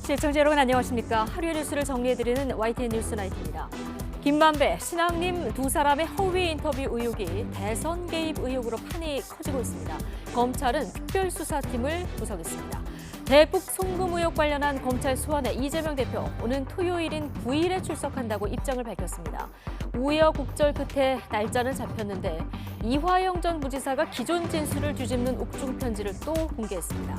시청자 여러분 안녕하십니까. 하루의 뉴스를 정리해드리는 YTN 뉴스나이트입니다. 김만배, 신앙님 두 사람의 허위 인터뷰 의혹이 대선 개입 의혹으로 판이 커지고 있습니다. 검찰은 특별수사팀을 구성했습니다. 대북 송금 의혹 관련한 검찰 소환에 이재명 대표 오는 토요일인 9일에 출석한다고 입장을 밝혔습니다. 우여곡절 끝에 날짜는 잡혔는데 이화영 전 부지사가 기존 진술을 뒤집는 옥중 편지를 또 공개했습니다.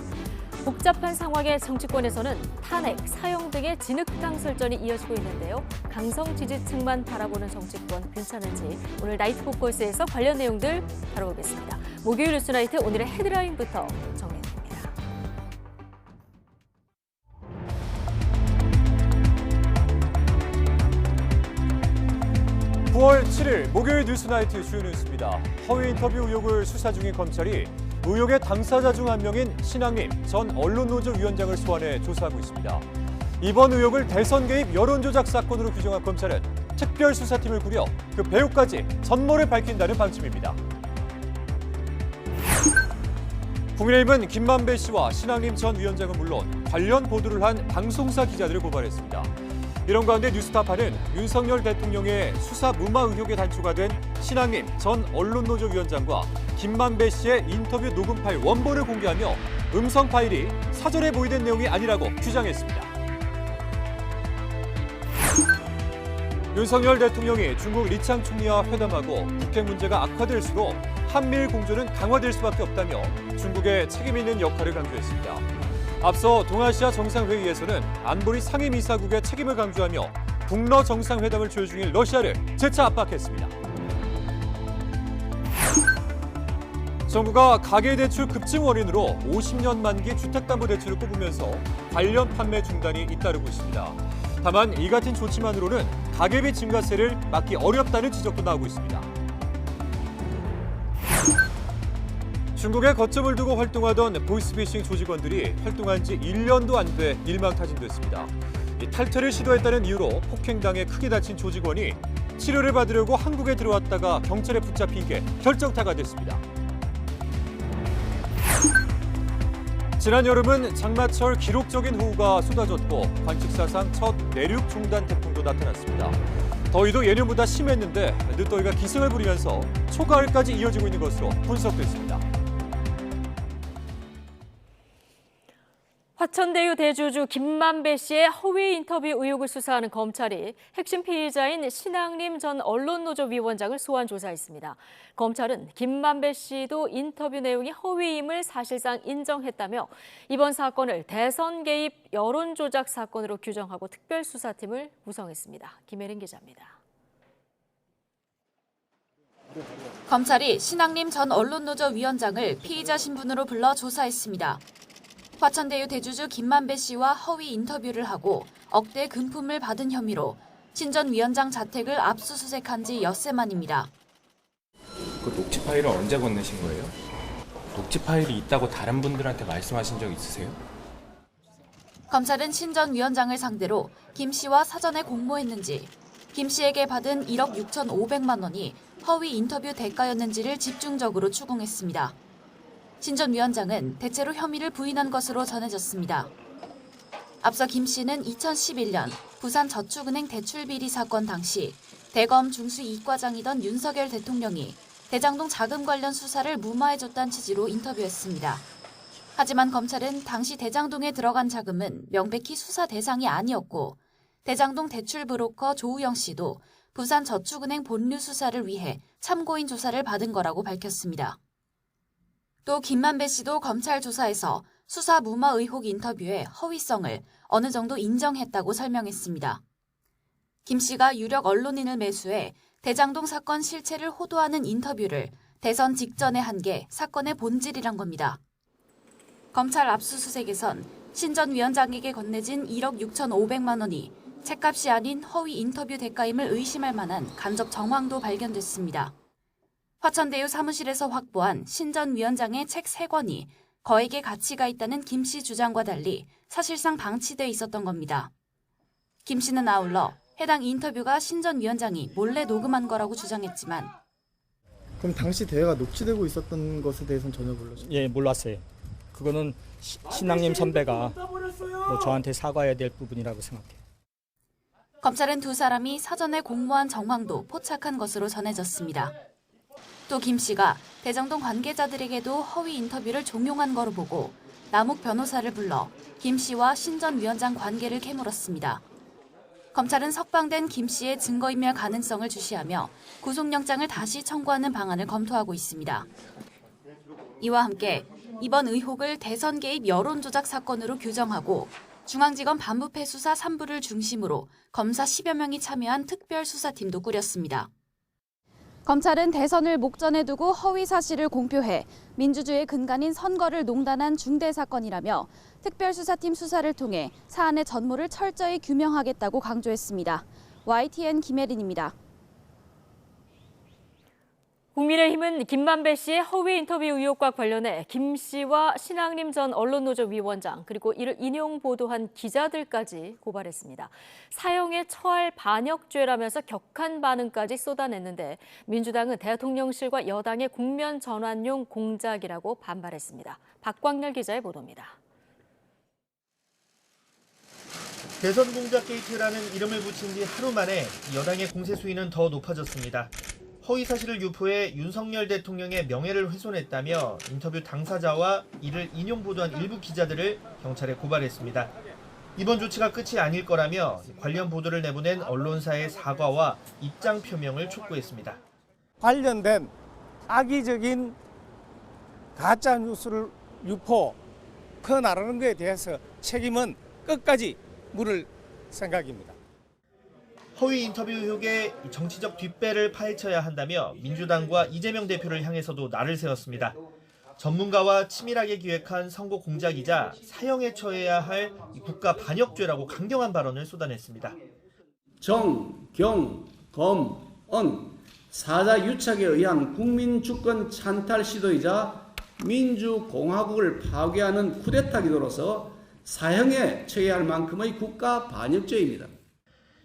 복잡한 상황의 정치권에서는 탄핵, 사형 등의 진흙탕 설전이 이어지고 있는데요. 강성 지지층만 바라보는 정치권 괜찮은지 오늘 나이트 포커스에서 관련 내용들 다뤄보겠습니다. 목요일 뉴스나이트 오늘의 헤드라인부터 정리해드립니다. 9월 7일 목요일 뉴스나이트 주요 뉴스입니다. 허위 인터뷰 의혹을 수사 중인 검찰이 의혹의 당사자 중 한 명인 신앙림 전 언론노조 위원장을 소환해 조사하고 있습니다. 이번 의혹을 대선 개입 여론조작 사건으로 규정한 검찰은 특별수사팀을 꾸려 그 배후까지 전모를 밝힌다는 방침입니다. 국민의힘은 김만배 씨와 신앙림 전 위원장은 물론 관련 보도를 한 방송사 기자들을 고발했습니다. 이런 가운데 뉴스타파는 윤석열 대통령의 수사 무마 의혹에 단초가 된 신앙림 전 언론노조 위원장과 김만배 씨의 인터뷰 녹음 파일 원본을 공개하며 음성 파일이 사전에 보이던 내용이 아니라고 주장했습니다. 윤석열 대통령이 중국 리창 총리와 회담하고 북핵 문제가 악화될수록 한미일 공조는 강화될 수밖에 없다며 중국의 책임 있는 역할을 강조했습니다. 앞서 동아시아 정상회의에서는 안보리 상임이사국의 책임을 강조하며 북러 정상회담을 조율 중인 러시아를 재차 압박했습니다. 정부가 가계대출 급증 원인으로 50년 만기 주택담보대출을 꼽으면서 관련 판매 중단이 잇따르고 있습니다. 다만 이 같은 조치만으로는 가계비 증가세를 막기 어렵다는 지적도 나오고 있습니다. 중국에 거점을 두고 활동하던 보이스피싱 조직원들이 활동한 지 1년도 안 돼 일망타진됐습니다. 탈퇴를 시도했다는 이유로 폭행당해 크게 다친 조직원이 치료를 받으려고 한국에 들어왔다가 경찰에 붙잡힌 게 결정타가 됐습니다. 지난 여름은 장마철 기록적인 호우가 쏟아졌고 관측사상 첫 내륙 중단 태풍도 나타났습니다. 더위도 예년보다 심했는데 늦더위가 기승을 부리면서 초가을까지 이어지고 있는 것으로 분석됐습니다. 화천대유 대주주 김만배 씨의 허위 인터뷰 의혹을 수사하는 검찰이 핵심 피의자인 신앙림 전 언론노조 위원장을 소환 조사했습니다. 검찰은 김만배 씨도 인터뷰 내용이 허위임을 사실상 인정했다며 이번 사건을 대선 개입 여론조작 사건으로 규정하고 특별수사팀을 구성했습니다. 김혜린 기자입니다. 검찰이 신앙림 전 언론노조 위원장을 피의자 신분으로 불러 조사했습니다. 화천대유 대주주 김만배 씨와 허위 인터뷰를 하고 억대 금품을 받은 혐의로 신 전 위원장 자택을 압수수색한 지 엿새 만입니다. 그 녹취 파일은 언제 건네신 거예요? 녹취 파일이 있다고 다른 분들한테 말씀하신 적 있으세요? 검찰은 신 전 위원장을 상대로 김 씨와 사전에 공모했는지, 김 씨에게 받은 1억 6,500만 원이 허위 인터뷰 대가였는지를 집중적으로 추궁했습니다. 신 전 위원장은 대체로 혐의를 부인한 것으로 전해졌습니다. 앞서 김 씨는 2011년 부산저축은행 대출비리 사건 당시 대검 중수 이과장이던 윤석열 대통령이 대장동 자금 관련 수사를 무마해줬다는 취지로 인터뷰했습니다. 하지만 검찰은 당시 대장동에 들어간 자금은 명백히 수사 대상이 아니었고 대장동 대출 브로커 조우영 씨도 부산저축은행 본류 수사를 위해 참고인 조사를 받은 거라고 밝혔습니다. 또 김만배 씨도 검찰 조사에서 수사 무마 의혹 인터뷰의 허위성을 어느 정도 인정했다고 설명했습니다. 김 씨가 유력 언론인을 매수해 대장동 사건 실체를 호도하는 인터뷰를 대선 직전에 한 게 사건의 본질이란 겁니다. 검찰 압수수색에선 신 전 위원장에게 건네진 1억 6,500만 원이 책값이 아닌 허위 인터뷰 대가임을 의심할 만한 간접 정황도 발견됐습니다. 화천대유 사무실에서 확보한 신 전 위원장의 책 3권이 거액의 가치가 있다는 김 씨 주장과 달리 사실상 방치돼 있었던 겁니다. 김 씨는 아울러 해당 인터뷰가 신 전 위원장이 몰래 녹음한 거라고 주장했지만 그럼 당시 대회가 녹취되고 있었던 것에 대해서는 전혀 몰랐어요? 예, 몰랐어요. 그거는 신앙님 선배가 저한테 사과해야 될 부분이라고 생각해요. 검찰은 두 사람이 사전에 공모한 정황도 포착한 것으로 전해졌습니다. 또 김 씨가 대장동 관계자들에게도 허위 인터뷰를 종용한 거로 보고 남욱 변호사를 불러 김 씨와 신 전 위원장 관계를 캐물었습니다. 검찰은 석방된 김 씨의 증거인멸 가능성을 주시하며 구속영장을 다시 청구하는 방안을 검토하고 있습니다. 이와 함께 이번 의혹을 대선 개입 여론조작 사건으로 규정하고 중앙지검 반부패 수사 3부를 중심으로 검사 10여 명이 참여한 특별수사팀도 꾸렸습니다. 검찰은 대선을 목전에 두고 허위 사실을 공표해 민주주의의 근간인 선거를 농단한 중대 사건이라며 특별수사팀 수사를 통해 사안의 전모를 철저히 규명하겠다고 강조했습니다. YTN 김혜린입니다. 국민의힘은 김만배 씨의 허위 인터뷰 의혹과 관련해 김 씨와 신학림 전 언론노조 위원장 그리고 이를 인용 보도한 기자들까지 고발했습니다. 사형에 처할 반역죄라면서 격한 반응까지 쏟아냈는데 민주당은 대통령실과 여당의 국면 전환용 공작이라고 반발했습니다. 박광렬 기자의 보도입니다. 대선 공작 게이트라는 이름을 붙인 뒤 하루 만에 여당의 공세 수위는 더 높아졌습니다. 허위 사실을 유포해 윤석열 대통령의 명예를 훼손했다며 인터뷰 당사자와 이를 인용 보도한 일부 기자들을 경찰에 고발했습니다. 이번 조치가 끝이 아닐 거라며 관련 보도를 내보낸 언론사의 사과와 입장 표명을 촉구했습니다. 관련된 악의적인 가짜 뉴스를 유포 퍼나르는 것에 대해서 책임은 끝까지 물을 생각입니다. 허위 인터뷰 의혹에 정치적 뒷배를 파헤쳐야 한다며 민주당과 이재명 대표를 향해서도 날을 세웠습니다. 전문가와 치밀하게 기획한 선거 공작이자 사형에 처해야 할 국가 반역죄라고 강경한 발언을 쏟아냈습니다. 정, 경, 검, 은 사자 유착에 의한 국민 주권 찬탈 시도이자 민주공화국을 파괴하는 쿠데타 기도로서 사형에 처해야 할 만큼의 국가 반역죄입니다.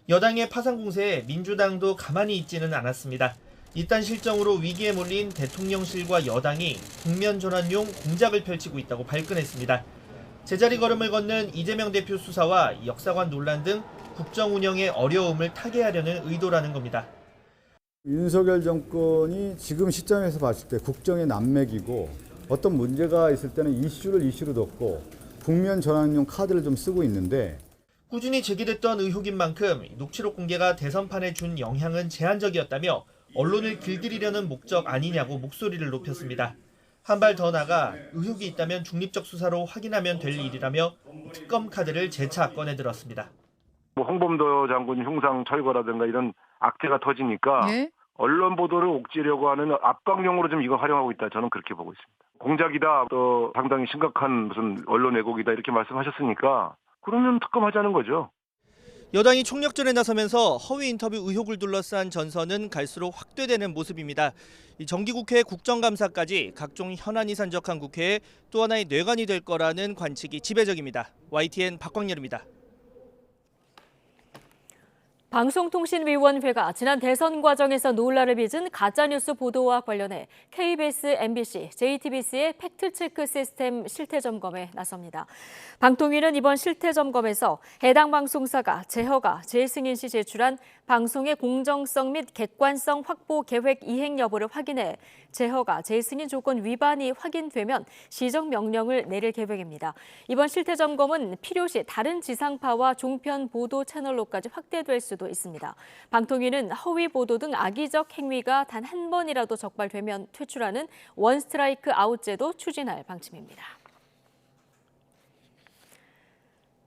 여당의 파상 공세에 민주당도 가만히 있지는 않았습니다. 이딴 실정으로 위기에 몰린 대통령실과 여당이 국면 전환용 공작을 펼치고 있다고 발끈했습니다. 제자리 걸음을 걷는 이재명 대표 수사와 역사관 논란 등 국정 운영의 어려움을 타개하려는 의도라는 겁니다. 윤석열 정권이 지금 시점에서 봤을 때 국정의 난맥이고 어떤 문제가 있을 때는 이슈를 이슈로 덮고 국면 전환용 카드를 좀 쓰고 있는데 꾸준히 제기됐던 의혹인 만큼 녹취록 공개가 대선판에 준 영향은 제한적이었다며 언론을 길들이려는 목적 아니냐고 목소리를 높였습니다. 한 발 더 나가 의혹이 있다면 중립적 수사로 확인하면 될 일이라며 특검 카드를 재차 꺼내들었습니다. 홍범도 장군 흉상 철거라든가 이런 악재가 터지니까 언론 보도를 옥죄려고 하는 압박용으로 좀 이거 활용하고 있다. 저는 그렇게 보고 있습니다. 공작이다, 또 상당히 심각한 무슨 언론 왜곡이다 이렇게 말씀하셨으니까 그러면 특검하자는 거죠. 여당이 총력전에 나서면서 허위 인터뷰 의혹을 둘러싼 전선은 갈수록 확대되는 모습입니다. 정기국회 국정감사까지 각종 현안이 산적한 국회에 또 하나의 뇌관이 될 거라는 관측이 지배적입니다. YTN 박광렬입니다. 방송통신위원회가 지난 대선 과정에서 논란을 빚은 가짜뉴스 보도와 관련해 KBS, MBC, JTBC의 팩트체크 시스템 실태점검에 나섭니다. 방통위는 이번 실태점검에서 해당 방송사가 재허가, 재승인 시 제출한 방송의 공정성 및 객관성 확보 계획 이행 여부를 확인해 재허가, 재승인 조건 위반이 확인되면 시정명령을 내릴 계획입니다. 이번 실태점검은 필요시 다른 지상파와 종편 보도 채널로까지 확대될 수도 있습니다. 방통위는 허위 보도 등 악의적 행위가 단 한 번이라도 적발되면 퇴출하는 원 스트라이크 아웃제도 추진할 방침입니다.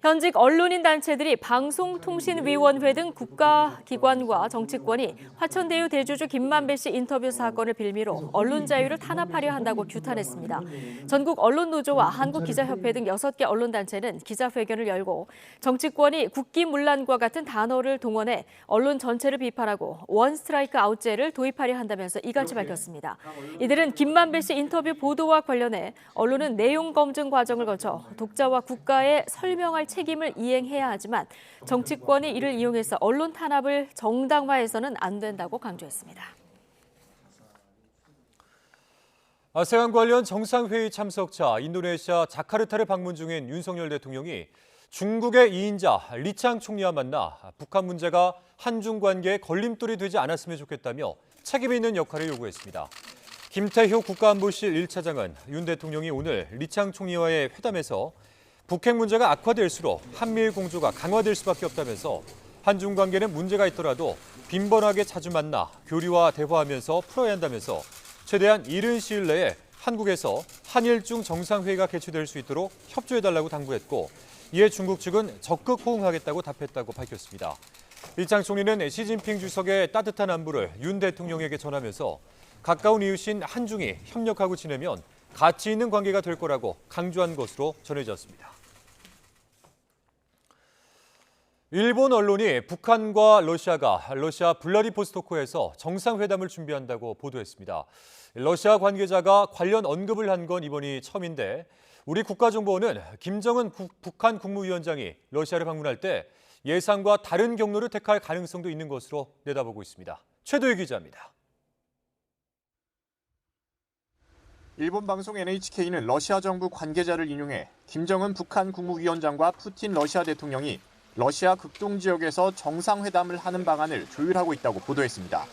현직 언론인 단체들이 방송통신위원회 등 국가기관과 정치권이 화천대유 대주주 김만배 씨 인터뷰 사건을 빌미로 언론 자유를 탄압하려 한다고 규탄했습니다. 전국 언론노조와 한국기자협회 등 6개 언론단체는 기자회견을 열고 정치권이 국기문란과 같은 단어를 동원해 언론 전체를 비판하고 원 스트라이크 아웃제를 도입하려 한다면서 이같이 밝혔습니다. 이들은 김만배 씨 인터뷰 보도와 관련해 언론은 내용 검증 과정을 거쳐 독자와 국가에 설명할 책임을 이행해야 하지만 정치권이 이를 이용해서 언론 탄압을 정당화해서는 안 된다고 강조했습니다. 아세안 관련 정상회의 참석차 인도네시아 자카르타를 방문 중인 윤석열 대통령이 중국의 2인자 리창 총리와 만나 북한 문제가 한중 관계에 걸림돌이 되지 않았으면 좋겠다며 책임 있는 역할을 요구했습니다. 김태효 국가안보실 1차장은 윤 대통령이 오늘 리창 총리와의 회담에서 북핵 문제가 악화될수록 한미일 공조가 강화될 수밖에 없다면서 한중 관계는 문제가 있더라도 빈번하게 자주 만나 교류와 대화하면서 풀어야 한다면서 최대한 이른 시일 내에 한국에서 한일중 정상회의가 개최될 수 있도록 협조해달라고 당부했고 이에 중국 측은 적극 호응하겠다고 답했다고 밝혔습니다. 리창 총리는 시진핑 주석의 따뜻한 안부를 윤 대통령에게 전하면서 가까운 이웃인 한중이 협력하고 지내면 가치 있는 관계가 될 거라고 강조한 것으로 전해졌습니다. 일본 언론이 북한과 러시아가 러시아 블라디보스토크에서 정상회담을 준비한다고 보도했습니다. 러시아 관계자가 관련 언급을 한 건 이번이 처음인데 우리 국가정보원은 김정은 북한 국무위원장이 러시아를 방문할 때 예상과 다른 경로를 택할 가능성도 있는 것으로 내다보고 있습니다. 최도희 기자입니다. 일본 방송 NHK는 러시아 정부 관계자를 인용해 김정은 북한 국무위원장과 푸틴 러시아 대통령이 러시아 극동 지역에서 정상회담을 하는 방안을 조율하고 있다고 보도했습니다.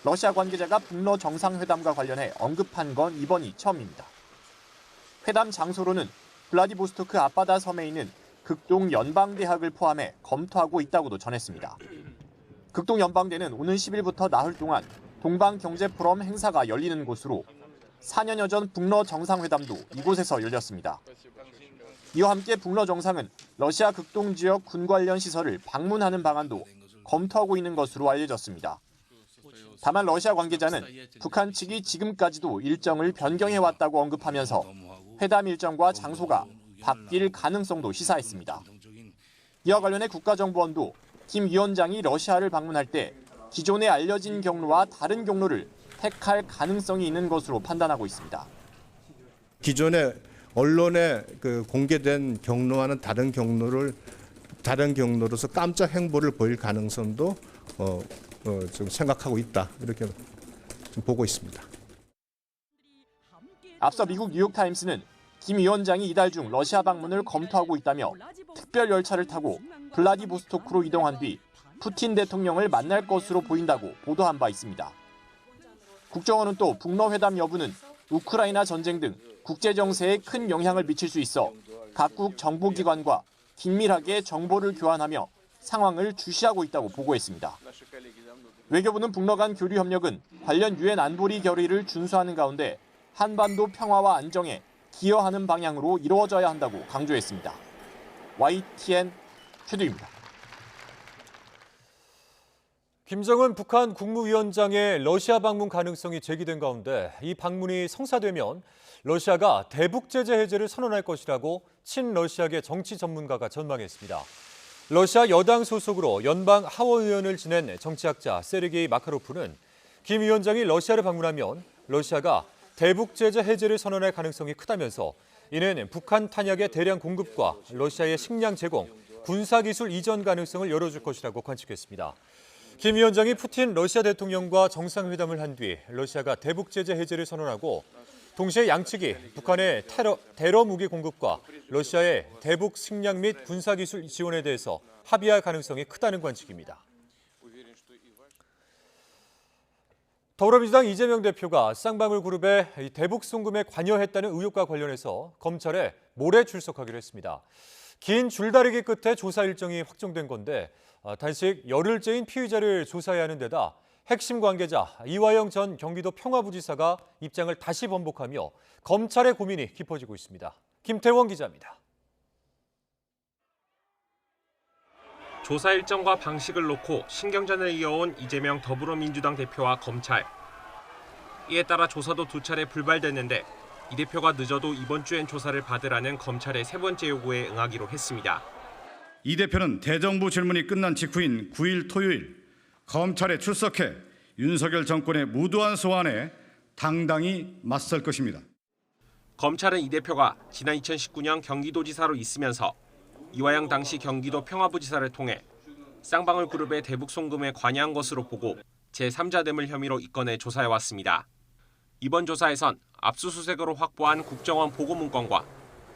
러시아 관계자가 북러 정상회담과 관련해 언급한 건 이번이 처음입니다. 회담 장소로는 블라디보스토크 앞바다 섬에 있는 극동 연방대학을 포함해 검토하고 있다고도 전했습니다. 극동 연방대는 오는 10일부터 나흘 동안 동방경제포럼 행사가 열리는 곳으로 4년여 전 북러 정상회담도 이곳에서 열렸습니다. 이와 함께 북러 정상은 러시아 극동 지역 군 관련 시설을 방문하는 방안도 검토하고 있는 것으로 알려졌습니다. 다만 러시아 관계자는 북한 측이 지금까지도 일정을 변경해왔다고 언급하면서 회담 일정과 장소가 바뀔 가능성도 시사했습니다. 이와 관련해 국가정보원도 김 위원장이 러시아를 방문할 때 기존에 알려진 경로와 다른 경로를 택할 가능성이 있는 것으로 판단하고 있습니다. 기존에 언론에 공개된 경로와는 다른 경로로서 깜짝 행보를 보일 가능성도 좀 생각하고 있다 이렇게 좀 보고 있습니다. 앞서 미국 뉴욕타임스는 김 위원장이 이달 중 러시아 방문을 검토하고 있다며 특별 열차를 타고 블라디보스토크로 이동한 뒤 푸틴 대통령을 만날 것으로 보인다고 보도한 바 있습니다. 국정원은 또 북러 회담 여부는 우크라이나 전쟁 등 국제 정세에 큰 영향을 미칠 수 있어 각국 정보기관과 긴밀하게 정보를 교환하며 상황을 주시하고 있다고 보고했습니다. 외교부는 북러 간 교류 협력은 관련 유엔 안보리 결의를 준수하는 가운데 한반도 평화와 안정에 기여하는 방향으로 이루어져야 한다고 강조했습니다. YTN 최두입니다. 김정은 북한 국무위원장의 러시아 방문 가능성이 제기된 가운데 이 방문이 성사되면 러시아가 대북 제재 해제를 선언할 것이라고 친러시아계 정치 전문가가 전망했습니다. 러시아 여당 소속으로 연방 하원의원을 지낸 정치학자 세르게이 마카로프는 김 위원장이 러시아를 방문하면 러시아가 대북 제재 해제를 선언할 가능성이 크다면서 이는 북한 탄약의 대량 공급과 러시아의 식량 제공, 군사기술 이전 가능성을 열어줄 것이라고 관측했습니다. 김 위원장이 푸틴 러시아 대통령과 정상회담을 한 뒤 러시아가 대북 제재 해제를 선언하고 동시에 양측이 북한의 테러 무기 공급과 러시아의 대북 식량 및 군사기술 지원에 대해서 합의할 가능성이 크다는 관측입니다. 더불어민주당 이재명 대표가 쌍방울 그룹의 대북 송금에 관여했다는 의혹과 관련해서 검찰에 모레 출석하기로 했습니다. 긴 줄다리기 끝에 조사 일정이 확정된 건데 단식 열흘째인 피의자를 조사해야 하는 데다 핵심 관계자 이화영 전 경기도 평화부지사가 입장을 다시 번복하며 검찰의 고민이 깊어지고 있습니다. 김태원 기자입니다. 조사 일정과 방식을 놓고 신경전을 이어온 이재명 더불어민주당 대표와 검찰. 이에 따라 조사도 두 차례 불발됐는데 이 대표가 늦어도 이번 주엔 조사를 받으라는 검찰의 세 번째 요구에 응하기로 했습니다. 이 대표는 대정부 질문이 끝난 직후인 9일 토요일 검찰에 출석해 윤석열 정권의 무도한 소환에 당당히 맞설 것입니다. 검찰은 이 대표가 지난 2019년 경기도지사로 있으면서 이화영 당시 경기도 평화부지사를 통해 쌍방울 그룹의 대북 송금에 관여한 것으로 보고 제3자 뇌물 혐의로 이 건을 조사해왔습니다. 이번 조사에선 압수수색으로 확보한 국정원 보고문건과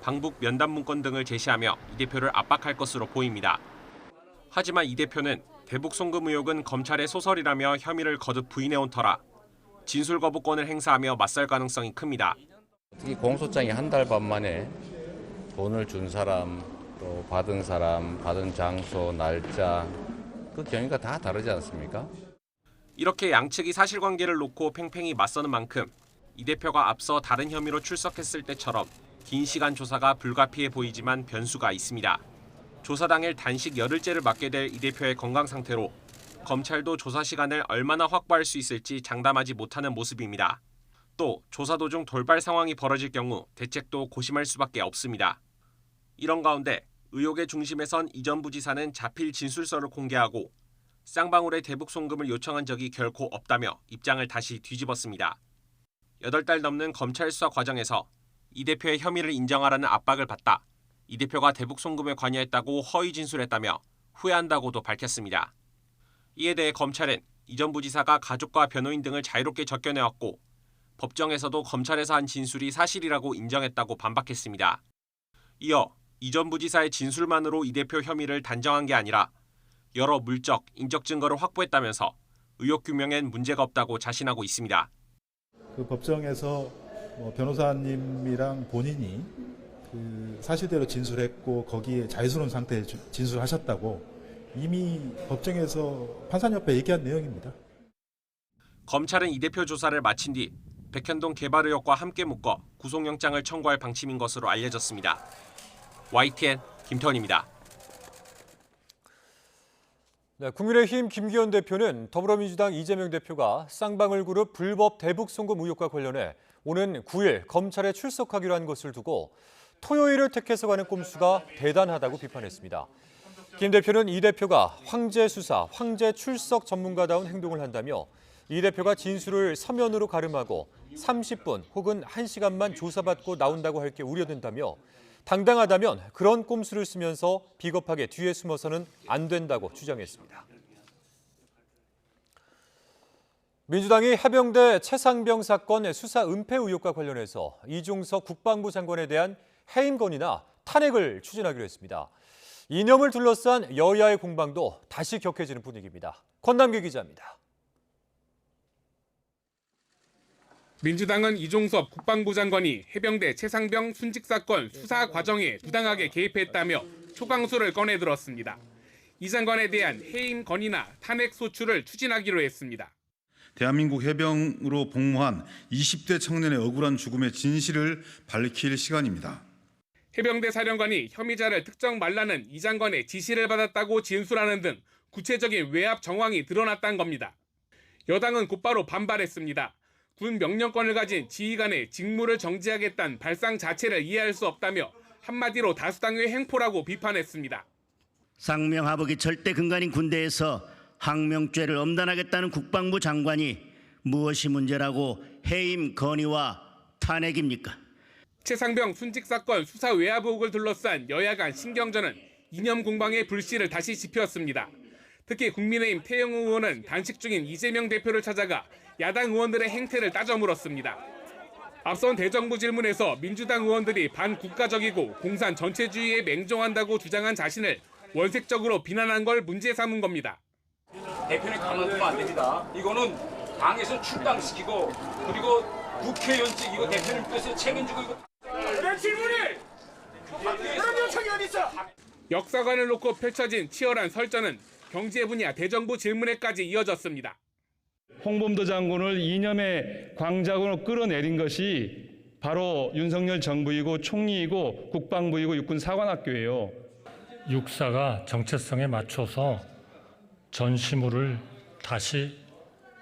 방북 면담문건 등을 제시하며 이 대표를 압박할 것으로 보입니다. 하지만 이 대표는 대북 송금 의혹은 검찰의 소설이라며 혐의를 거듭 부인해온 터라 진술 거부권을 행사하며 맞설 가능성이 큽니다. 특히 공소장이 한 달 반 만에 돈을 준 사람, 또 받은 사람, 받은 장소, 날짜 그 경위가 다 다르지 않습니까? 이렇게 양측이 사실관계를 놓고 팽팽히 맞서는 만큼 이 대표가 앞서 다른 혐의로 출석했을 때처럼 긴 시간 조사가 불가피해 보이지만 변수가 있습니다. 조사 당일 단식 열흘째를 맞게 될 이 대표의 건강 상태로 검찰도 조사 시간을 얼마나 확보할 수 있을지 장담하지 못하는 모습입니다. 또 조사 도중 돌발 상황이 벌어질 경우 대책도 고심할 수밖에 없습니다. 이런 가운데 의혹의 중심에선 이 전 부지사는 자필 진술서를 공개하고 쌍방울의 대북 송금을 요청한 적이 결코 없다며 입장을 다시 뒤집었습니다. 8달 넘는 검찰 수사 과정에서 이 대표의 혐의를 인정하라는 압박을 받다 이 대표가 대북 송금에 관여했다고 허위 진술했다며 후회한다고도 밝혔습니다. 이에 대해 검찰은 이 전 부지사가 가족과 변호인 등을 자유롭게 적겨내었고 법정에서도 검찰에서 한 진술이 사실이라고 인정했다고 반박했습니다. 이어 이 전 부지사의 진술만으로 이 대표 혐의를 단정한 게 아니라 여러 물적, 인적 증거를 확보했다면서 의혹 규명엔 문제가 없다고 자신하고 있습니다. 그 법정에서 변호사님이랑 본인이 그 사실대로 진술했고 거기에 자유스러운 상태에 진술하셨다고 이미 법정에서 판사협회 얘기한 내용입니다. 검찰은 이 대표 조사를 마친 뒤 백현동 개발 의혹과 함께 묶어 구속영장을 청구할 방침인 것으로 알려졌습니다. YTN 김태원입니다. 네, 국민의힘 김기현 대표는 더불어민주당 이재명 대표가 쌍방울 그룹 불법 대북 송금 의혹과 관련해 오는 9일 검찰에 출석하기로 한 것을 두고 토요일을 택해서 가는 꼼수가 대단하다고 비판했습니다. 김 대표는 이 대표가 황제 수사, 황제 출석 전문가다운 행동을 한다며 이 대표가 진술을 서면으로 가름하고 30분 혹은 1시간만 조사받고 나온다고 할 게 우려된다며 당당하다면 그런 꼼수를 쓰면서 비겁하게 뒤에 숨어서는 안 된다고 주장했습니다. 민주당이 해병대 최상병 사건 수사 은폐 의혹과 관련해서 이종석 국방부 장관에 대한 해임 건의나 탄핵을 추진하기로 했습니다. 이념을 둘러싼 여야의 공방도 다시 격해지는 분위기입니다. 권남규 기자입니다. 민주당은 이종섭 국방부 장관이 해병대 최상병 순직 사건 수사 과정에 부당하게 개입했다며 초강수를 꺼내들었습니다. 이 장관에 대한 해임 건의나 탄핵 소추를 추진하기로 했습니다. 대한민국 해병으로 복무한 20대 청년의 억울한 죽음의 진실을 밝힐 시간입니다. 해병대 사령관이 혐의자를 특정 말라는 이 장관의 지시를 받았다고 진술하는 등 구체적인 외압 정황이 드러났다는 겁니다. 여당은 곧바로 반발했습니다. 군 명령권을 가진 지휘관의 직무를 정지하겠다는 발상 자체를 이해할 수 없다며 한마디로 다수당의 횡포라고 비판했습니다. 상명하복이 절대 근간인 군대에서 항명죄를 엄단하겠다는 국방부 장관이 무엇이 문제라고 해임 건의와 탄핵입니까? 최상병 순직 사건 수사 외압 의혹을 둘러싼 여야 간 신경전은 이념 공방의 불씨를 다시 지폈습니다. 특히 국민의힘 태영 의원은 단식 중인 이재명 대표를 찾아가 야당 의원들의 행태를 따져 물었습니다. 앞선 대정부 질문에서 민주당 의원들이 반국가적이고 공산 전체주의에 맹종한다고 주장한 자신을 원색적으로 비난한 걸 문제 삼은 겁니다. 대표는 가만두면 안 됩니다. 이거는 당에서 출당시키고 그리고 국회의원직 이거 대표님께서 책임지고 이거 내 질문이 그런 요청이 어디 있어? 역사관을 놓고 펼쳐진 치열한 설전은 경제 분야 대정부 질문에까지 이어졌습니다. 홍범도 장군을 이념의 광장으로 끌어내린 것이 바로 윤석열 정부이고 총리이고 국방부이고 육군 사관학교예요. 육사가 정체성에 맞춰서 전시물을 다시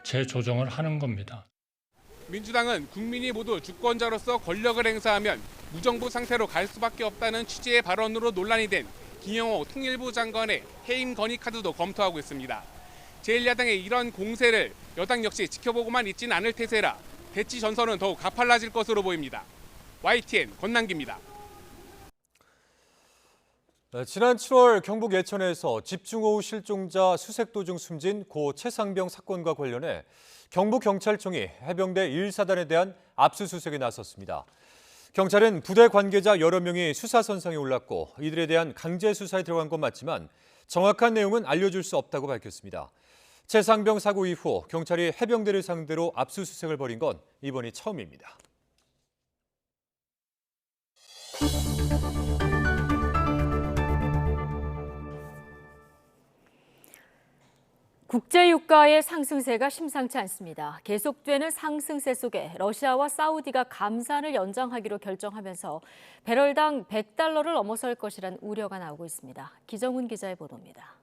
재조정을 하는 겁니다. 민주당은 국민이 모두 주권자로서 권력을 행사하면 무정부 상태로 갈 수밖에 없다는 취지의 발언으로 논란이 된 김영호 통일부 장관의 해임 건의 카드도 검토하고 있습니다. 제1야당의 이런 공세를 여당 역시 지켜보고만 있지는 않을 태세라 대치 전선은 더욱 가팔라질 것으로 보입니다. YTN 권남기입니다. 지난 7월 경북 예천에서 집중호우 실종자 수색 도중 숨진 고 최상병 사건과 관련해 경북경찰청이 해병대 1사단에 대한 압수수색에 나섰습니다. 경찰은 부대 관계자 여러 명이 수사선상에 올랐고 이들에 대한 강제 수사에 들어간 건 맞지만 정확한 내용은 알려줄 수 없다고 밝혔습니다. 최상병 사고 이후 경찰이 해병대를 상대로 압수수색을 벌인 건 이번이 처음입니다. 국제유가의 상승세가 심상치 않습니다. 계속되는 상승세 속에 러시아와 사우디가 감산을 연장하기로 결정하면서 배럴당 $100를 넘어설 것이란 우려가 나오고 있습니다. 기정훈 기자의 보도입니다.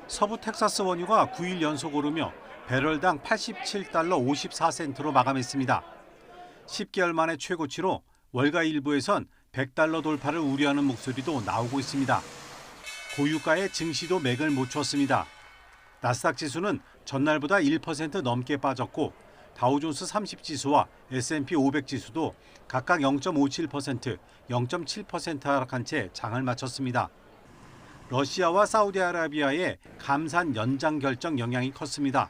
서부 텍사스 원유가 9일 연속 오르며 배럴당 $87 54센트로 마감했습니다. 10개월 만에 최고치로 월가 일부에선 $100 돌파를 우려하는 목소리도 나오고 있습니다. 고유가의 증시도 맥을 못 췄습니다. 나스닥 지수는 전날보다 1% 넘게 빠졌고 다우존스 30지수와 S&P 500 지수도 각각 0.57%, 0.7% 하락한 채 장을 마쳤습니다. 러시아와 사우디아라비아의 감산 연장 결정 영향이 컸습니다.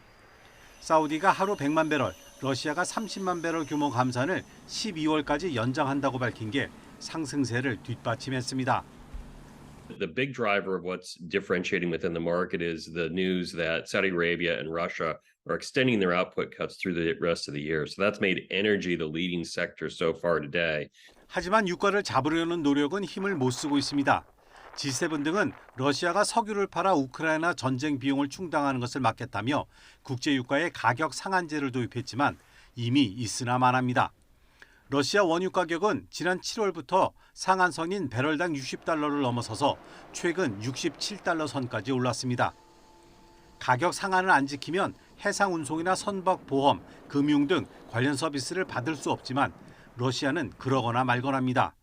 사우디가 하루 100만 배럴, 러시아가 30만 배럴 규모 감산을 12월까지 연장한다고 밝힌 게 상승세를 뒷받침했습니다. The big driver of what's differentiating within the market is the news that Saudi Arabia and Russia are extending their output cuts through the rest of the year. So that's made energy the leading sector so far today. 하지만 유가를 잡으려는 노력은 힘을 못 쓰고 있습니다. G7 등은 러시아가 석유를 팔아 우크라이나 전쟁 비용을 충당하는 것을 막겠다며 국제유가에 가격 상한제를 도입했지만 이미 있으나 마나입니다. 러시아 원유 가격은 지난 7월부터 상한선인 배럴당 $60를 넘어서서 최근 $67 선까지 올랐습니다. 가격 상한을 안 지키면 해상 운송이나 선박 보험, 금융 등 관련 서비스를 받을 수 없지만 러시아는 그러거나 말거나입니다.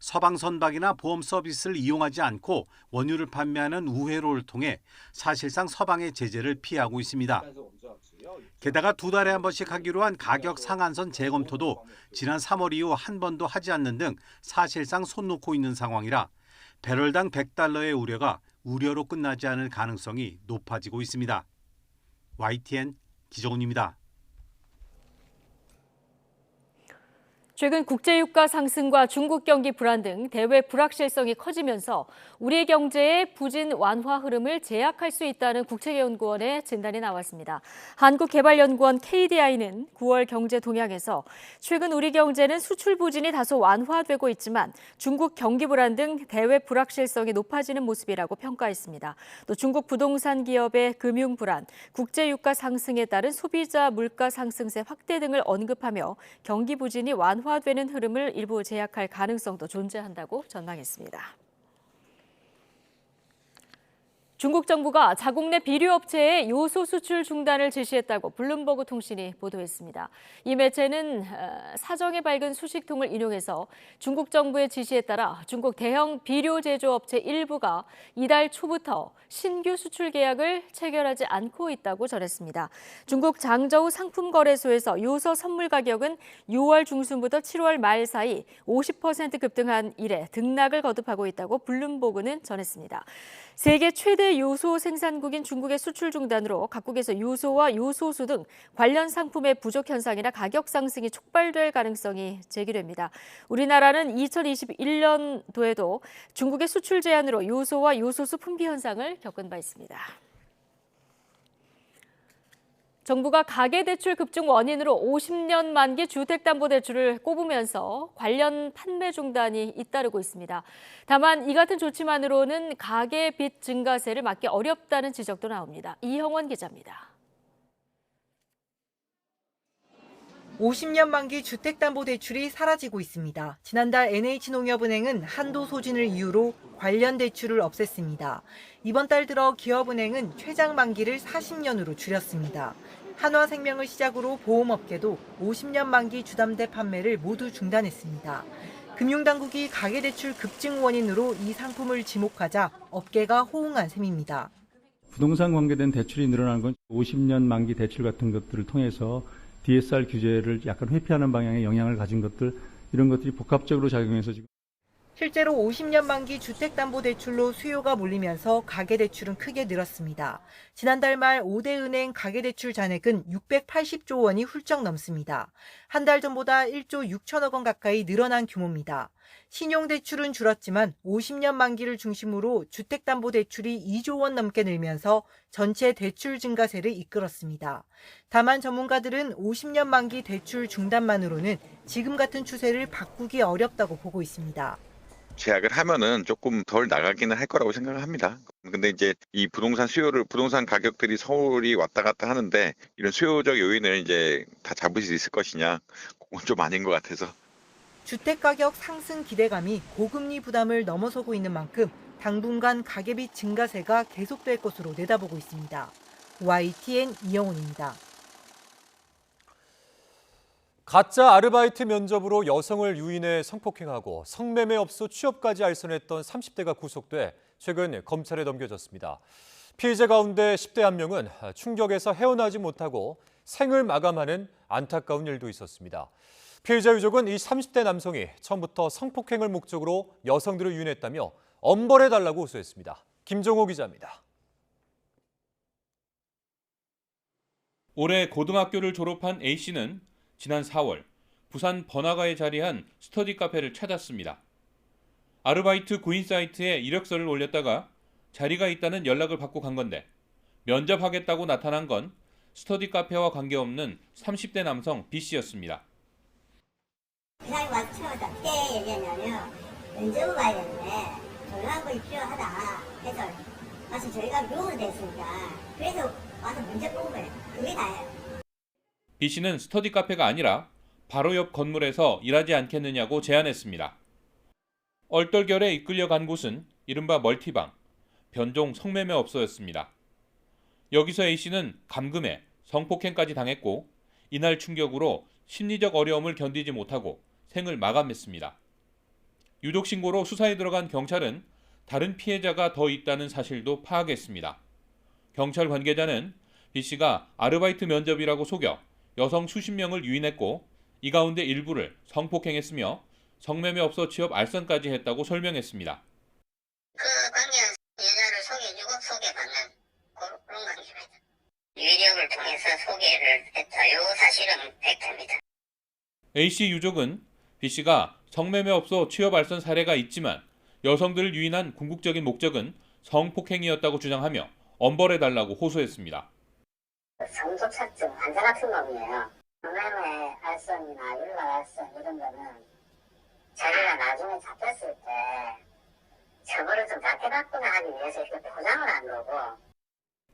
서방 선박이나 보험 서비스를 이용하지 않고 원유를 판매하는 우회로를 통해 사실상 서방의 제재를 피하고 있습니다. 게다가 2달에 한 번씩 하기로 한 가격 상한선 재검토도 지난 3월 이후 한 번도 하지 않는 등 사실상 손 놓고 있는 상황이라 배럴당 $100의 우려가 우려로 끝나지 않을 가능성이 높아지고 있습니다. YTN 기정훈입니다. 최근 국제유가 상승과 중국 경기 불안 등 대외 불확실성이 커지면서 우리 경제의 부진 완화 흐름을 제약할 수 있다는 국책연구원의 진단이 나왔습니다. 한국개발연구원 KDI는 9월 경제 동향에서 최근 우리 경제는 수출 부진이 다소 완화되고 있지만 중국 경기 불안 등 대외 불확실성이 높아지는 모습이라고 평가했습니다. 또 중국 부동산 기업의 금융 불안, 국제유가 상승에 따른 소비자 물가 상승세 확대 등을 언급하며 경기 부진이 완화되는 흐름을 일부 제약할 가능성도 존재한다고 전망했습니다. 중국 정부가 자국 내 비료업체에 요소 수출 중단을 지시했다고 블룸버그 통신이 보도했습니다. 이 매체는 사정에 밝은 수식통을 인용해서 중국 정부의 지시에 따라 중국 대형 비료 제조업체 일부가 이달 초부터 신규 수출 계약을 체결하지 않고 있다고 전했습니다. 중국 장저우 상품거래소에서 요소 선물 가격은 6월 중순부터 7월 말 사이 50% 급등한 이래 등락을 거듭하고 있다고 블룸버그는 전했습니다. 세계 최대 요소 생산국인 중국의 수출 중단으로 각국에서 요소와 요소수 등 관련 상품의 부족 현상이나 가격 상승이 촉발될 가능성이 제기됩니다. 우리나라는 2021년도에도 중국의 수출 제한으로 요소와 요소수 품귀 현상을 겪은 바 있습니다. 정부가 가계대출 급증 원인으로 50년 만기 주택담보대출을 꼽으면서 관련 판매 중단이 잇따르고 있습니다. 다만 이 같은 조치만으로는 가계 빚 증가세를 막기 어렵다는 지적도 나옵니다. 이형원 기자입니다. 50년 만기 주택담보대출이 사라지고 있습니다. 지난달 NH농협은행은 한도 소진을 이유로 관련 대출을 없앴습니다. 이번 달 들어 기업은행은 최장 만기를 40년으로 줄였습니다. 한화생명을 시작으로 보험업계도 50년 만기 주담대 판매를 모두 중단했습니다. 금융당국이 가계대출 급증 원인으로 이 상품을 지목하자 업계가 호응한 셈입니다. 부동산 관계된 대출이 늘어나는 건 50년 만기 대출 같은 것들을 통해서 DSR 규제를 약간 회피하는 방향의 영향을 가진 것들, 이런 것들이 복합적으로 작용해서 지금 실제로 50년 만기 주택담보대출로 수요가 몰리면서 가계대출은 크게 늘었습니다. 지난달 말 5대 은행 가계대출 잔액은 680조 원이 훌쩍 넘습니다. 한 달 전보다 1조 6천억 원 가까이 늘어난 규모입니다. 신용대출은 줄었지만 50년 만기를 중심으로 주택담보대출이 2조 원 넘게 늘면서 전체 대출 증가세를 이끌었습니다. 다만 전문가들은 50년 만기 대출 중단만으로는 지금 같은 추세를 바꾸기 어렵다고 보고 있습니다. 제약을 하면은 조금 덜 나가기는 할 거라고 생각을 합니다. 근데 이제 이 부동산 가격들이 서울이 왔다 갔다 하는데 이런 수요적 요인을 이제 다 잡을 수 있을 것이냐, 그건 좀 아닌 것 같아서. 주택가격 상승 기대감이 고금리 부담을 넘어서고 있는 만큼 당분간 가계비 증가세가 계속될 것으로 내다보고 있습니다. YTN 이영훈입니다. 가짜 아르바이트 면접으로 여성을 유인해 성폭행하고 성매매업소 취업까지 알선했던 30대가 구속돼 최근 검찰에 넘겨졌습니다. 피해자 가운데 10대 한 명은 충격에서 헤어나지 못하고 생을 마감하는 안타까운 일도 있었습니다. 피해자 유족은 이 30대 남성이 처음부터 성폭행을 목적으로 여성들을 유인했다며 엄벌해달라고 호소했습니다. 김종호 기자입니다. 올해 고등학교를 졸업한 A씨는 지난 4월 부산 번화가에 자리한 스터디 카페를 찾았습니다. 아르바이트 구인 사이트에 이력서를 올렸다가 자리가 있다는 연락을 받고 간 건데 면접하겠다고 나타난 건 스터디 카페와 관계없는 30대 남성 B씨였습니다. 그 사람이 와서 처음부터 어떻게 얘기했냐면 면접을 봐야 되는데 전화번호가 필요하다 해서 와서 저희가 룸으로 됐으니까 그래서 와서 문제 본 거예요. 그게 다예요. B씨는 스터디 카페가 아니라 바로 옆 건물에서 일하지 않겠느냐고 제안했습니다. 얼떨결에 이끌려간 곳은 이른바 멀티방, 변종 성매매업소였습니다. 여기서 A씨는 감금해 성폭행까지 당했고 이날 충격으로 심리적 어려움을 견디지 못하고 생을 마감했습니다. 유족 신고로 수사에 들어간 경찰은 다른 피해자가 더 있다는 사실도 파악했습니다. 경찰 관계자는 B씨가 아르바이트 면접이라고 속여 여성 수십 명을 유인했고 이 가운데 일부를 성폭행했으며 성매매업소 취업 알선까지 했다고 설명했습니다. 그 관계는 여자를 소개해주고 소개받는 그런 관계입니다. 유력을 통해서 소개를 했다. 이 사실은 팩트입니다. A씨 유족은 B씨가 성매매업소 취업 알선 사례가 있지만 여성들을 유인한 궁극적인 목적은 성폭행이었다고 주장하며 엄벌해달라고 호소했습니다. 성소착증 환자 같은 놈이에요. 성매매 알선이나 일반 알선 이런 거는 자기가 나중에 잡혔을 때 처벌을 좀 낮게 받거나 하기 위해서 이렇게 포장을 한 거고.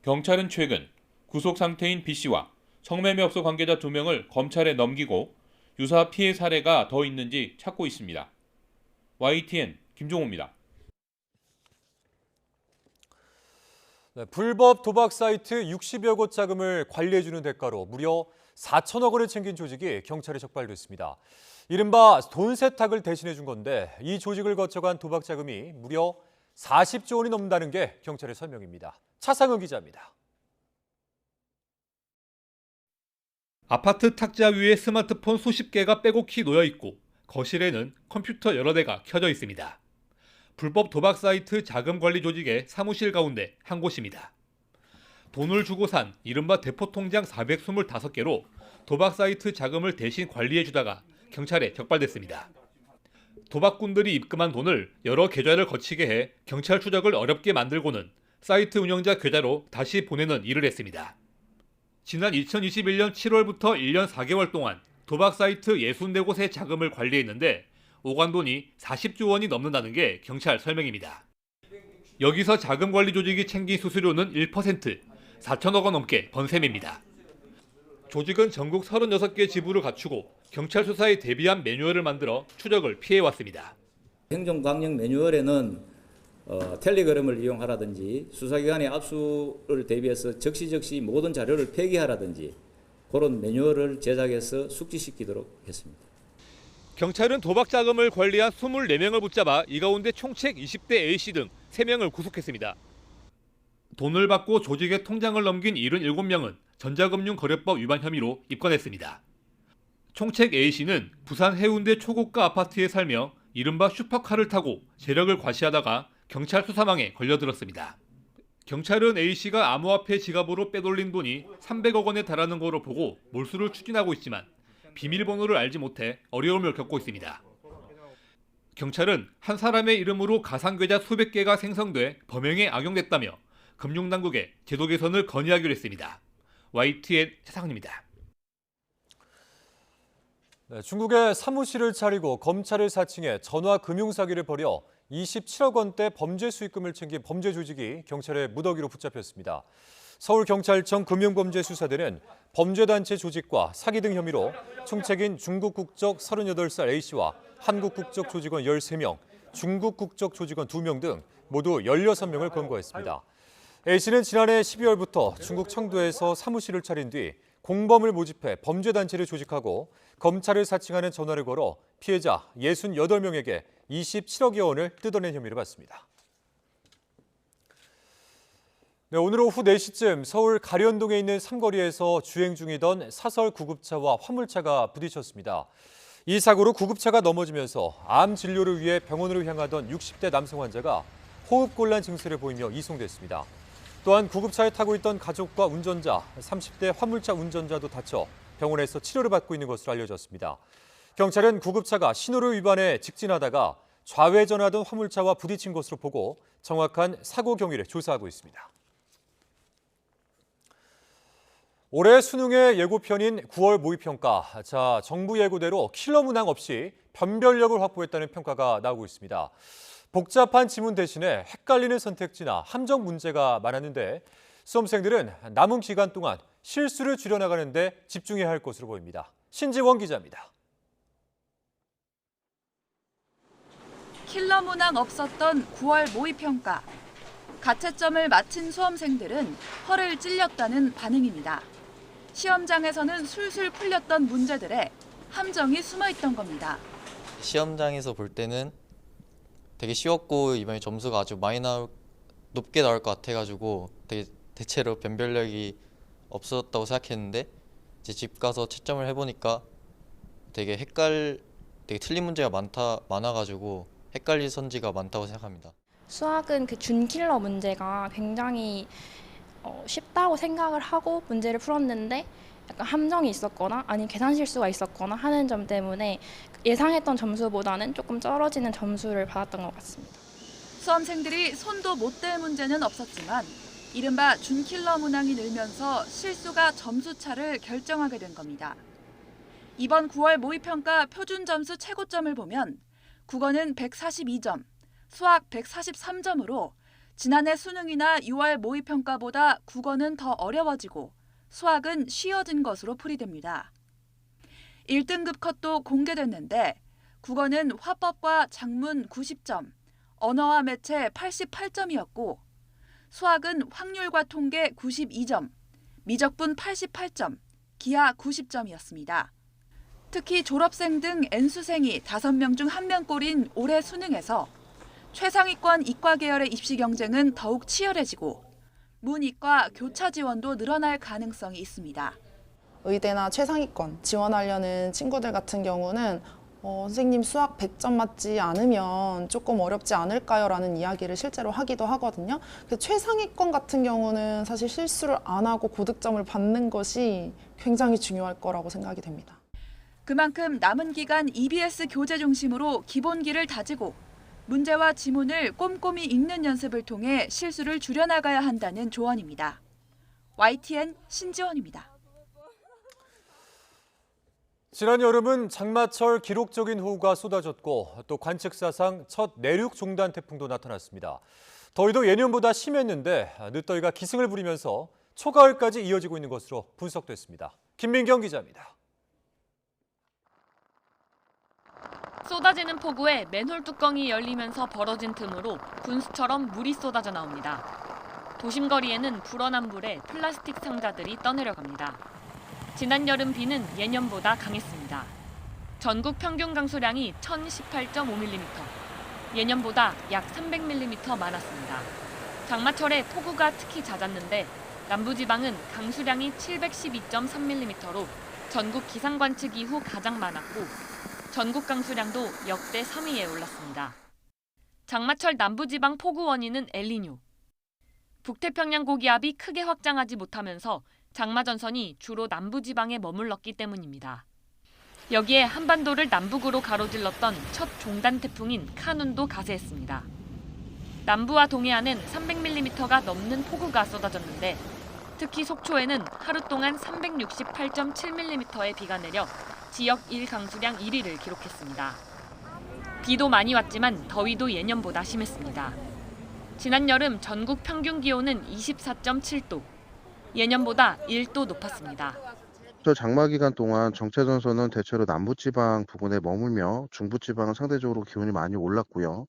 경찰은 최근 구속 상태인 B씨와 성매매업소 관계자 2명을 검찰에 넘기고 유사 피해 사례가 더 있는지 찾고 있습니다. YTN 김종호입니다. 네, 불법 도박 사이트 60여 곳 자금을 관리해주는 대가로 무려 4천억 원을 챙긴 조직이 경찰에 적발됐습니다. 이른바 돈 세탁을 대신해준 건데 이 조직을 거쳐간 도박 자금이 무려 40조 원이 넘는다는 게 경찰의 설명입니다. 차상은 기자입니다. 아파트 탁자 위에 스마트폰 수십 개가 빼곡히 놓여 있고 거실에는 컴퓨터 여러 대가 켜져 있습니다. 불법 도박 사이트 자금 관리 조직의 사무실 가운데 한 곳입니다. 돈을 주고 산 이른바 대포통장 425개로 도박 사이트 자금을 대신 관리해 주다가 경찰에 적발됐습니다. 도박꾼들이 입금한 돈을 여러 계좌를 거치게 해 경찰 추적을 어렵게 만들고는 사이트 운영자 계좌로 다시 보내는 일을 했습니다. 지난 2021년 7월부터 1년 4개월 동안 도박 사이트 64곳의 자금을 관리했는데 오간 돈이 40조 원이 넘는다는 게 경찰 설명입니다. 여기서 자금 관리 조직이 챙긴 수수료는 1%, 4천억 원 넘게 번 셈입니다. 조직은 전국 36개 지부를 갖추고 경찰 수사에 대비한 매뉴얼을 만들어 추적을 피해왔습니다. 행정강령 매뉴얼에는 텔레그램을 이용하라든지 수사기관의 압수를 대비해서 적시적시 모든 자료를 폐기하라든지 그런 매뉴얼을 제작해서 숙지시키도록 했습니다. 경찰은 도박 자금을 관리한 24명을 붙잡아 이 가운데 총책 20대 A씨 등 3명을 구속했습니다. 돈을 받고 조직의 통장을 넘긴 77명은 전자금융거래법 위반 혐의로 입건했습니다. 총책 A씨는 부산 해운대 초고가 아파트에 살며 이른바 슈퍼카를 타고 세력을 과시하다가 경찰 수사망에 걸려들었습니다. 경찰은 A씨가 암호화폐 지갑으로 빼돌린 돈이 300억 원에 달하는 거로 보고 몰수를 추진하고 있지만 비밀번호를 알지 못해 어려움을 겪고 있습니다. 경찰은 한 사람의 이름으로 가상계좌 수백 개가 생성돼 범행에 악용됐다며 금융당국에 제도 개선을 건의하기로 했습니다. YTN 최상훈입니다. 네, 중국에 사무실을 차리고 검찰을 사칭해 전화 금융사기를 벌여 27억 원대 범죄 수익금을 챙긴 범죄 조직이 경찰의 무더기로 붙잡혔습니다. 서울경찰청 금융범죄수사대는 범죄단체 조직과 사기 등 혐의로 총책인 중국 국적 38살 A씨와 한국 국적 조직원 13명, 중국 국적 조직원 2명 등 모두 16명을 검거했습니다. A씨는 지난해 12월부터 중국 청도에서 사무실을 차린 뒤 공범을 모집해 범죄단체를 조직하고 검찰을 사칭하는 전화를 걸어 피해자 68명에게 27억여 원을 뜯어낸 혐의를 받습니다. 네, 오늘 오후 4시쯤 서울 가련동에 있는 삼거리에서 주행 중이던 사설 구급차와 화물차가 부딪혔습니다. 이 사고로 구급차가 넘어지면서 암 진료를 위해 병원으로 향하던 60대 남성 환자가 호흡곤란 증세를 보이며 이송됐습니다. 또한 구급차에 타고 있던 가족과 운전자, 30대 화물차 운전자도 다쳐 병원에서 치료를 받고 있는 것으로 알려졌습니다. 경찰은 구급차가 신호를 위반해 직진하다가 좌회전하던 화물차와 부딪힌 것으로 보고 정확한 사고 경위를 조사하고 있습니다. 올해 수능의 예고편인 9월 모의평가. 정부 예고대로 킬러 문항 없이 변별력을 확보했다는 평가가 나오고 있습니다. 복잡한 지문 대신에 헷갈리는 선택지나 함정 문제가 많았는데 수험생들은 남은 기간 동안 실수를 줄여나가는 데 집중해야 할 것으로 보입니다. 신지원 기자입니다. 킬러 문항 없었던 9월 모의평가. 가채점을 맞힌 수험생들은 허를 찔렸다는 반응입니다. 시험장에서는 술술 풀렸던 문제들에 함정이 숨어있던 겁니다. 시험장에서 볼 때는 되게 쉬웠고 이번에 점수가 아주 높게 나올 것 같아가지고 되게 대체로 변별력이 없었다고 생각했는데 이제 집 가서 채점을 해보니까 되게 틀린 문제가 많아가지고 헷갈릴 선지가 많다고 생각합니다. 수학은 그 준킬러 문제가 굉장히 쉽다고 생각을 하고 문제를 풀었는데 약간 함정이 있었거나 아니면 계산 실수가 있었거나 하는 점 때문에 예상했던 점수보다는 조금 떨어지는 점수를 받았던 것 같습니다. 수험생들이 손도 못 댈 문제는 없었지만 이른바 준킬러 문항이 늘면서 실수가 점수차를 결정하게 된 겁니다. 이번 9월 모의평가 표준 점수 최고점을 보면 국어는 142점, 수학 143점으로 지난해 수능이나 6월 모의평가보다 국어는 더 어려워지고 수학은 쉬워진 것으로 풀이됩니다. 1등급 컷도 공개됐는데 국어는 화법과 작문 90점, 언어와 매체 88점이었고 수학은 확률과 통계 92점, 미적분 88점, 기하 90점이었습니다. 특히 졸업생 등 N수생이 5명 중 1명꼴인 올해 수능에서 최상위권 이과 계열의 입시 경쟁은 더욱 치열해지고 문이과 교차 지원도 늘어날 가능성이 있습니다. 의대나 최상위권 지원하려는 친구들 같은 경우는 선생님 수학 100점 맞지 않으면 조금 어렵지 않을까요? 라는 이야기를 실제로 하기도 하거든요. 최상위권 같은 경우는 사실 실수를 안 하고 고득점을 받는 것이 굉장히 중요할 거라고 생각이 됩니다. 그만큼 남은 기간 EBS 교재 중심으로 기본기를 다지고 문제와 지문을 꼼꼼히 읽는 연습을 통해 실수를 줄여나가야 한다는 조언입니다. YTN 신지원입니다. 지난 여름은 장마철 기록적인 호우가 쏟아졌고 또 관측사상 첫 내륙 종단 태풍도 나타났습니다. 더위도 예년보다 심했는데 늦더위가 기승을 부리면서 초가을까지 이어지고 있는 것으로 분석됐습니다. 김민경 기자입니다. 쏟아지는 폭우에 맨홀 뚜껑이 열리면서 벌어진 틈으로 분수처럼 물이 쏟아져 나옵니다. 도심 거리에는 불어난 불에 플라스틱 상자들이 떠내려갑니다. 지난 여름 비는 예년보다 강했습니다. 전국 평균 강수량이 1018.5mm, 예년보다 약 300mm 많았습니다. 장마철에 폭우가 특히 잦았는데 남부지방은 강수량이 712.3mm로 전국 기상관측 이후 가장 많았고 전국 강수량도 역대 3위에 올랐습니다. 장마철 남부지방 폭우 원인은 엘니뇨. 북태평양 고기압이 크게 확장하지 못하면서 장마 전선이 주로 남부지방에 머물렀기 때문입니다. 여기에 한반도를 남북으로 가로질렀던 첫 종단 태풍인 카눈도 가세했습니다. 남부와 동해안은 300mm가 넘는 폭우가 쏟아졌는데 특히 속초에는 하루 동안 368.7mm의 비가 내려 지역 1강수량 1위를 기록했습니다. 비도 많이 왔지만 더위도 예년보다 심했습니다. 지난 여름 전국 평균 기온은 24.7도, 예년보다 1도 높았습니다. 장마 기간 동안 정체전선은 대체로 남부지방 부근에 머물며 중부지방은 상대적으로 기온이 많이 올랐고요.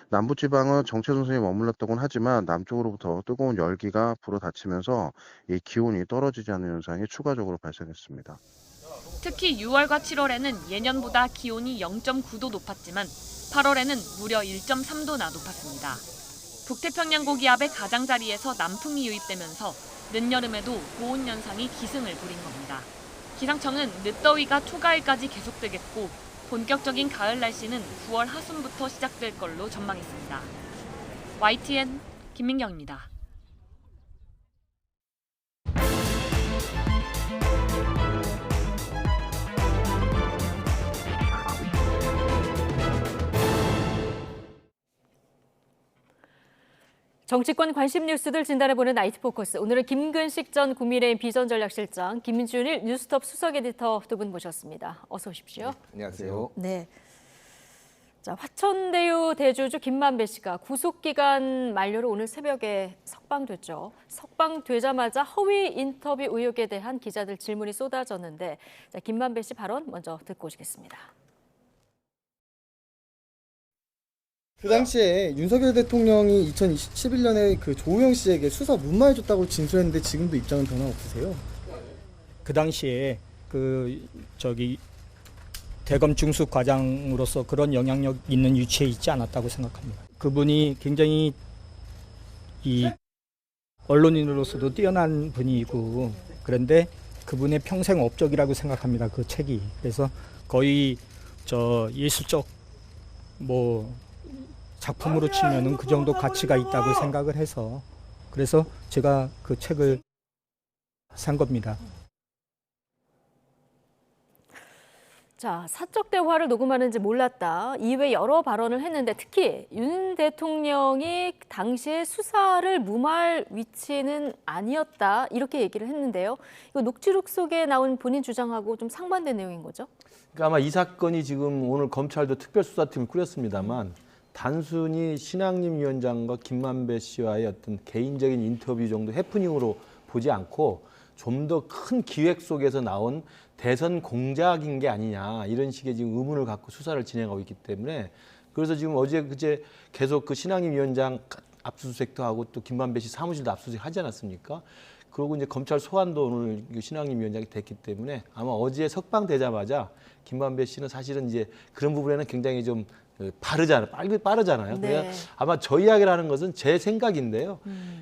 남부지방은 정체전선이 머물렀다고는 하지만 남쪽으로부터 뜨거운 열기가 불어닥치면서 이 기온이 떨어지지 않는 현상이 추가적으로 발생했습니다. 특히 6월과 7월에는 예년보다 기온이 0.9도 높았지만 8월에는 무려 1.3도나 높았습니다. 북태평양 고기압의 가장자리에서 남풍이 유입되면서 늦여름에도 고온 현상이 기승을 부린 겁니다. 기상청은 늦더위가 초가을까지 계속되겠고 본격적인 가을 날씨는 9월 하순부터 시작될 걸로 전망했습니다. YTN 김민경입니다. 정치권 관심 뉴스들 진단해보는 나이트 포커스. 오늘은 김근식 전 국민의힘 비전전략실장, 김준일 뉴스톱 수석 에디터 두 분 모셨습니다. 어서 오십시오. 네, 안녕하세요. 네. 자, 화천대유 대주주 김만배 씨가 구속기간 만료로 오늘 새벽에 석방됐죠. 석방되자마자 허위 인터뷰 의혹에 대한 기자들 질문이 쏟아졌는데, 자, 김만배 씨 발언 먼저 듣고 오시겠습니다. 그 당시에 윤석열 대통령이 2011년에 그 조우영 씨에게 수사 무마해줬다고 진술했는데 지금도 입장은 변화 없으세요? 그 당시에 대검 중수 과장으로서 그런 영향력 있는 위치에 있지 않았다고 생각합니다. 그분이 굉장히 이 언론인으로서도 뛰어난 분이고 그런데 그분의 평생 업적이라고 생각합니다. 그 책이. 그래서 거의 예술적 작품으로 치면은 그 정도 가치가 있다고 생각을 해서 그래서 제가 그 책을 산 겁니다. 자, 사적 대화를 녹음하는지 몰랐다. 이외 여러 발언을 했는데 특히 윤 대통령이 당시에 수사를 무마할 위치는 아니었다. 이렇게 얘기를 했는데요. 이거 녹취록 속에 나온 본인 주장하고 좀 상반된 내용인 거죠? 그러니까 아마 이 사건이 지금 오늘 검찰도 특별수사팀을 꾸렸습니다만 단순히 신앙림 위원장과 김만배 씨와의 어떤 개인적인 인터뷰 정도 해프닝으로 보지 않고 좀 더 큰 기획 속에서 나온 대선 공작인 게 아니냐 이런 식의 지금 의문을 갖고 수사를 진행하고 있기 때문에 그래서 지금 어제 그제 계속 그 신앙림 위원장 압수수색도 하고 또 김만배 씨 사무실도 압수수색 하지 않았습니까? 그리고 이제 검찰 소환도 오늘 신앙림 위원장이 됐기 때문에 아마 어제 석방되자마자 김만배 씨는 사실은 이제 그런 부분에는 굉장히 좀 빠르잖아요. 네. 그래서 아마 저 이야기를 하는 것은 제 생각인데요.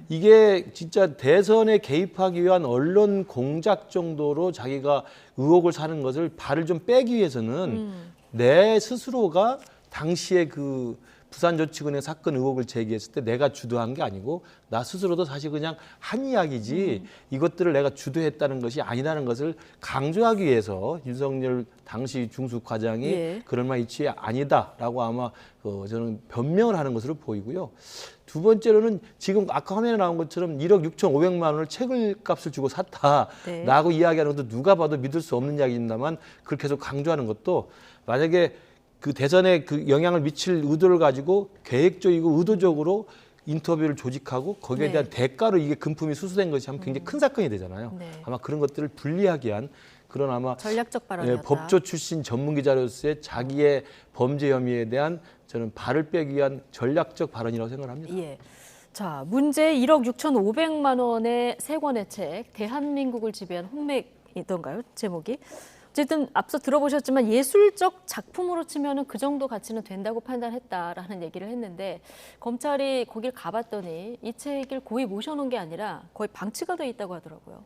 이게 진짜 대선에 개입하기 위한 언론 공작 정도로 자기가 의혹을 사는 것을 발을 좀 빼기 위해서는 내 스스로가 당시에 그 부산저축은행 사건 의혹을 제기했을 때 내가 주도한 게 아니고 나 스스로도 사실 그냥 한 이야기지 이것들을 내가 주도했다는 것이 아니라는 것을 강조하기 위해서 윤석열 당시 중수과장이 그럴 만한 위치에 아니다라고 아마 저는 변명을 하는 것으로 보이고요. 두 번째로는 지금 아까 화면에 나온 것처럼 1억 6,500만 원을 책을 값을 주고 샀다라고 이야기하는 것도 누가 봐도 믿을 수 없는 이야기입니다만 그걸 계속 강조하는 것도 만약에 그 대선에 그 영향을 미칠 의도를 가지고 계획적이고 의도적으로 인터뷰를 조직하고 거기에 대한 대가로 이게 금품이 수수된 것이 하면 굉장히 큰 사건이 되잖아요. 아마 그런 것들을 분리하기 위한 그런 아마 전략적 발언이었다. 법조 출신 전문 기자로서의 자기의 범죄 혐의에 대한 저는 발을 빼기 위한 전략적 발언이라고 생각합니다. 예. 자, 문제 1억 6,500만 원의 세 권의 책, 대한민국을 지배한 홍맥이던가요? 제목이. 어쨌든 앞서 들어보셨지만 예술적 작품으로 치면은 그 정도 가치는 된다고 판단했다라는 얘기를 했는데 검찰이 거길 가봤더니 이 책을 고의 모셔놓은 게 아니라 거의 방치가 돼 있다고 하더라고요.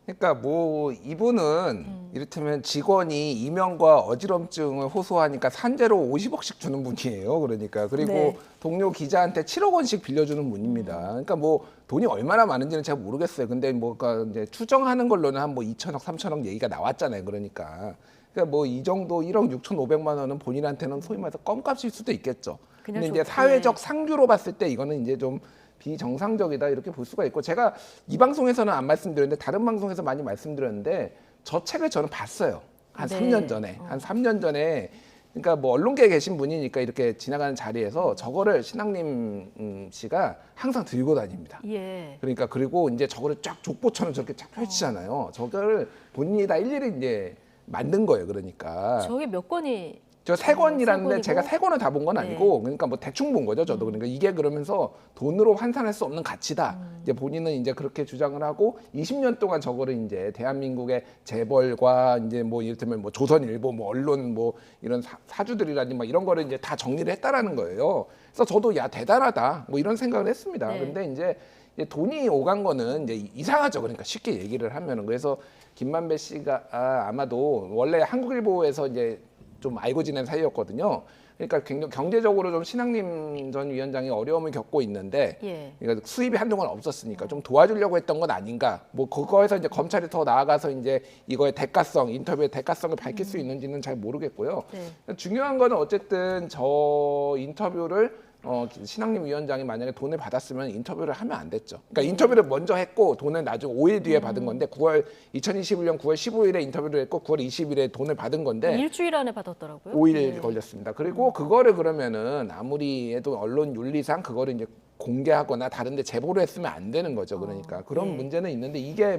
그러니까 뭐 이분은 이를테면 직원이 이명과 어지럼증을 호소하니까 산재로 50억씩 주는 분이에요. 그러니까 그리고 네. 동료 기자한테 7억 원씩 빌려주는 분입니다. 그러니까 뭐 돈이 얼마나 많은지는 잘 모르겠어요. 근데 뭐가 이제 추정하는 걸로는 한 뭐 2천억, 3천억 얘기가 나왔잖아요. 그러니까 뭐 이 정도 1억 6,500만 원은 본인한테는 소위 말해서 껌값일 수도 있겠죠. 근데 이제 사회적 상규로 봤을 때 이거는 이제 좀 비정상적이다 이렇게 볼 수가 있고, 제가 이 방송에서는 안 말씀드렸는데 다른 방송에서 많이 말씀드렸는데 저 책을 저는 봤어요. 한 네. 3년 전에. 한 3년 전에 그러니까 뭐 언론계에 계신 분이니까 이렇게 지나가는 자리에서 저거를 신학님 씨가 항상 들고 다닙니다. 예. 그러니까 그리고 이제 저거를 쫙 족보처럼 저렇게 쫙 펼치잖아요. 저거를 본인이 다 일일이 이제 만든 거예요. 그러니까. 저게 몇 권이 저 3권이라는데 세 제가 권이고? 3권을 다 본 건 아니고 그러니까 뭐 대충 본 거죠 저도. 그러니까 이게 그러면서 돈으로 환산할 수 없는 가치다. 이제 본인은 이제 그렇게 주장을 하고 20년 동안 저거를 이제 대한민국의 재벌과 이제 뭐 이를테면 뭐 조선일보 뭐 언론 뭐 이런 사주들이라든지 막 이런 거를 이제 다 정리를 했다라는 거예요. 그래서 저도 야 대단하다 뭐 이런 생각을 했습니다. 네. 근데 이제 돈이 오간 거는 이제 이상하죠. 그러니까 쉽게 얘기를 하면은. 그래서 김만배 씨가 아마도 원래 한국일보에서 이제 좀 알고 지낸 사이였거든요. 그러니까 굉장히 경제적으로 좀 신학님 전 위원장이 어려움을 겪고 있는데 예. 그러니까 수입이 한동안 없었으니까 좀 도와주려고 했던 건 아닌가. 뭐 그거에서 이제 검찰이 더 나아가서 이제 이거의 대가성, 인터뷰의 대가성을 밝힐 수 있는지는 잘 모르겠고요. 네. 중요한 거는 어쨌든 저 인터뷰를 신학님 위원장이 만약에 돈을 받았으면 인터뷰를 하면 안 됐죠. 그러니까 인터뷰를 먼저 했고 돈을 나중에 5일 뒤에 받은 건데 2021년 9월 15일에 인터뷰를 했고 9월 20일에 돈을 받은 건데 일주일 안에 받았더라고요. 5일 네. 걸렸습니다. 그리고 그거를 그러면은 아무리 해도 언론 윤리상 그거를 이제 공개하거나 다른데 제보를 했으면 안 되는 거죠. 그러니까 그런 네. 문제는 있는데 이게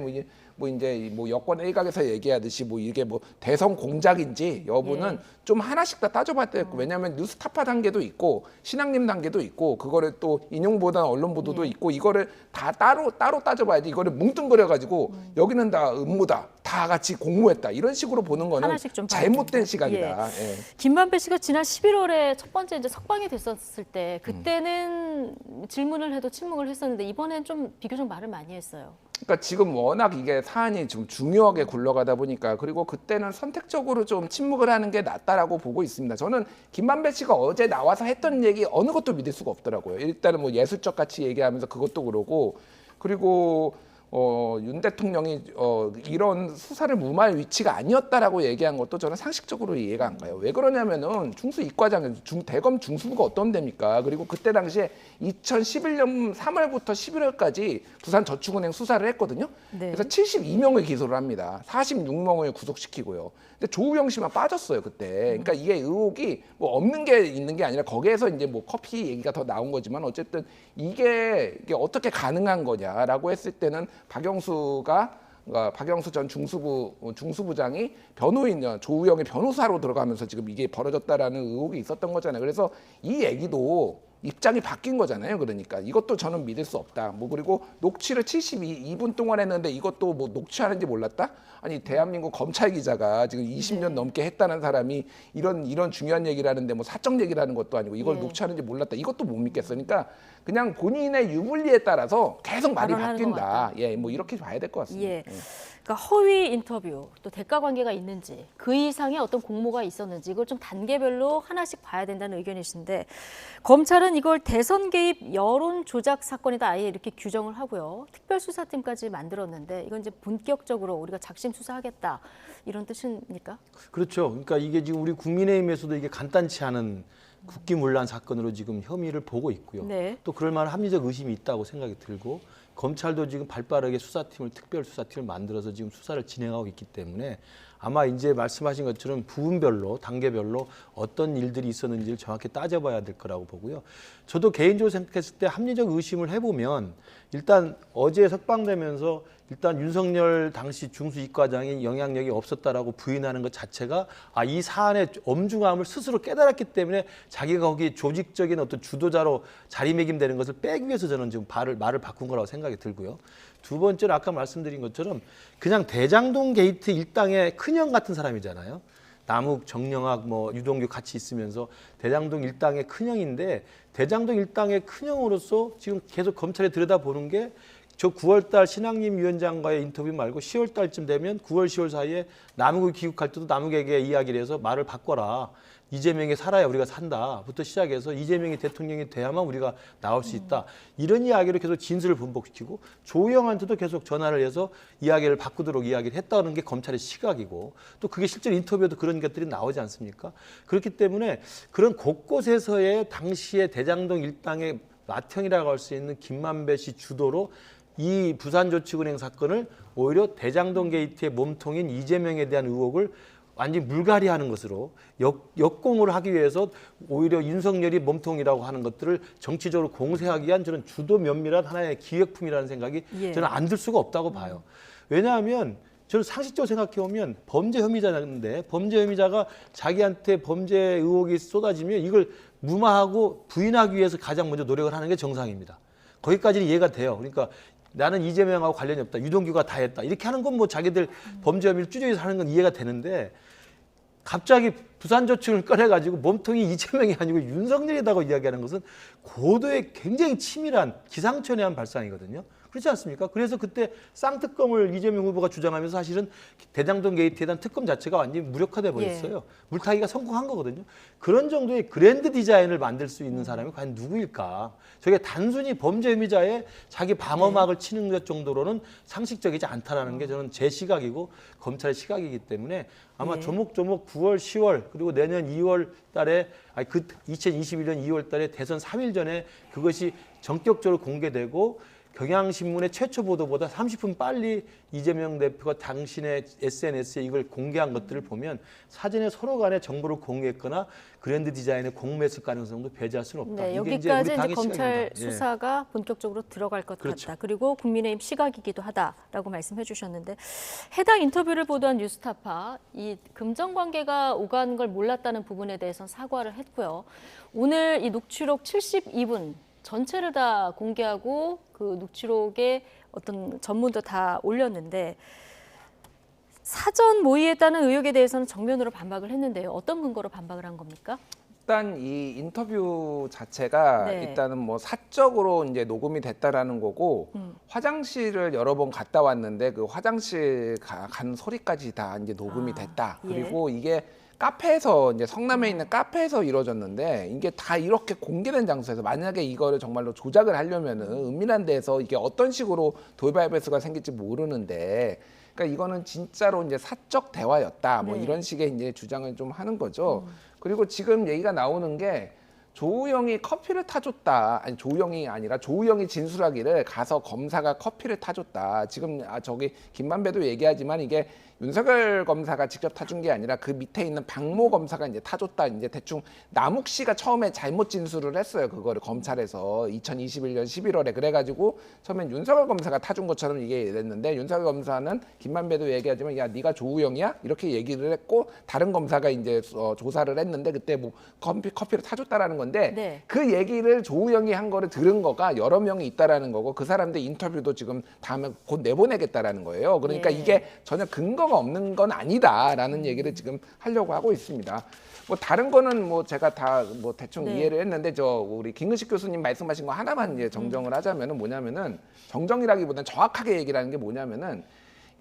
뭐 이제 뭐 여권 일각에서 얘기하듯이 뭐 이게 뭐 대선 공작인지 여부는 좀 하나씩 다 따져봐야 될 거. 왜냐하면 뉴스타파 단계도 있고 신학님 단계도 있고 그거를 또 인용보다 언론 보도도 있고 이거를 다 따로 따져봐야지. 이거를 뭉뚱그려 가지고 여기는 다 음모다, 다 같이 공모했다 이런 식으로 보는 거는 하나씩 좀 잘못된 시각이다. 예. 예. 김만배 씨가 지난 11월에 첫 번째 이제 석방이 됐었을 때 그때는 질문을 해도 침묵을 했었는데 이번엔 좀 비교적 말을 많이 했어요. 그러니까 지금 워낙 이게 사안이 좀 중요하게 굴러가다 보니까 그리고 그때는 선택적으로 좀 침묵을 하는 게 낫다라고 보고 있습니다. 저는 김만배 씨가 어제 나와서 했던 얘기 어느 것도 믿을 수가 없더라고요. 일단은 뭐 예술적 가치 얘기하면서 그것도 그러고 그리고 윤 대통령이 이런 수사를 무마할 위치가 아니었다라고 얘기한 것도 저는 상식적으로 이해가 안 가요. 왜 그러냐면은 중수 이과장 대검 중수부가 어떤 데입니까? 그리고 그때 당시에 2011년 3월부터 11월까지 부산저축은행 수사를 했거든요. 네. 그래서 72명을 기소를 합니다. 46명을 구속시키고요. 근데 조우영 씨만 빠졌어요 그때. 그러니까 이게 의혹이 뭐 없는 게 있는 게 아니라 거기에서 이제 뭐 커피 얘기가 더 나온 거지만 어쨌든 이게 어떻게 가능한 거냐라고 했을 때는 박영수 전 중수부장이 변호인 조우영의 변호사로 들어가면서 지금 이게 벌어졌다라는 의혹이 있었던 거잖아요. 그래서 이 얘기도 입장이 바뀐 거잖아요. 그러니까 이것도 저는 믿을 수 없다. 뭐 그리고 녹취를 72분 동안 했는데 이것도 뭐 녹취하는지 몰랐다? 아니 대한민국 검찰 기자가 지금 20년 넘게 했다는 사람이 이런 중요한 얘기를 하는데 뭐 사적 얘기를 하는 것도 아니고 이걸 녹취하는지 몰랐다. 이것도 못 믿겠어요. 그러니까 그냥 본인의 유불리에 따라서 계속 말이 바뀐다. 예, 뭐 이렇게 봐야 될 것 같습니다. 예. 그러니까 허위 인터뷰 또 대가 관계가 있는지 그 이상의 어떤 공모가 있었는지 이걸 좀 단계별로 하나씩 봐야 된다는 의견이신데 검찰은 이걸 대선 개입 여론 조작 사건이다 아예 이렇게 규정을 하고요. 특별수사팀까지 만들었는데 이건 이제 본격적으로 우리가 작심 수사하겠다 이런 뜻입니까? 그렇죠. 그러니까 이게 지금 우리 국민의힘에서도 이게 간단치 않은 국기문란 사건으로 지금 혐의를 보고 있고요. 네. 또 그럴 만한 합리적 의심이 있다고 생각이 들고 검찰도 지금 발빠르게 특별수사팀을 만들어서 지금 수사를 진행하고 있기 때문에 아마 이제 말씀하신 것처럼 부분별로 단계별로 어떤 일들이 있었는지를 정확히 따져봐야 될 거라고 보고요. 저도 개인적으로 생각했을 때 합리적 의심을 해보면 일단 어제 석방되면서 일단 윤석열 당시 중수이과장이 영향력이 없었다라고 부인하는 것 자체가 이 사안의 엄중함을 스스로 깨달았기 때문에 자기가 거기 조직적인 어떤 주도자로 자리매김되는 것을 빼기 위해서 저는 지금 말을 바꾼 거라고 생각이 들고요. 두 번째로 아까 말씀드린 것처럼 그냥 대장동 게이트 일당의 큰형 같은 사람이잖아요. 남욱, 정영학, 유동규 같이 있으면서 대장동 일당의 큰형인데 대장동 일당의 큰형으로서 지금 계속 검찰에 들여다보는 게 저 9월달 신학림 위원장과의 인터뷰 말고 10월달쯤 되면 9월, 10월 사이에 남욱을 귀국할 때도 남욱에게 이야기를 해서 말을 바꿔라. 이재명이 살아야 우리가 산다부터 시작해서 이재명이 대통령이 돼야만 우리가 나올 수 있다. 이런 이야기를 계속 진술을 반복시키고 조희영한테도 계속 전화를 해서 이야기를 바꾸도록 이야기를 했다는 게 검찰의 시각이고 또 그게 실제로 인터뷰에도 그런 것들이 나오지 않습니까? 그렇기 때문에 그런 곳곳에서의 당시의 대장동 일당의 맏형이라고 할 수 있는 김만배 씨 주도로 이 부산저축은행 사건을 오히려 대장동 게이트의 몸통인 이재명에 대한 의혹을 완전히 물갈이하는 것으로 역공을 하기 위해서 오히려 윤석열이 몸통이라고 하는 것들을 정치적으로 공세하기 위한 저는 주도 면밀한 하나의 기획품이라는 생각이 저는 안 들 수가 없다고 봐요. 왜냐하면 저는 상식적으로 생각해 보면 범죄 혐의자인데 범죄 혐의자가 자기한테 범죄 의혹이 쏟아지면 이걸 무마하고 부인하기 위해서 가장 먼저 노력을 하는 게 정상입니다. 거기까지는 이해가 돼요. 그러니까 나는 이재명하고 관련이 없다. 유동규가 다 했다. 이렇게 하는 건 뭐 자기들 범죄 혐의를 추적해서 하는 건 이해가 되는데 갑자기 부산저축을 꺼내가지고 몸통이 이재명이 아니고 윤석열이라고 이야기하는 것은 고도의 굉장히 치밀한 기상천외한 발상이거든요. 그렇지 않습니까? 그래서 그때 쌍특검을 이재명 후보가 주장하면서 사실은 대장동 게이트에 대한 특검 자체가 완전히 무력화돼 버렸어요. 물타기가 성공한 거거든요. 그런 정도의 그랜드 디자인을 만들 수 있는 사람이 과연 누구일까? 저게 단순히 범죄 혐의자의 자기 방어막을 치는 것 정도로는 상식적이지 않다라는 게 저는 제 시각이고 검찰의 시각이기 때문에 아마 조목조목 9월, 10월 그리고 내년 2월 달에 2021년 2월 달에 대선 3일 전에 그것이 전격적으로 공개되고 경향신문의 최초 보도보다 30분 빨리 이재명 대표가 당신의 SNS에 이걸 공개한 것들을 보면 사전에 서로 간에 정보를 공유했거나 그랜드 디자인에 공모했을 가능성도 배제할 수는 없다. 네, 이게 여기까지 이제 이제 검찰 시각입니다. 수사가 본격적으로 들어갈 것 같다. 그리고 국민의힘 시각이기도 하다라고 말씀해 주셨는데 해당 인터뷰를 보도한 뉴스타파 이 금전 관계가 오간 걸 몰랐다는 부분에 대해서는 사과를 했고요. 오늘 이 녹취록 72분 전체를 다 공개하고 그 녹취록에 어떤 전문도 다 올렸는데 사전 모의했다는 의혹에 대해서는 정면으로 반박을 했는데요. 어떤 근거로 반박을 한 겁니까? 일단 이 인터뷰 자체가 일단은 뭐 사적으로 이제 녹음이 됐다라는 거고 화장실을 여러 번 갔다 왔는데 그 화장실 간 소리까지 다 이제 녹음이 됐다. 그리고 이게 카페에서 이제 성남에 있는 카페에서 이루어졌는데 이게 다 이렇게 공개된 장소에서 만약에 이거를 정말로 조작을 하려면은 은밀한 데서 이게 어떤 식으로 돌발배수가 생길지 모르는데 그러니까 이거는 진짜로 이제 사적 대화였다 뭐 이런 식의 이제 주장을 좀 하는 거죠. 그리고 지금 얘기가 나오는 게 조우영이 커피를 타줬다. 아니 조우영이 아니라 조우영이 진술하기를 가서 검사가 커피를 타줬다. 지금 저기 김만배도 얘기하지만 이게 윤석열 검사가 직접 타준 게 아니라 그 밑에 있는 박모 검사가 이제 타줬다. 이제 대충 남욱 씨가 처음에 잘못 진술을 했어요. 그거를 검찰에서 2021년 11월에 그래가지고 처음엔 윤석열 검사가 타준 것처럼 이게 됐는데 윤석열 검사는 김만배도 얘기하지만 야 네가 조우영이야? 이렇게 얘기를 했고 다른 검사가 이제 조사를 했는데 그때 뭐 커피를 타줬다라는 건데 그 얘기를 조우영이 한 거를 들은 거가 여러 명이 있다라는 거고 그 사람들 인터뷰도 지금 다음에 곧 내보내겠다라는 거예요. 그러니까 이게 전혀 근거가 없는 건 아니다라는 얘기를 지금 하려고 하고 있습니다. 뭐 다른 거는 뭐 제가 다 뭐 대충 이해를 했는데 저 우리 김근식 교수님 말씀하신 거 하나만 이제 정정을 하자면은 뭐냐면은 정정이라기보다는 정확하게 얘기를 하는 게 뭐냐면은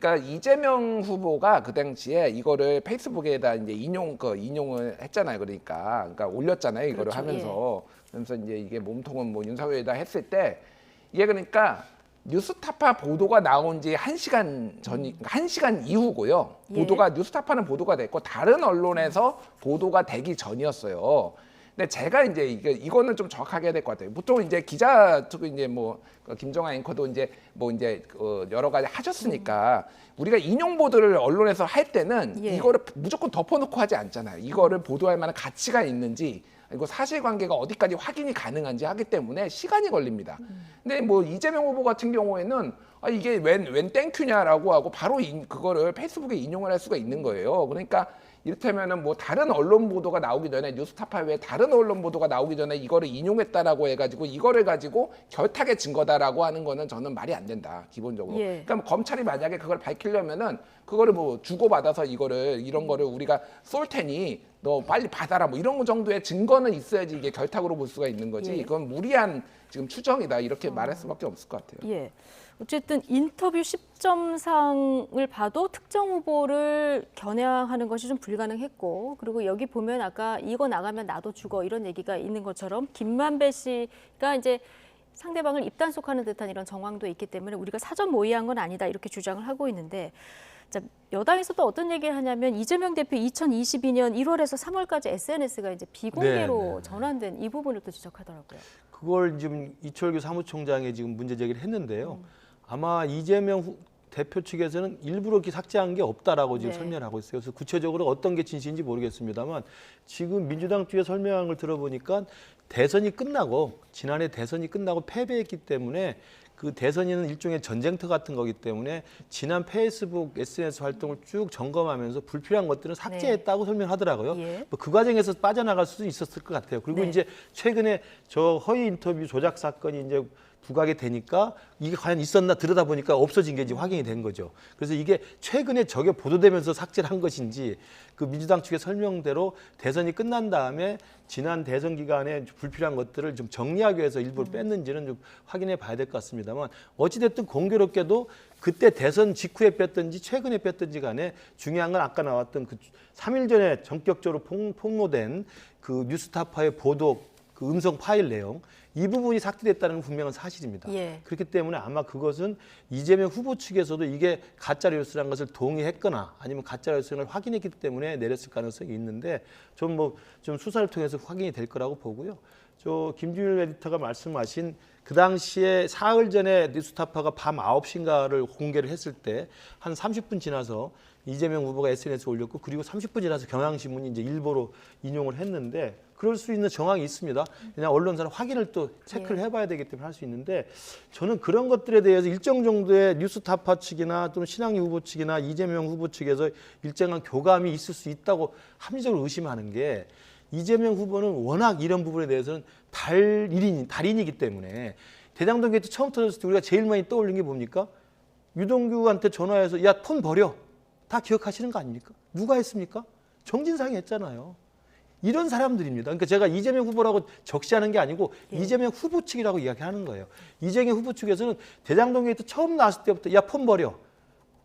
그러니까 이재명 후보가 그 당시에 이거를 페이스북에다 이제 인용을 했잖아요. 그러니까 올렸잖아요. 이거를 하면서 그러면서 이제 이게 몸통은 뭐 윤석열에다 했을 때 이게 그러니까 뉴스타파 보도가 나온 지 1시간 전이 1시간 이후고요. 보도가 뉴스타파는 보도가 됐고 다른 언론에서 보도가 되기 전이었어요. 근데 제가 이제 이거는 좀 정확하게 해야 될 것 같아요. 보통 이제 기자 특히 이제 뭐 김정아 앵커도 이제 뭐 이제 여러 가지 하셨으니까 우리가 인용 보도를 언론에서 할 때는 이거를 무조건 덮어놓고 하지 않잖아요. 이거를 보도할 만한 가치가 있는지 그리고 사실관계가 어디까지 확인이 가능한지 하기 때문에 시간이 걸립니다. 근데 뭐 이재명 후보 같은 경우에는 이게 웬 땡큐냐라고 하고 바로 그거를 페이스북에 인용을 할 수가 있는 거예요. 그러니까 이를테면은 뭐 다른 언론 보도가 나오기 전에 뉴스타파 외에 다른 언론 보도가 나오기 전에 이거를 인용했다라고 해가지고 이거를 가지고 결탁의 증거다라고 하는 거는 저는 말이 안 된다 기본적으로. 그러니까 검찰이 만약에 그걸 밝히려면은 그거를 뭐 주고받아서 이런 거를 우리가 쏠 테니 너 빨리 받아라 뭐 이런 정도의 증거는 있어야지 이게 결탁으로 볼 수가 있는 거지. 예. 이건 무리한 지금 추정이다 이렇게 말할 수밖에 없을 것 같아요. 예. 어쨌든 인터뷰 10점상을 봐도 특정 후보를 겨냥하는 것이 좀 불가능했고, 그리고 여기 보면 아까 이거 나가면 나도 죽어 이런 얘기가 있는 것처럼 김만배 씨가 이제 상대방을 입단속하는 듯한 이런 정황도 있기 때문에 우리가 사전 모의한 건 아니다 이렇게 주장을 하고 있는데, 자, 여당에서도 어떤 얘기를 하냐면 이재명 대표 2022년 1월에서 3월까지 SNS가 이제 비공개로 전환된 이 부분을 또 지적하더라고요. 그걸 지금 이철규 사무총장이 지금 문제 제기를 했는데요. 아마 이재명 대표 측에서는 일부러 이렇게 삭제한 게 없다라고 지금 설명을 하고 있어요. 그래서 구체적으로 어떤 게 진실인지 모르겠습니다만 지금 민주당 쪽에 설명한 걸 들어보니까 대선이 끝나고 지난해 대선이 끝나고 패배했기 때문에 그 대선이는 일종의 전쟁터 같은 거기 때문에 지난 페이스북 SNS 활동을 쭉 점검하면서 불필요한 것들은 삭제했다고 설명하더라고요. 뭐 그 과정에서 빠져나갈 수도 있었을 것 같아요. 그리고 이제 최근에 저 허위 인터뷰 조작 사건이 이제 부각이 되니까 이게 과연 있었나 들여다보니까 없어진 게 이제 확인이 된 거죠. 그래서 이게 최근에 저게 보도되면서 삭제를 한 것인지 그 민주당 측의 설명대로 대선이 끝난 다음에 지난 대선 기간에 불필요한 것들을 좀 정리하기 위해서 일부러 뺐는지는 좀 확인해 봐야 될 것 같습니다만 어찌됐든 공교롭게도 그때 대선 직후에 뺐든지 최근에 뺐든지 간에 중요한 건 아까 나왔던 그 3일 전에 전격적으로 폭로된 그 뉴스타파의 보도 그 음성 파일 내용 이 부분이 삭제됐다는 건 분명한 사실입니다. 그렇기 때문에 아마 그것은 이재명 후보 측에서도 이게 가짜 뉴스라는 것을 동의했거나 아니면 가짜 뉴스를 확인했기 때문에 내렸을 가능성이 있는데 좀 수사를 통해서 확인이 될 거라고 보고요. 저 김준일 에디터가 말씀하신 그 당시에 사흘 전에 뉴스타파가 밤 9시인가를 공개를 했을 때 한 30분 지나서 이재명 후보가 SNS에 올렸고 그리고 30분 지나서 경향신문이 이제 일보로 인용을 했는데 그럴 수 있는 정황이 있습니다. 그냥 언론사는 확인을 또 체크를 해봐야 되기 때문에 할 수 있는데 저는 그런 것들에 대해서 일정 정도의 뉴스타파 측이나 또는 신학리 후보 측이나 이재명 후보 측에서 일정한 교감이 있을 수 있다고 합리적으로 의심하는 게 이재명 후보는 워낙 이런 부분에 대해서는 달인이기 때문에 대장동 게이트 처음 터졌을 때 우리가 제일 많이 떠올린 게 뭡니까? 유동규한테 전화해서 야, 폰 버려. 다 기억하시는 거 아닙니까? 누가 했습니까? 정진상이 했잖아요. 이런 사람들입니다. 그러니까 제가 이재명 후보라고 적시하는 게 아니고 이재명 후보 측이라고 이야기하는 거예요. 이재명 후보 측에서는 대장동 게이트 처음 나왔을 때부터 야, 폰 버려.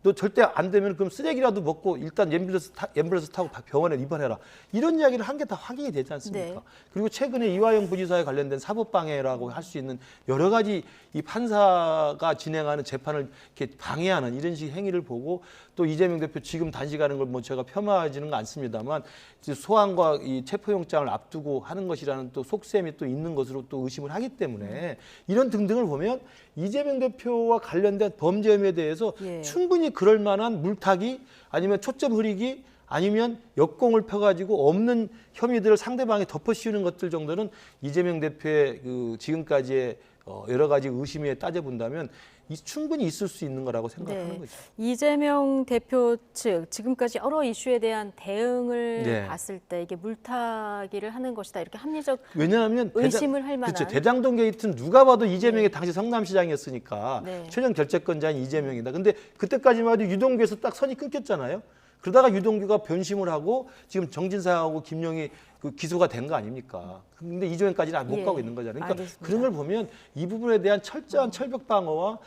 너 절대 안 되면 그럼 쓰레기라도 먹고 일단 앰뷸런스 타고 병원에 입원해라. 이런 이야기를 한 게 다 확인이 되지 않습니까? 그리고 최근에 이화영 부지사에 관련된 사법방해라고 할 수 있는 여러 가지 이 판사가 진행하는 재판을 이렇게 방해하는 이런 식의 행위를 보고 또 이재명 대표 지금 단식하는 걸 뭐 제가 폄하하지는 않습니다만 소환과 이 체포영장을 앞두고 하는 것이라는 또 속셈이 또 있는 것으로 또 의심을 하기 때문에 이런 등등을 보면 이재명 대표와 관련된 범죄 혐의에 대해서 충분히 그럴 만한 물타기 아니면 초점 흐리기 아니면 역공을 펴가지고 없는 혐의들을 상대방에 덮어 씌우는 것들 정도는 이재명 대표의 그 지금까지의 여러 가지 의심에 따져본다면 충분히 있을 수 있는 거라고 생각하는 거죠. 이재명 대표 측 지금까지 여러 이슈에 대한 대응을 봤을 때 이게 물타기를 하는 것이다 이렇게 합리적 왜냐하면 의심을 할 만한. 그렇죠. 대장동 게이트는 누가 봐도 이재명이 당시 성남시장이었으니까 최종 결재권자인 이재명이다. 근데 그때까지만 해도 유동규에서 딱 선이 끊겼잖아요. 그러다가 유동규가 변심을 하고 지금 정진상하고 김용이 그 기소가 된 거 아닙니까? 근데 이재명까지는 못 가고 있는 거잖아요. 그러니까 알겠습니다. 그런 걸 보면 이 부분에 대한 철저한 철벽 방어와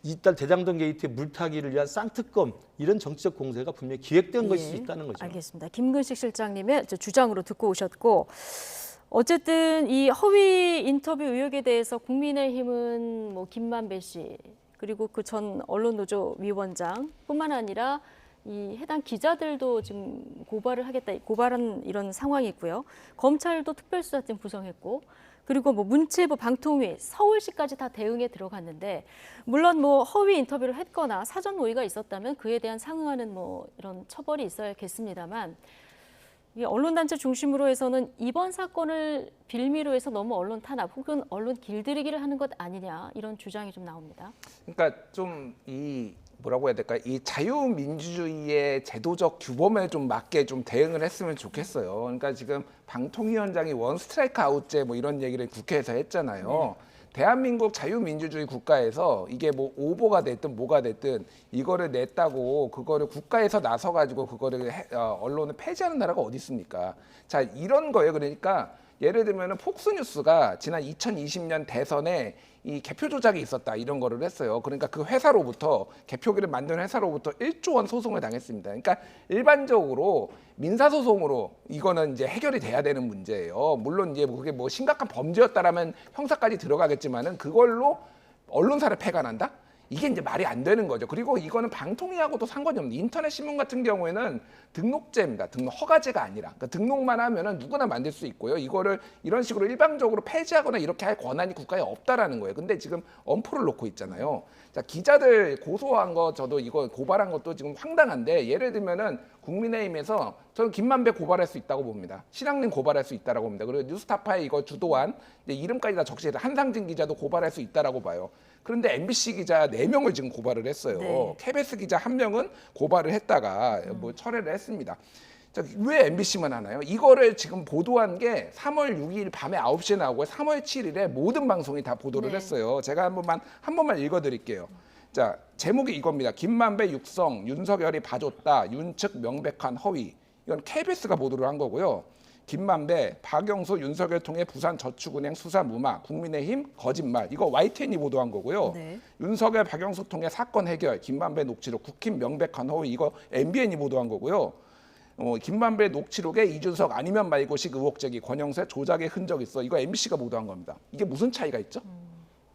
이달 대장동 게이트의 물타기를 위한 쌍특검 이런 정치적 공세가 분명히 기획된 것일 수 있다는 거죠. 알겠습니다. 김근식 실장님의 주장으로 듣고 오셨고 어쨌든 이 허위 인터뷰 의혹에 대해서 국민의힘은 뭐 김만배 씨 그리고 그 전 언론노조 위원장뿐만 아니라 이 해당 기자들도 지금 고발한 이런 상황이고요. 검찰도 특별수사팀 구성했고 그리고 뭐 문체부, 방통위, 서울시까지 다 대응에 들어갔는데 물론 뭐 허위 인터뷰를 했거나 사전 모의가 있었다면 그에 대한 상응하는 뭐 이런 처벌이 있어야겠습니다만 이 언론단체 중심으로 해서는 이번 사건을 빌미로 해서 너무 언론 탄압 혹은 언론 길들이기를 하는 것 아니냐 이런 주장이 좀 나옵니다. 그러니까 좀 이 뭐라고 해야 될까? 이 자유민주주의의 제도적 규범에 좀 맞게 좀 대응을 했으면 좋겠어요. 그러니까 지금 방통위원장이 원 스트라이크 아웃제 뭐 이런 얘기를 국회에서 했잖아요. 대한민국 자유민주주의 국가에서 이게 뭐 오보가 됐든 뭐가 됐든 이거를 냈다고 그거를 국가에서 나서 가지고 그거를 언론을 폐지하는 나라가 어디 있습니까? 자, 이런 거예요. 그러니까 예를 들면은 폭스뉴스가 지난 2020년 대선에 이 개표 조작이 있었다 이런 거를 했어요. 그러니까 그 회사로부터 개표기를 만든 회사로부터 1조 원 소송을 당했습니다. 그러니까 일반적으로 민사소송으로 이거는 이제 해결이 돼야 되는 문제예요. 물론 이제 그게 뭐 심각한 범죄였다라면 형사까지 들어가겠지만은 그걸로 언론사를 폐간한다? 이게 이제 말이 안 되는 거죠. 그리고 이거는 방통위하고도 상관이 없는 인터넷 신문 같은 경우에는 등록제입니다. 등록 허가제가 아니라 그러니까 등록만 하면은 누구나 만들 수 있고요. 이거를 이런 식으로 일방적으로 폐지하거나 이렇게 할 권한이 국가에 없다라는 거예요. 근데 지금 엄포를 놓고 있잖아요. 자, 기자들 고소한 거 저도 이거 고발한 것도 지금 황당한데 예를 들면은 국민의힘에서 저는 김만배 고발할 수 있다고 봅니다. 신학님 고발할 수 있다라고 봅니다. 그리고 뉴스타파에 이거 주도한 이름까지 다 적시해서 한상진 기자도 고발할 수 있다라고 봐요. 그런데 MBC 기자 4명을 지금 고발을 했어요. 네. KBS 기자 1명은 고발을 했다가 뭐 철회를 했습니다. 자, 왜 MBC만 하나요? 이거를 지금 보도한 게 3월 6일 밤에 9시에 나오고 3월 7일에 모든 방송이 다 보도를 했어요. 제가 한 번만 읽어드릴게요. 자, 제목이 이겁니다. 김만배 육성, 윤석열이 봐줬다, 윤측 명백한 허위. 이건 KBS가 보도를 한 거고요. 김만배, 박영수, 윤석열 통해 부산저축은행 수사 무마, 국민의힘 거짓말. 이거 YTN이 보도한 거고요. 윤석열, 박영수 통해 사건 해결, 김만배 녹취록, 국힘 명백한 허위. 이거 MBN이 보도한 거고요. 김만배 녹취록에 이준석 아니면 말고식 의혹 제기, 권영세 조작의 흔적 있어. 이거 MBC가 보도한 겁니다. 이게 무슨 차이가 있죠?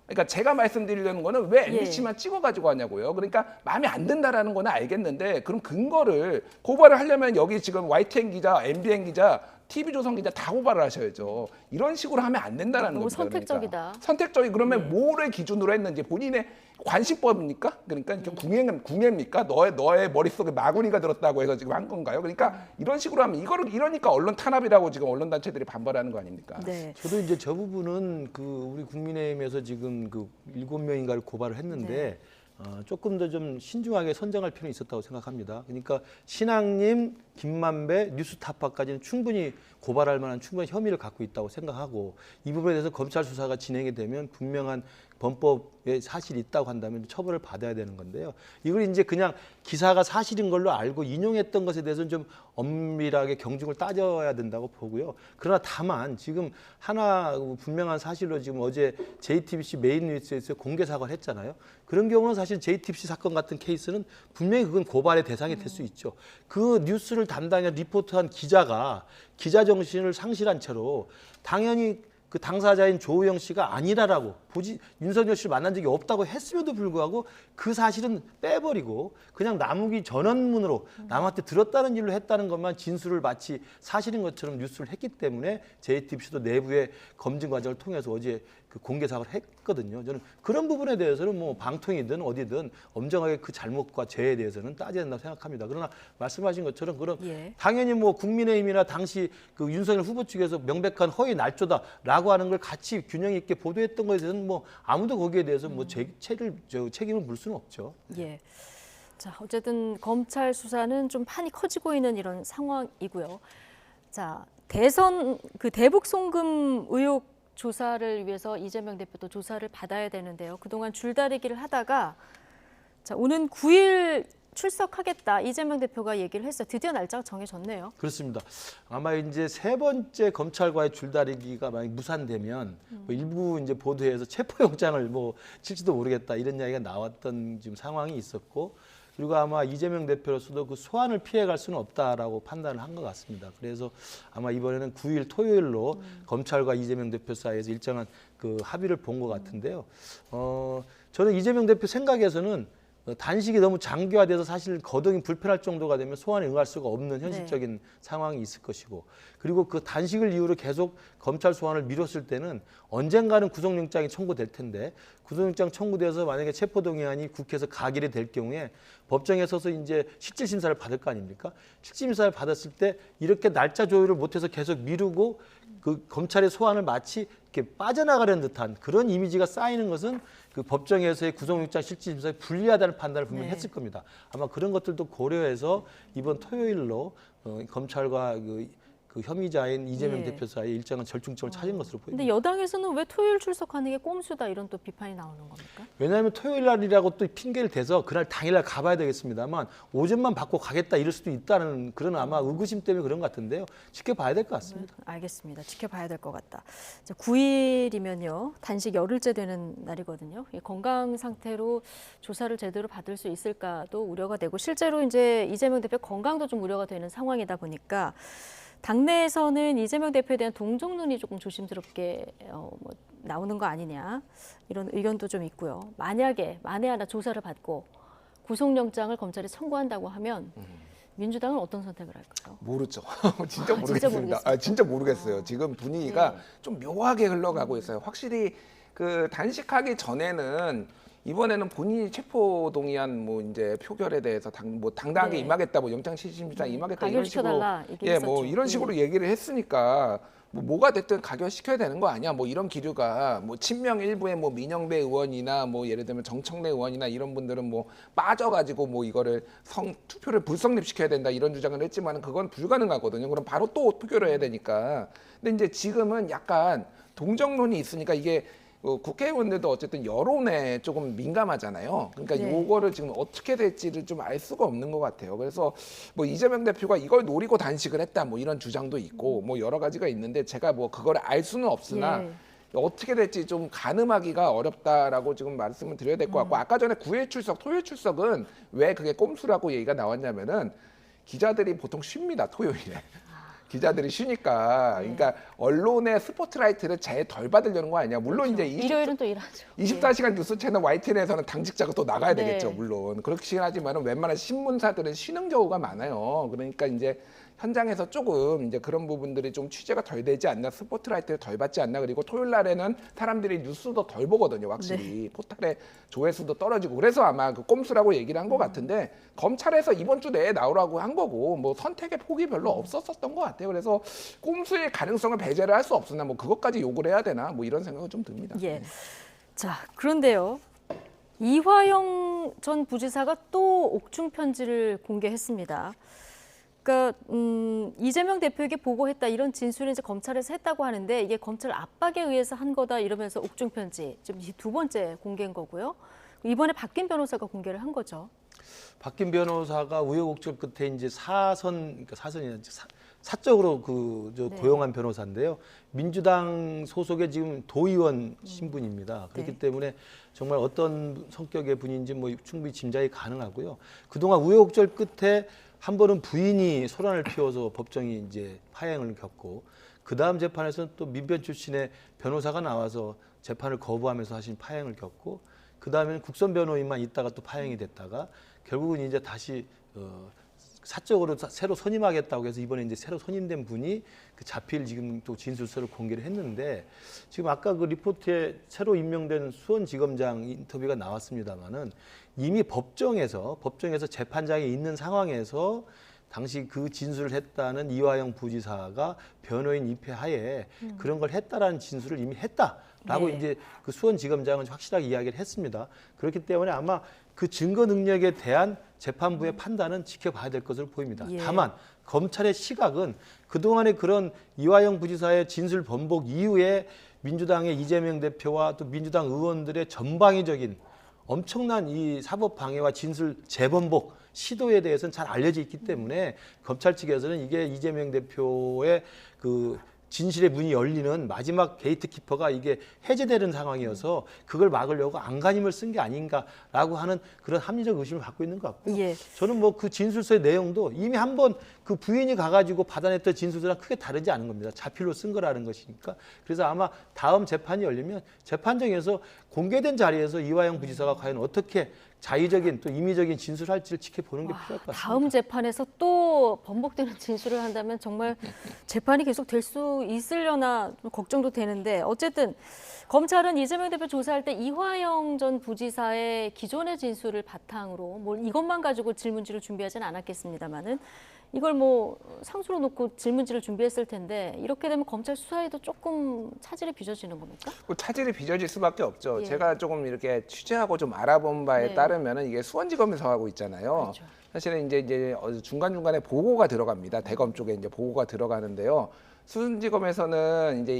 그러니까 제가 말씀드리려는 거는 왜 MBC만 찍어가지고 하냐고요. 그러니까 마음에 안 든다라는 거는 알겠는데 그럼 근거를 고발을 하려면 여기 지금 YTN 기자, MBN 기자, TV조선 기자 다 고발을 하셔야죠. 이런 식으로 하면 안 된다라는 너무 겁니다. 선택적이다. 그러니까. 선택적이 그러면 뭐를 기준으로 했는지 본인의 관심법입니까? 그러니까 궁예입니까? 너의 머릿속에 마구니가 들었다고 해서 지금 한 건가요? 그러니까 이런 식으로 하면 이러니까 언론 탄압이라고 지금 언론 단체들이 반발하는 거 아닙니까? 저도 이제 저 부분은 우리 국민의힘에서 지금 7명인가를 고발을 했는데 조금 더 좀 신중하게 선정할 필요는 있었다고 생각합니다. 그러니까 신학님, 김만배, 뉴스타파까지는 충분히 고발할 만한 충분한 혐의를 갖고 있다고 생각하고 이 부분에 대해서 검찰 수사가 진행이 되면 분명한 범법에 사실이 있다고 한다면 처벌을 받아야 되는 건데요. 이걸 이제 그냥 기사가 사실인 걸로 알고 인용했던 것에 대해서는 좀 엄밀하게 경중을 따져야 된다고 보고요. 그러나 다만 지금 하나 분명한 사실로 지금 어제 JTBC 메인 뉴스에서 공개 사과를 했잖아요. 그런 경우는 사실 JTBC 사건 같은 케이스는 분명히 그건 고발의 대상이 될 수 있죠. 그 뉴스를 담당해 리포트한 기자가 기자 정신을 상실한 채로 당연히 그 당사자인 조우영 씨가 아니라라고 윤석열 씨를 만난 적이 없다고 했음에도 불구하고 그 사실은 빼버리고 그냥 남욱이 전원문으로 남한테 들었다는 일로 했다는 것만 진술을 마치 사실인 것처럼 뉴스를 했기 때문에 JTBC도 내부의 검증 과정을 통해서 어제 그 공개 사과를 했거든요. 저는 그런 부분에 대해서는 뭐 방통이든 어디든 엄정하게 그 잘못과 죄에 대해서는 따져야 된다고 생각합니다. 그러나 말씀하신 것처럼 그럼 당연히 뭐 국민의힘이나 당시 그 윤석열 후보 측에서 명백한 허위 날조다라고 하는 걸 같이 균형 있게 보도했던 것에 대해서는 뭐 아무도 거기에 대해서 뭐 책임을 물 수는 없죠. 자, 어쨌든 검찰 수사는 좀 판이 커지고 있는 이런 상황이고요. 자, 대선 대북 송금 의혹 조사를 위해서 이재명 대표도 조사를 받아야 되는데요. 그동안 줄다리기를 하다가 자, 오는 9일 출석하겠다 이재명 대표가 얘기를 했어요. 드디어 날짜가 정해졌네요. 그렇습니다. 아마 이제 3번째 검찰과의 줄다리기가 만약 무산되면 뭐 일부 이제 보도에서 체포영장을 뭐 칠지도 모르겠다 이런 이야기가 나왔던 지금 상황이 있었고 그리고 아마 이재명 대표로서도 그 소환을 피해갈 수는 없다라고 판단을 한 것 같습니다. 그래서 아마 이번에는 9일 토요일로 검찰과 이재명 대표 사이에서 일정한 그 합의를 본 것 같은데요. 저는 이재명 대표 생각에서는 단식이 너무 장기화돼서 사실 거동이 불편할 정도가 되면 소환에 응할 수가 없는 현실적인 상황이 있을 것이고 그리고 그 단식을 이유로 계속 검찰 소환을 미뤘을 때는 언젠가는 구속영장이 청구될 텐데 구속영장 청구돼서 만약에 체포동의안이 국회에서 가결이 될 경우에 법정에 서서 이제 실질심사를 받을 거 아닙니까? 실질심사를 받았을 때 이렇게 날짜 조율을 못해서 계속 미루고 그 검찰의 소환을 마치 이렇게 빠져나가려는 듯한 그런 이미지가 쌓이는 것은 그 법정에서의 구속영장 실질심사에 불리하다는 판단을 분명히 했을 겁니다. 아마 그런 것들도 고려해서 이번 토요일로 검찰과 그 혐의자인 이재명 대표 사이에 일정한 절충점을 찾은 것으로 보입니다. 근데 여당에서는 왜 토요일 출석하는 게 꼼수다 이런 또 비판이 나오는 겁니까? 왜냐하면 토요일 날이라고 또 핑계를 대서 그날 당일날 가봐야 되겠습니다만 오전만 받고 가겠다 이럴 수도 있다는 그런 아마 의구심 때문에 그런 것 같은데요. 지켜봐야 될 것 같습니다. 알겠습니다. 지켜봐야 될 것 같다. 9일이면요. 단식 열흘째 되는 날이거든요. 건강 상태로 조사를 제대로 받을 수 있을까도 우려가 되고 실제로 이제 이재명 대표 건강도 좀 우려가 되는 상황이다 보니까 당내에서는 이재명 대표에 대한 동정론이 조금 조심스럽게 나오는 거 아니냐 이런 의견도 좀 있고요. 만약에 만에 하나 조사를 받고 구속영장을 검찰이 청구한다고 하면 민주당은 어떤 선택을 할까요? 모르죠. 진짜 모르겠습니다. 진짜 모르겠어요. 지금 분위기가 좀 묘하게 흘러가고 있어요. 확실히 그 단식하기 전에는 이번에는 본인이 체포동의안 뭐 이제 표결에 대해서 당당하게 임하겠다, 뭐 영장실질심사 임하겠다 이런 식으로 뭐 이런 식으로 얘기를 했으니까 뭐가 됐든 가결시켜야 되는 거 아니야? 뭐 이런 기류가 뭐 친명 일부의 뭐 민영배 의원이나 뭐 예를 들면 정청래 의원이나 이런 분들은 뭐 빠져가지고 뭐 이거를 투표를 불성립시켜야 된다 이런 주장을 했지만 그건 불가능하거든요. 그럼 바로 또 투표를 해야 되니까. 근데 이제 지금은 약간 동정론이 있으니까 이게 국회의원들도 어쨌든 여론에 조금 민감하잖아요. 그러니까 요거를 지금 어떻게 될지를 좀 알 수가 없는 것 같아요. 그래서 뭐 이재명 대표가 이걸 노리고 단식을 했다 뭐 이런 주장도 있고 뭐 여러 가지가 있는데 제가 뭐 그걸 알 수는 없으나 어떻게 될지 좀 가늠하기가 어렵다라고 지금 말씀을 드려야 될 것 같고 아까 전에 9일 출석, 토요일 출석은 왜 그게 꼼수라고 얘기가 나왔냐면은 기자들이 보통 쉽니다, 토요일에. 기자들이 쉬니까 그러니까 언론의 스포트라이트를 제일 덜 받으려는 거 아니냐. 물론 이제 일요일은 또 일하죠. 24시간 뉴스 채널 YTN에서는 당직자가 또 나가야 되겠죠. 물론 그렇긴 하지만 웬만한 신문사들은 쉬는 경우가 많아요. 그러니까 이제 현장에서 조금 이제 그런 부분들이 좀 취재가 덜 되지 않나, 스포트라이트를 덜 받지 않나. 그리고 토요일 날에는 사람들이 뉴스도 덜 보거든요. 확실히 포탈의 조회수도 떨어지고 그래서 아마 그 꼼수라고 얘기를 한 것 같은데 검찰에서 이번 주 내에 나오라고 한 거고 뭐 선택의 폭이 별로 없었던 것 같아요. 그래서 꼼수의 가능성을 배제를 할 수 없으나 뭐 그것까지 요구를 해야 되나 뭐 이런 생각은 좀 듭니다. 자, 그런데요. 이화영 전 부지사가 또 옥중 편지를 공개했습니다. 그러니까 이재명 대표에게 보고했다 이런 진술을 이제 검찰에서 했다고 하는데 이게 검찰 압박에 의해서 한 거다 이러면서 옥중 편지 지금 두 번째 공개인 거고요. 이번에 박긴 변호사가 공개를 한 거죠. 박긴 변호사가 우여곡절 끝에 이제 사선이 사적으로 고용한 변호사인데요. 민주당 소속의 지금 도의원 신분입니다. 그렇기 때문에 정말 어떤 성격의 분인지 뭐 충분히 짐작이 가능하고요. 그동안 우여곡절 끝에 한 번은 부인이 소란을 피워서 법정이 이제 파행을 겪고 그 다음 재판에서는 또 민변 출신의 변호사가 나와서 재판을 거부하면서 하신 파행을 겪고 그 다음에는 국선 변호인만 있다가 또 파행이 됐다가 결국은 이제 다시 사적으로 새로 선임하겠다고 해서 이번에 이제 새로 선임된 분이 그 자필 지금 또 진술서를 공개를 했는데 지금 아까 그 리포트에 새로 임명된 수원지검장 인터뷰가 나왔습니다마는 이미 법정에서 재판장이 있는 상황에서 당시 그 진술을 했다는 이화영 부지사가 변호인 입회하에 그런 걸 했다라는 진술을 이미 했다라고 이제 그 수원지검장은 확실하게 이야기를 했습니다. 그렇기 때문에 아마 그 증거 능력에 대한 재판부의 판단은 지켜봐야 될 것으로 보입니다. 다만 검찰의 시각은 그동안의 그런 이화영 부지사의 진술 번복 이후에 민주당의 이재명 대표와 또 민주당 의원들의 전방위적인 엄청난 이 사법 방해와 진술 재번복 시도에 대해서는 잘 알려져 있기 때문에 검찰 측에서는 이게 이재명 대표의 그 진실의 문이 열리는 마지막 게이트키퍼가 이게 해제되는 상황이어서 그걸 막으려고 안간힘을 쓴 게 아닌가라고 하는 그런 합리적 의심을 갖고 있는 것 같고요. 저는 뭐 그 진술서의 내용도 이미 한번 그 부인이 가가지고 받아냈던 진술서랑 크게 다르지 않은 겁니다. 자필로 쓴 거라는 것이니까. 그래서 아마 다음 재판이 열리면 재판정에서 공개된 자리에서 이화영 부지사가 과연 어떻게 자의적인 또 임의적인 진술할지를 지켜보는 게 필요할 것 같습니다. 다음 재판에서 또 번복되는 진술을 한다면 정말 재판이 계속 될 수 있으려나 좀 걱정도 되는데 어쨌든 검찰은 이재명 대표 조사할 때 이화영 전 부지사의 기존의 진술을 바탕으로 뭐 이것만 가지고 질문지를 준비하지는 않았겠습니다마는 이걸 뭐 상수로 놓고 질문지를 준비했을 텐데 이렇게 되면 검찰 수사에도 조금 차질이 빚어지는 겁니까? 뭐 차질이 빚어질 수밖에 없죠. 예. 제가 조금 이렇게 취재하고 좀 알아본 바에 네. 따르면은 이게 수원지검에서 하고 있잖아요. 그렇죠. 사실은 이제 중간중간에 보고가 들어갑니다. 대검 쪽에 이제 보고가 들어가는데요. 수원지검에서는 이제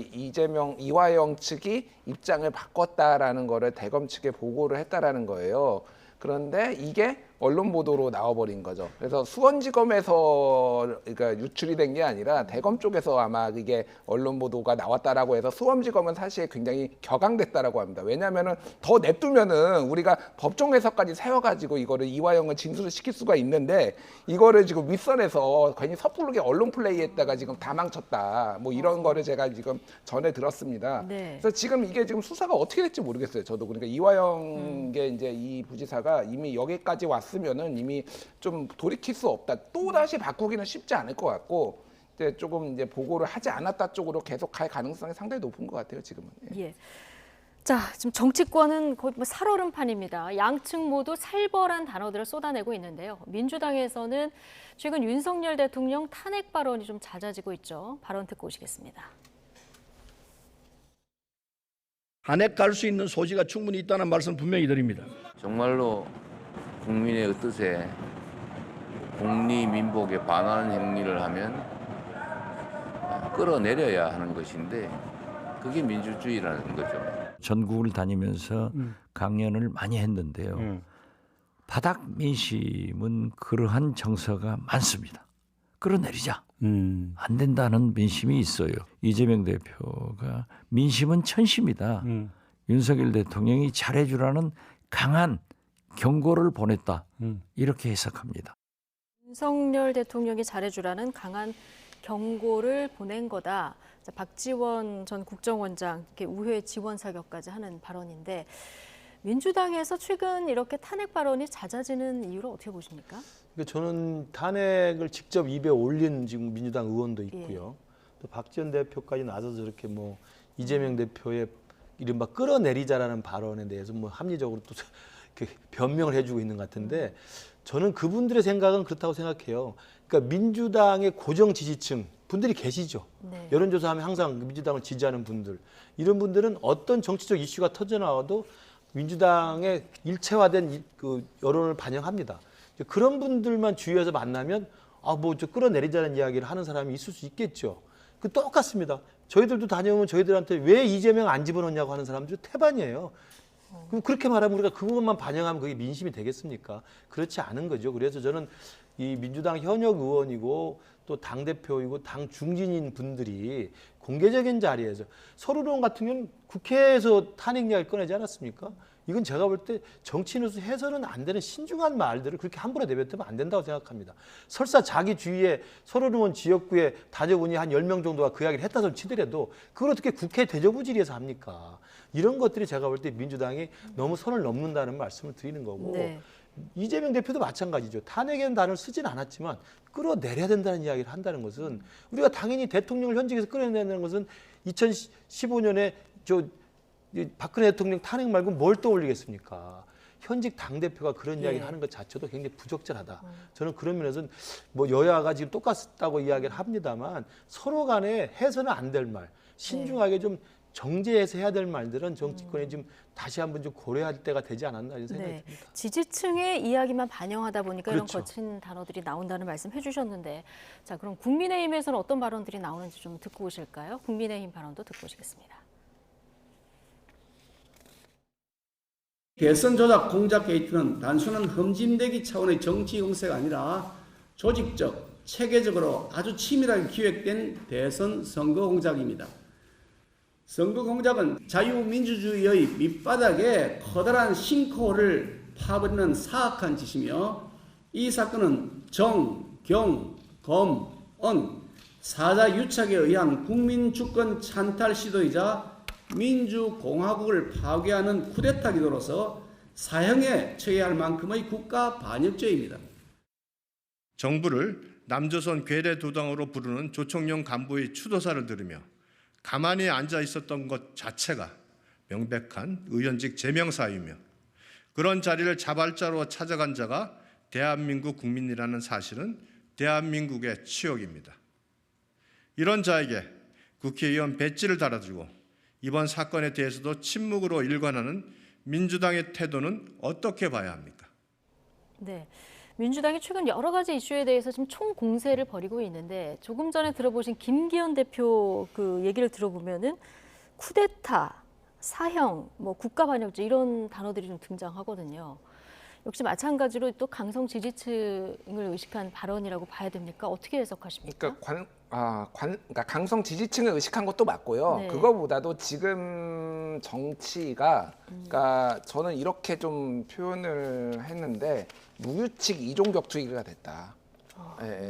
이화영 측이 입장을 바꿨다라는 거를 대검 측에 보고를 했다라는 거예요. 그런데 이게 언론 보도로 나와버린 거죠. 그래서 수원지검에서 그러니까 유출이 된 게 아니라 대검 쪽에서 아마 이게 언론 보도가 나왔다라고 해서 수원지검은 사실 굉장히 격앙됐다라고 합니다. 왜냐하면은 더 냅두면은 우리가 법정 해석까지 세워가지고 이거를 이화영을 진술을 시킬 수가 있는데 이거를 지금 윗선에서 괜히 섣부르게 언론 플레이했다가 지금 다 망쳤다. 뭐 이런 거를 제가 지금 전해 들었습니다. 네. 그래서 지금 이게 지금 수사가 어떻게 될지 모르겠어요. 저도 그러니까 이화영의 이제 이 부지사가 이미 여기까지 왔으면은 이미 좀 돌이킬 수 없다. 또 다시 바꾸기는 쉽지 않을 것 같고 이제 조금 이제 보고를 하지 않았다 쪽으로 계속 갈 가능성이 상당히 높은 것 같아요. 지금은. 예. 예. 자, 지금 정치권은 거의 뭐 살얼음판입니다. 양측 모두 살벌한 단어들을 쏟아내고 있는데요. 민주당에서는 최근 윤석열 대통령 탄핵 발언이 좀 잦아지고 있죠. 발언 듣고 오시겠습니다. 탄핵 갈 수 있는 소지가 충분히 있다는 말씀 분명히 드립니다. 정말로 국민의 뜻에 국리민복에 반하는 행위를 하면 끌어내려야 하는 것인데 그게 민주주의라는 거죠. 전국을 다니면서 강연을 많이 했는데요. 바닥 민심은 그러한 정서가 많습니다. 끌어내리자. 안 된다는 민심이 있어요. 이재명 대표가 민심은 천시입니다. 윤석열 대통령이 잘해주라는 강한 경고를 보냈다. 이렇게 해석합니다. 윤석열 대통령이 잘해주라는 강한 경고를 보낸 거다. 자, 박지원 전 국정원장 이렇게 우회 지원 사격까지 하는 발언인데 민주당에서 최근 이렇게 탄핵 발언이 잦아지는 이유를 어떻게 보십니까? 그러니까 저는 탄핵을 직접 입에 올린 지금 민주당 의원도 있고요. 또 박지원 대표까지 나서서 저렇게 뭐 이재명 대표의 이른바 끌어내리자라는 발언에 대해서 뭐 합리적으로 또 이렇게 변명을 해주고 있는 것 같은데 저는 그분들의 생각은 그렇다고 생각해요. 그러니까 민주당의 고정 지지층 분들이 계시죠. 네. 여론조사하면 항상 민주당을 지지하는 분들. 이런 분들은 어떤 정치적 이슈가 터져나와도 민주당의 일체화된 그 여론을 반영합니다. 그런 분들만 주위에서 만나면 뭐 저 끌어내리자는 이야기를 하는 사람이 있을 수 있겠죠. 그 똑같습니다. 저희들도 다녀오면 저희들한테 왜 이재명 안 집어넣냐고 하는 사람들 태반이에요. 그럼 그렇게 말하면 우리가 그것만 반영하면 그게 민심이 되겠습니까? 그렇지 않은 거죠. 그래서 저는 이 민주당 현역 의원이고 또 당대표이고 당 중진인 분들이 공개적인 자리에서 서른의원 같은 경우는 국회에서 탄핵 이야기를 꺼내지 않았습니까? 이건 제가 볼 때 정치인으로서 해서는 안 되는 신중한 말들을 그렇게 함부로 내뱉으면 안 된다고 생각합니다. 설사 자기 주위에 서른의원 지역구에 다녀보니 한 10명 정도가 그 이야기를 했다고 치더라도 그걸 어떻게 국회 대정부질에서 합니까? 이런 것들이 제가 볼 때 민주당이 너무 선을 넘는다는 말씀을 드리는 거고 네. 이재명 대표도 마찬가지죠. 탄핵이라는 단어를 쓰진 않았지만 끌어내려야 된다는 이야기를 한다는 것은 우리가 당연히 대통령을 현직에서 끌어내는 것은 2015년에 박근혜 대통령 탄핵 말고 뭘 떠올리겠습니까? 현직 당대표가 그런 이야기를 하는 것 자체도 굉장히 부적절하다. 저는 그런 면에서는 뭐 여야가 지금 똑같다고 이야기를 합니다만 서로 간에 해서는 안 될 말, 신중하게 좀 정제해서 해야 될 말들은 정치권이 지금 다시 한번 좀 고려할 때가 되지 않았나 이런 생각이 듭니다. 지지층의 이야기만 반영하다 보니까 그렇죠. 이런 거친 단어들이 나온다는 말씀 해주셨는데 자 그럼 국민의힘에서는 어떤 발언들이 나오는지 좀 듣고 오실까요? 국민의힘 발언도 듣고 오시겠습니다. 대선 조작 공작 게이트는 단순한 흠집내기 차원의 정치 공세가 아니라 조직적, 체계적으로 아주 치밀하게 기획된 대선 선거 공작입니다. 선거 공작은 자유민주주의의 밑바닥에 커다란 싱크홀을 파버리는 사악한 짓이며 이 사건은 정, 경, 검, 언, 사자 유착에 의한 국민 주권 찬탈 시도이자 민주공화국을 파괴하는 쿠데타 기도로서 사형에 처해야 할 만큼의 국가 반역죄입니다. 정부를 남조선 괴뢰 도당으로 부르는 조청룡 간부의 추도사를 들으며 가만히 앉아 있었던 것 자체가 명백한 의원직 제명사유며 그런 자리를 자발자로 찾아간 자가 대한민국 국민이라는 사실은 대한민국의 치욕입니다. 이런 자에게 국회의원 배지를 달아주고 이번 사건에 대해서도 침묵으로 일관하는 민주당의 태도는 어떻게 봐야 합니까? 네. 민주당이 최근 여러 가지 이슈에 대해서 지금 총공세를 벌이고 있는데 조금 전에 들어보신 김기현 대표 그 얘기를 들어보면은 쿠데타, 사형, 뭐 국가반역죄 이런 단어들이 좀 등장하거든요. 역시 마찬가지로 또 강성 지지층을 의식한 발언이라고 봐야 됩니까? 어떻게 해석하십니까? 그러니까 강성 지지층을 의식한 것도 맞고요. 네. 그거보다도 지금 정치가, 그러니까 저는 이렇게 좀 표현을 했는데 무규칙 이종격투기가 됐다.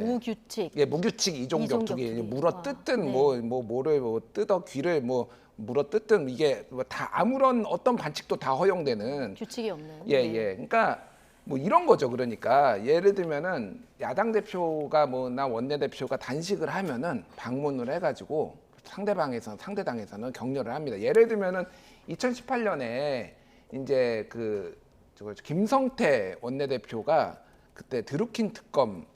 무규칙. 예, 무규칙 이종격투기. 물어 뜯든 뭐를 뜯어 귀를 물어 뜯든 이게 다 아무런 어떤 반칙도 다 허용되는 규칙이 없는. 예. 그러니까 뭐 이런 거죠. 그러니까 예를 들면은 야당 대표가 나 원내대표가 단식을 하면은 방문을 해가지고 상대당에서는 격려를 합니다. 예를 들면은 2018년에 이제 김성태 원내대표가 그때 드루킹 특검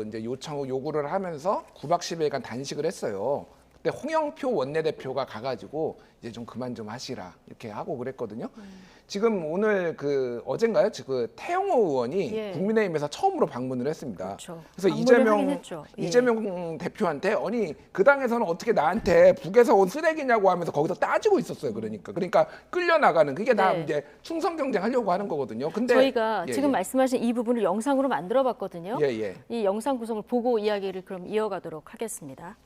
이제 요구를 하면서 9박 10일간 단식을 했어요. 그때 홍영표 원내대표가 가가지고 이제 좀 그만 좀 하시라 이렇게 하고 그랬거든요. 지금 오늘 어젠가요? 태영호 의원이 국민의힘에서 처음으로 방문을 했습니다. 그렇죠. 그래서 이재명 대표한테 아니 그 당에서는 어떻게 나한테 북에서 온 쓰레기냐고 하면서 거기서 따지고 있었어요. 그러니까 끌려나가는 그게 다 이제 충성 경쟁하려고 하는 거거든요. 근데 저희가 지금 말씀하신 이 부분을 영상으로 만들어봤거든요. 이 영상 구성을 보고 이야기를 그럼 이어가도록 하겠습니다.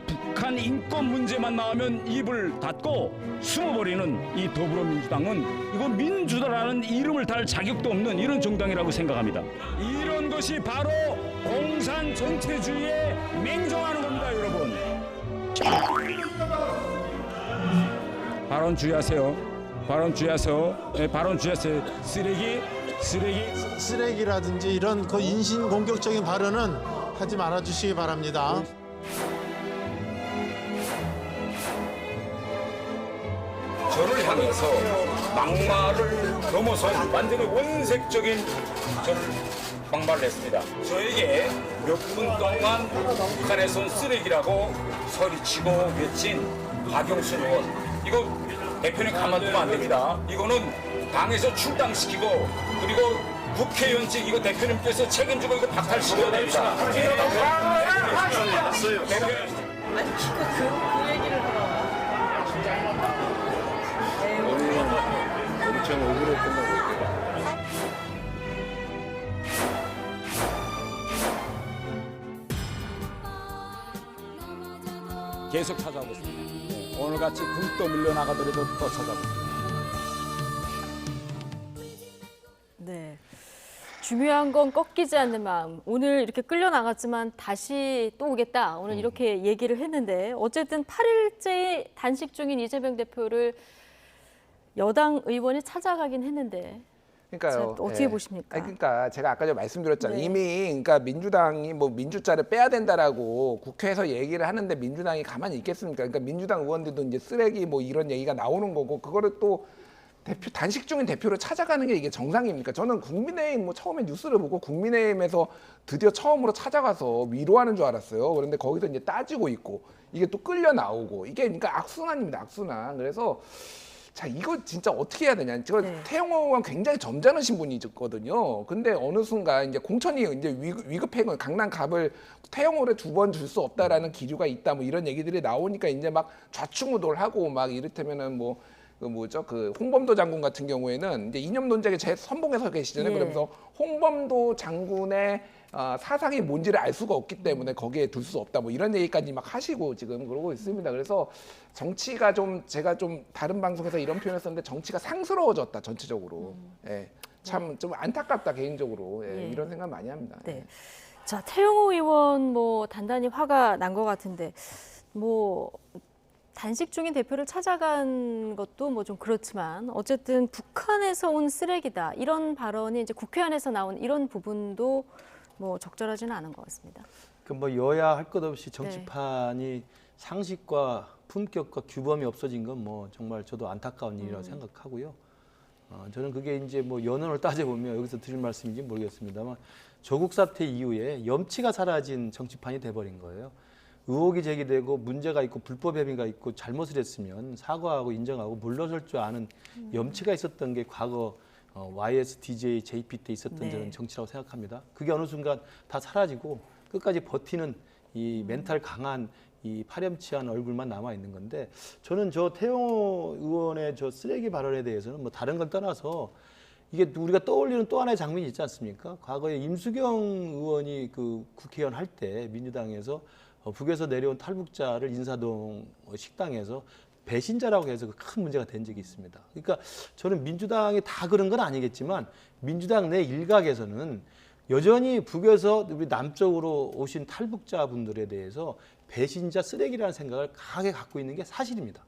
북한 인권 문제만 나오면 입을 닫고 숨어버리는 이 더불어민주당은 이거 민주당이라는 이름을 달 자격도 없는 이런 정당이라고 생각합니다. 이런 것이 바로 공산 전체주의에 맹종하는 겁니다, 여러분. 발언 주의하세요. 발언 주의하세요. 네, 발언 주의하세요. 쓰레기라든지 이런 인신 공격적인 발언은 하지 말아 주시기 바랍니다. 저를 향해서 막말을 넘어서 완전히 원색적인 저를 막말을 했습니다. 저에게 몇 분 동안 북한에서 온 쓰레기라고 소리치고 외친 박영순 의원, 이거 대표님 가만두면 안 됩니다. 이거는 당에서 출당시키고 그리고 국회의원직 이거 대표님께서 책임지고 이거 박탈시켜야 됩니다. 아니 그 얘기를 하라. 엄청 억울해 끝나고 있고. 계속 찾아오고 있습니다. 오늘같이 굶떠 밀려나가더라도 또 찾아오고. 네. 중요한 건 꺾이지 않는 마음. 오늘 이렇게 끌려나갔지만 다시 또 오겠다. 오늘 이렇게 얘기를 했는데 어쨌든 8일째 단식 중인 이재명 대표를 여당 의원이 찾아가긴 했는데 그러니까요. 어떻게 보십니까? 그러니까 제가 아까 전에 말씀드렸잖아요. 네. 이미 그러니까 민주당이 민주자를 빼야 된다라고 국회에서 얘기를 하는데 민주당이 가만히 있겠습니까? 그러니까 민주당 의원들도 이제 쓰레기 이런 얘기가 나오는 거고 그거를 또 단식 중인 대표를 찾아가는 게 이게 정상입니까? 저는 국민의힘 처음에 뉴스를 보고 국민의힘에서 드디어 처음으로 찾아가서 위로하는 줄 알았어요. 그런데 거기서 이제 따지고 있고 이게 또 끌려 나오고 이게 그러니까 악순환입니다. 악순환. 그래서 자 이거 진짜 어떻게 해야 되냐. 태영호 의원 굉장히 점잖으신 분이거든요. 근데 어느 순간 이제 공천이 이제 위급행을 강남갑을 태영호를 2번 줄 수 없다라는 기류가 있다 이런 얘기들이 나오니까 이제 막 좌충우돌하고 막 이를테면은 홍범도 장군 같은 경우에는 이제 이념 논쟁에 제 선봉에 서 계시잖아요. 그러면서 홍범도 장군의 사상이 뭔지를 알 수가 없기 때문에 거기에 둘 수 없다 이런 얘기까지 막 하시고 지금 그러고 있습니다. 그래서 정치가 제가 다른 방송에서 이런 표현을 썼는데 정치가 상스러워졌다 전체적으로. 참 좀 안타깝다 개인적으로 이런 생각 많이 합니다. 네. 자 태영호 의원 단단히 화가 난 것 같은데 단식 중인 대표를 찾아간 것도 좀 그렇지만 어쨌든 북한에서 온 쓰레기다 이런 발언이 이제 국회 안에서 나온 이런 부분도 적절하지는 않은 것 같습니다. 뭐 여야 할 것 없이 정치판이 상식과 품격과 규범이 없어진 건 뭐 정말 저도 안타까운 일이라고 생각하고요. 저는 그게 이제 뭐 연원을 따져보면 여기서 드릴 말씀인지 모르겠습니다만 조국 사태 이후에 염치가 사라진 정치판이 돼버린 거예요. 의혹이 제기되고 문제가 있고 불법 행위가 있고 잘못을 했으면 사과하고 인정하고 물러설 줄 아는 염치가 있었던 게 과거 YS, DJ, JP 때 있었던 저는 정치라고 생각합니다. 그게 어느 순간 다 사라지고 끝까지 버티는 이 멘탈 강한 이 파렴치한 얼굴만 남아 있는 건데 저는 저 태영호 의원의 저 쓰레기 발언에 대해서는 뭐 다른 걸 떠나서 이게 우리가 떠올리는 또 하나의 장면이 있지 않습니까? 과거에 임수경 의원이 그 국회의원 할 때 민주당에서 북에서 내려온 탈북자를 인사동 식당에서 배신자라고 해서 큰 문제가 된 적이 있습니다. 그러니까 저는 민주당이 다 그런 건 아니겠지만 민주당 내 일각에서는 여전히 북에서 우리 남쪽으로 오신 탈북자분들에 대해서 배신자 쓰레기라는 생각을 강하게 갖고 있는 게 사실입니다.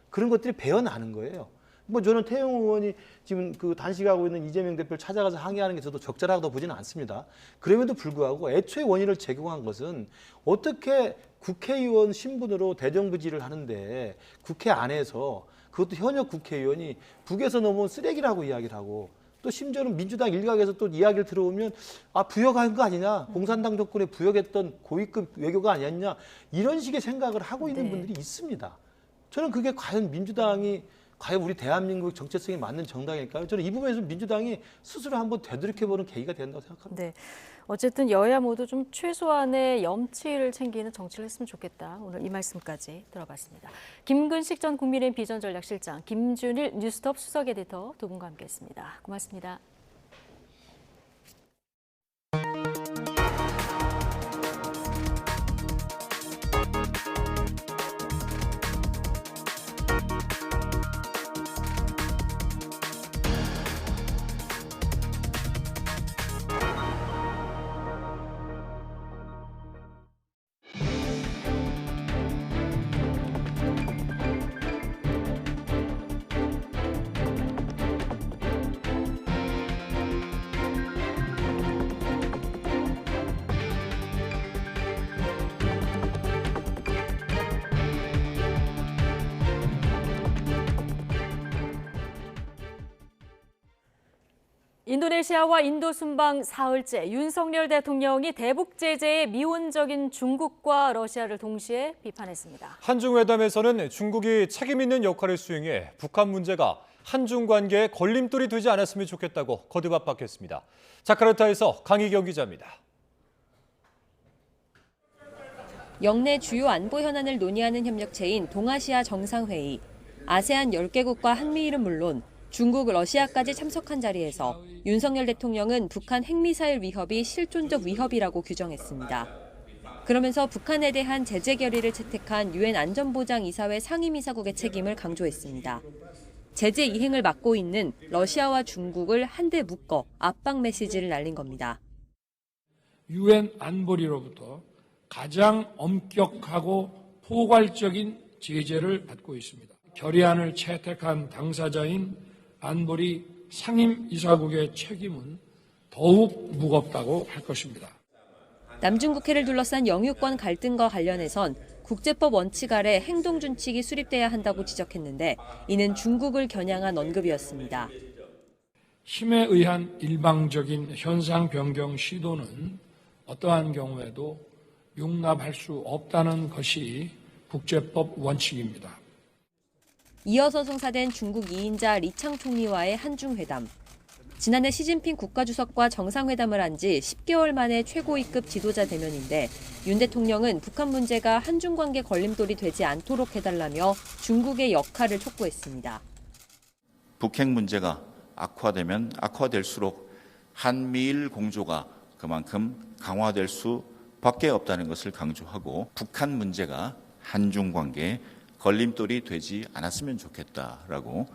그런 것들이 배어나는 거예요. 뭐 저는 태영호 의원이 지금 그 단식하고 있는 이재명 대표를 찾아가서 항의하는 게 저도 적절하다고 보지는 않습니다. 그럼에도 불구하고 애초에 원인을 제공한 것은 어떻게 국회의원 신분으로 대정부질을 하는데 국회 안에서 그것도 현역 국회의원이 북에서 넘어온 쓰레기라고 이야기를 하고 또 심지어는 민주당 일각에서 또 이야기를 들어오면 부역한 거 아니냐, 공산당 정권에 부역했던 고위급 외교가 아니었냐 이런 식의 생각을 하고 있는 분들이 있습니다. 저는 그게 과연 민주당이 과연 우리 대한민국 정체성에 맞는 정당일까요? 저는 이 부분에서 민주당이 스스로 한번 되돌이켜보는 계기가 된다고 생각합니다. 네. 어쨌든 여야 모두 좀 최소한의 염치를 챙기는 정치를 했으면 좋겠다. 오늘 이 말씀까지 들어봤습니다. 김근식 전 국민의힘 비전전략실장, 김준일 뉴스톱 수석 에디터 두 분과 함께했습니다. 고맙습니다. 인도네시아와 인도 순방 사흘째 윤석열 대통령이 대북 제재의 미온적인 중국과 러시아를 동시에 비판했습니다. 한중 회담에서는 중국이 책임 있는 역할을 수행해 북한 문제가 한중 관계에 걸림돌이 되지 않았으면 좋겠다고 거듭 압박했습니다. 자카르타에서 강희경 기자입니다. 역내 주요 안보 현안을 논의하는 협력체인 동아시아 정상회의. 아세안 10개국과 한미일은 물론 중국, 러시아까지 참석한 자리에서 윤석열 대통령은 북한 핵미사일 위협이 실존적 위협이라고 규정했습니다. 그러면서 북한에 대한 제재 결의를 채택한 유엔 안전보장이사회 상임이사국의 책임을 강조했습니다. 제재 이행을 맡고 있는 러시아와 중국을 한데 묶어 압박 메시지를 날린 겁니다. 유엔 안보리로부터 가장 엄격하고 포괄적인 제재를 받고 있습니다. 결의안을 채택한 당사자인 안보리 상임이사국의 책임은 더욱 무겁다고 할 것입니다. 남중국해를 둘러싼 영유권 갈등과 관련해선 국제법 원칙 아래 행동준칙이 수립돼야 한다고 지적했는데 이는 중국을 겨냥한 언급이었습니다. 힘에 의한 일방적인 현상 변경 시도는 어떠한 경우에도 용납할 수 없다는 것이 국제법 원칙입니다. 이어서 성사된 중국 2인자 리창 총리와의 한중회담. 지난해 시진핑 국가주석과 정상회담을 한 지 10개월 만에 최고위급 지도자 대면인데 윤 대통령은 북한 문제가 한중 관계 걸림돌이 되지 않도록 해달라며 중국의 역할을 촉구했습니다. 북핵 문제가 악화되면 악화될수록 한미일 공조가 그만큼 강화될 수밖에 없다는 것을 강조하고 북한 문제가 한중 관계에 걸림돌이 되지 않았으면 좋겠다라고.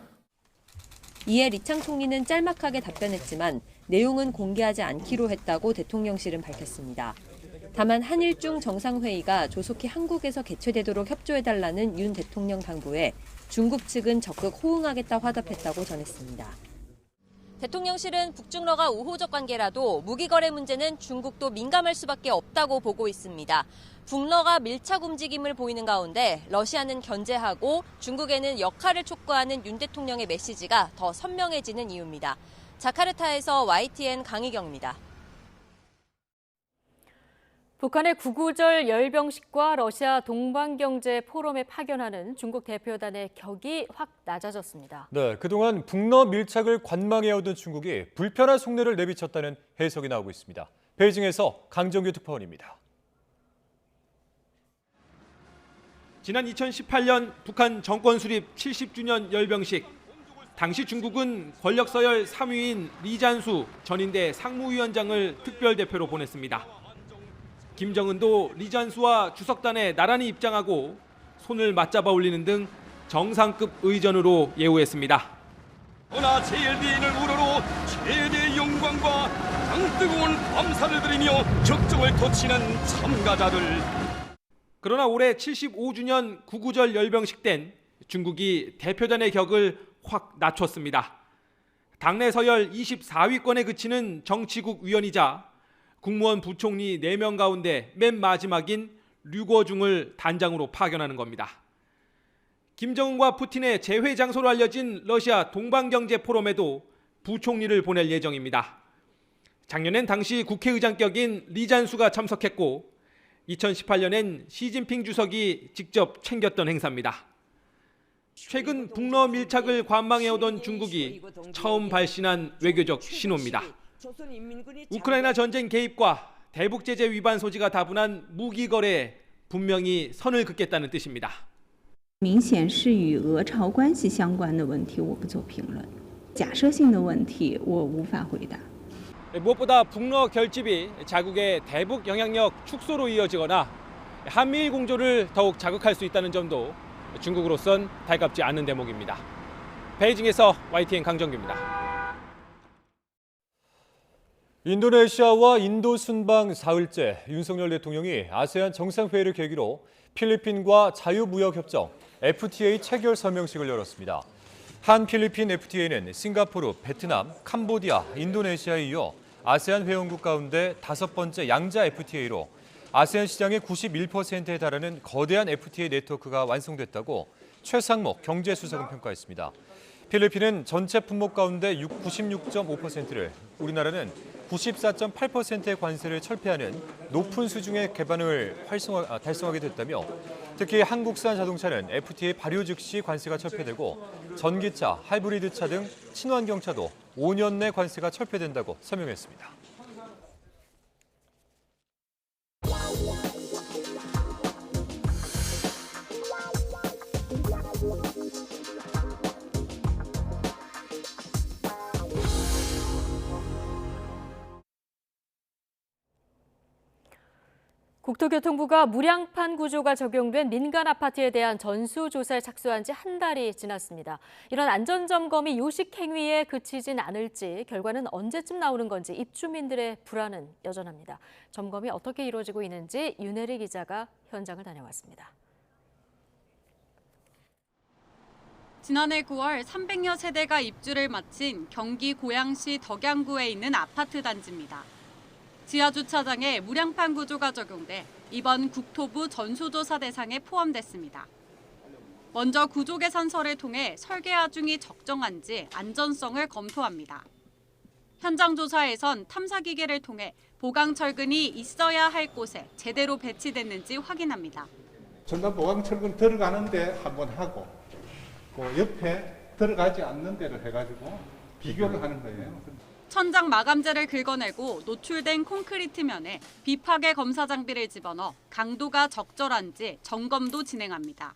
이에 리창 총리는 짤막하게 답변했지만 내용은 공개하지 않기로 했다고 대통령실은 밝혔습니다. 다만 한일중 정상회의가 조속히 한국에서 개최되도록 협조해달라는 윤 대통령 당부에 중국 측은 적극 호응하겠다 화답했다고 전했습니다. 대통령실은 북중러가 우호적 관계라도 무기 거래 문제는 중국도 민감할 수밖에 없다고 보고 있습니다. 북러가 밀착 움직임을 보이는 가운데 러시아는 견제하고 중국에는 역할을 촉구하는 윤 대통령의 메시지가 더 선명해지는 이유입니다. 자카르타에서 YTN 강희경입니다. 북한의 구구절 열병식과 러시아 동반경제 포럼에 파견하는 중국 대표단의 격이 확 낮아졌습니다. 네, 그동안 북러 밀착을 관망해오던 중국이 불편한 속내를 내비쳤다는 해석이 나오고 있습니다. 베이징에서 강정규 특파원입니다. 지난 2018년 북한 정권 수립 70주년 열병식. 당시 중국은 권력 서열 3위인 리잔수 전인대 상무위원장을 특별대표로 보냈습니다. 김정은도 리잔수와 주석단에 나란히 입장하고 손을 맞잡아 올리는 등 정상급 의전으로 예우했습니다. 그러나 제1비인을 우러러 최대 영광과 가장 뜨거운 감사를 드리며 적정을 토치는 참가자들. 그러나 올해 75주년 구구절 열병식 땐 중국이 대표단의 격을 확 낮췄습니다. 당내 서열 24위권에 그치는 정치국 위원이자 국무원 부총리 4명 가운데 맨 마지막인 류거중을 단장으로 파견하는 겁니다. 김정은과 푸틴의 재회 장소로 알려진 러시아 동반경제 포럼에도 부총리를 보낼 예정입니다. 작년엔 당시 국회의장격인 리잔수가 참석했고 2018년엔 시진핑 주석이 직접 챙겼던 행사입니다. 최근 북러 밀착을 관망해오던 중국이 처음 발신한 외교적 신호입니다. 우크라이나 전쟁 개입과 대북 제재 위반 소지가 다분한 무기 거래에 분명히 선을 긋겠다는 뜻입니다. 明显是与俄朝关系相关的问题，我不做评论。假设性的问题，我无法回答。 무엇보다 북러 결집이 자국의 대북 영향력 축소로 이어지거나 한미일 공조를 더욱 자극할 수 있다는 점도 중국으로선 달갑지 않은 대목입니다. 베이징에서 YTN 강정규입니다. 인도네시아와 인도 순방 사흘째 윤석열 대통령이 아세안 정상회의를 계기로 필리핀과 자유무역협정 FTA 체결 서명식을 열었습니다. 한 필리핀 FTA는 싱가포르, 베트남, 캄보디아, 인도네시아에 이어 아세안 회원국 가운데 5번째 양자 FTA로 아세안 시장의 91%에 달하는 거대한 FTA 네트워크가 완성됐다고 최상목 경제수석은 평가했습니다. 필리핀은 전체 품목 가운데 96.5%를, 우리나라는 94.8%의 관세를 철폐하는 높은 수준의 개방을 달성하게 됐다며 특히 한국산 자동차는 FTA 발효 즉시 관세가 철폐되고 전기차, 하이브리드차 등 친환경차도 5년 내 관세가 철폐된다고 설명했습니다. 국토교통부가 무량판 구조가 적용된 민간 아파트에 대한 전수조사에 착수한 지 한 달이 지났습니다. 이런 안전점검이 요식 행위에 그치진 않을지 결과는 언제쯤 나오는 건지 입주민들의 불안은 여전합니다. 점검이 어떻게 이루어지고 있는지 윤혜리 기자가 현장을 다녀왔습니다. 지난해 9월 300여 세대가 입주를 마친 경기 고양시 덕양구에 있는 아파트 단지입니다. 지하 주차장에 무량판 구조가 적용돼 이번 국토부 전수조사 대상에 포함됐습니다. 먼저 구조 개선설을 통해 설계 하중이 적정한지 안전성을 검토합니다. 현장 조사에선 탐사 기계를 통해 보강 철근이 있어야 할 곳에 제대로 배치됐는지 확인합니다. 전담 보강 철근 들어가는데 한번 하고 그 옆에 들어가지 않는 데를 해가지고 비교를 하는 거예요. 천장 마감재를 긁어내고 노출된 콘크리트면에 비파괴 검사 장비를 집어넣어 강도가 적절한지 점검도 진행합니다.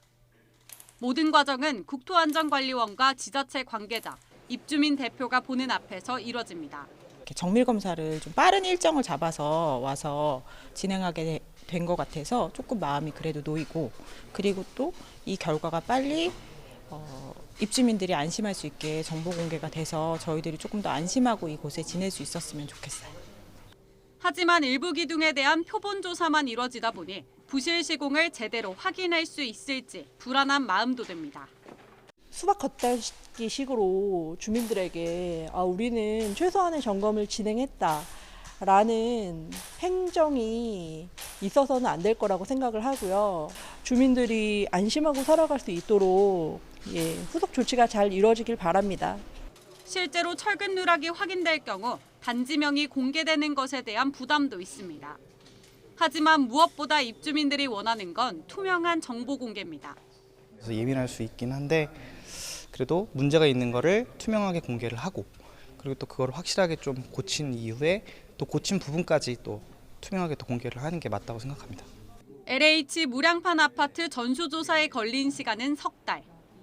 모든 과정은 국토안전관리원과 지자체 관계자, 입주민 대표가 보는 앞에서 이뤄집니다. 정밀 검사를 좀 빠른 일정을 잡아서 와서 진행하게 된 것 같아서 조금 마음이 그래도 놓이고, 그리고 또 이 결과가 빨리 입주민들이 안심할 수 있게 정보 공개가 돼서 저희들이 조금 더 안심하고 이곳에 지낼 수 있었으면 좋겠어요. 하지만 일부 기둥에 대한 표본 조사만 이뤄지다 보니 부실 시공을 제대로 확인할 수 있을지 불안한 마음도 듭니다. 수박 겉핥기 식으로 주민들에게 우리는 최소한의 점검을 진행했다라는 행정이 있어서는 안 될 거라고 생각을 하고요. 주민들이 안심하고 살아갈 수 있도록 후속 조치가 잘 이루어지길 바랍니다. 실제로 철근 누락이 확인될 경우 단지명이 공개되는 것에 대한 부담도 있습니다. 하지만 무엇보다 입주민들이 원하는 건 투명한 정보 공개입니다. 그래서 예민할 수 있긴 한데 그래도 문제가 있는 거를 투명하게 공개를 하고 그리고 또 그걸 확실하게 좀 고친 이후에 또 고친 부분까지 또 투명하게 또 공개를 하는 게 맞다고 생각합니다. LH 무량판 아파트 전수조사에 걸린 시간은 석 달.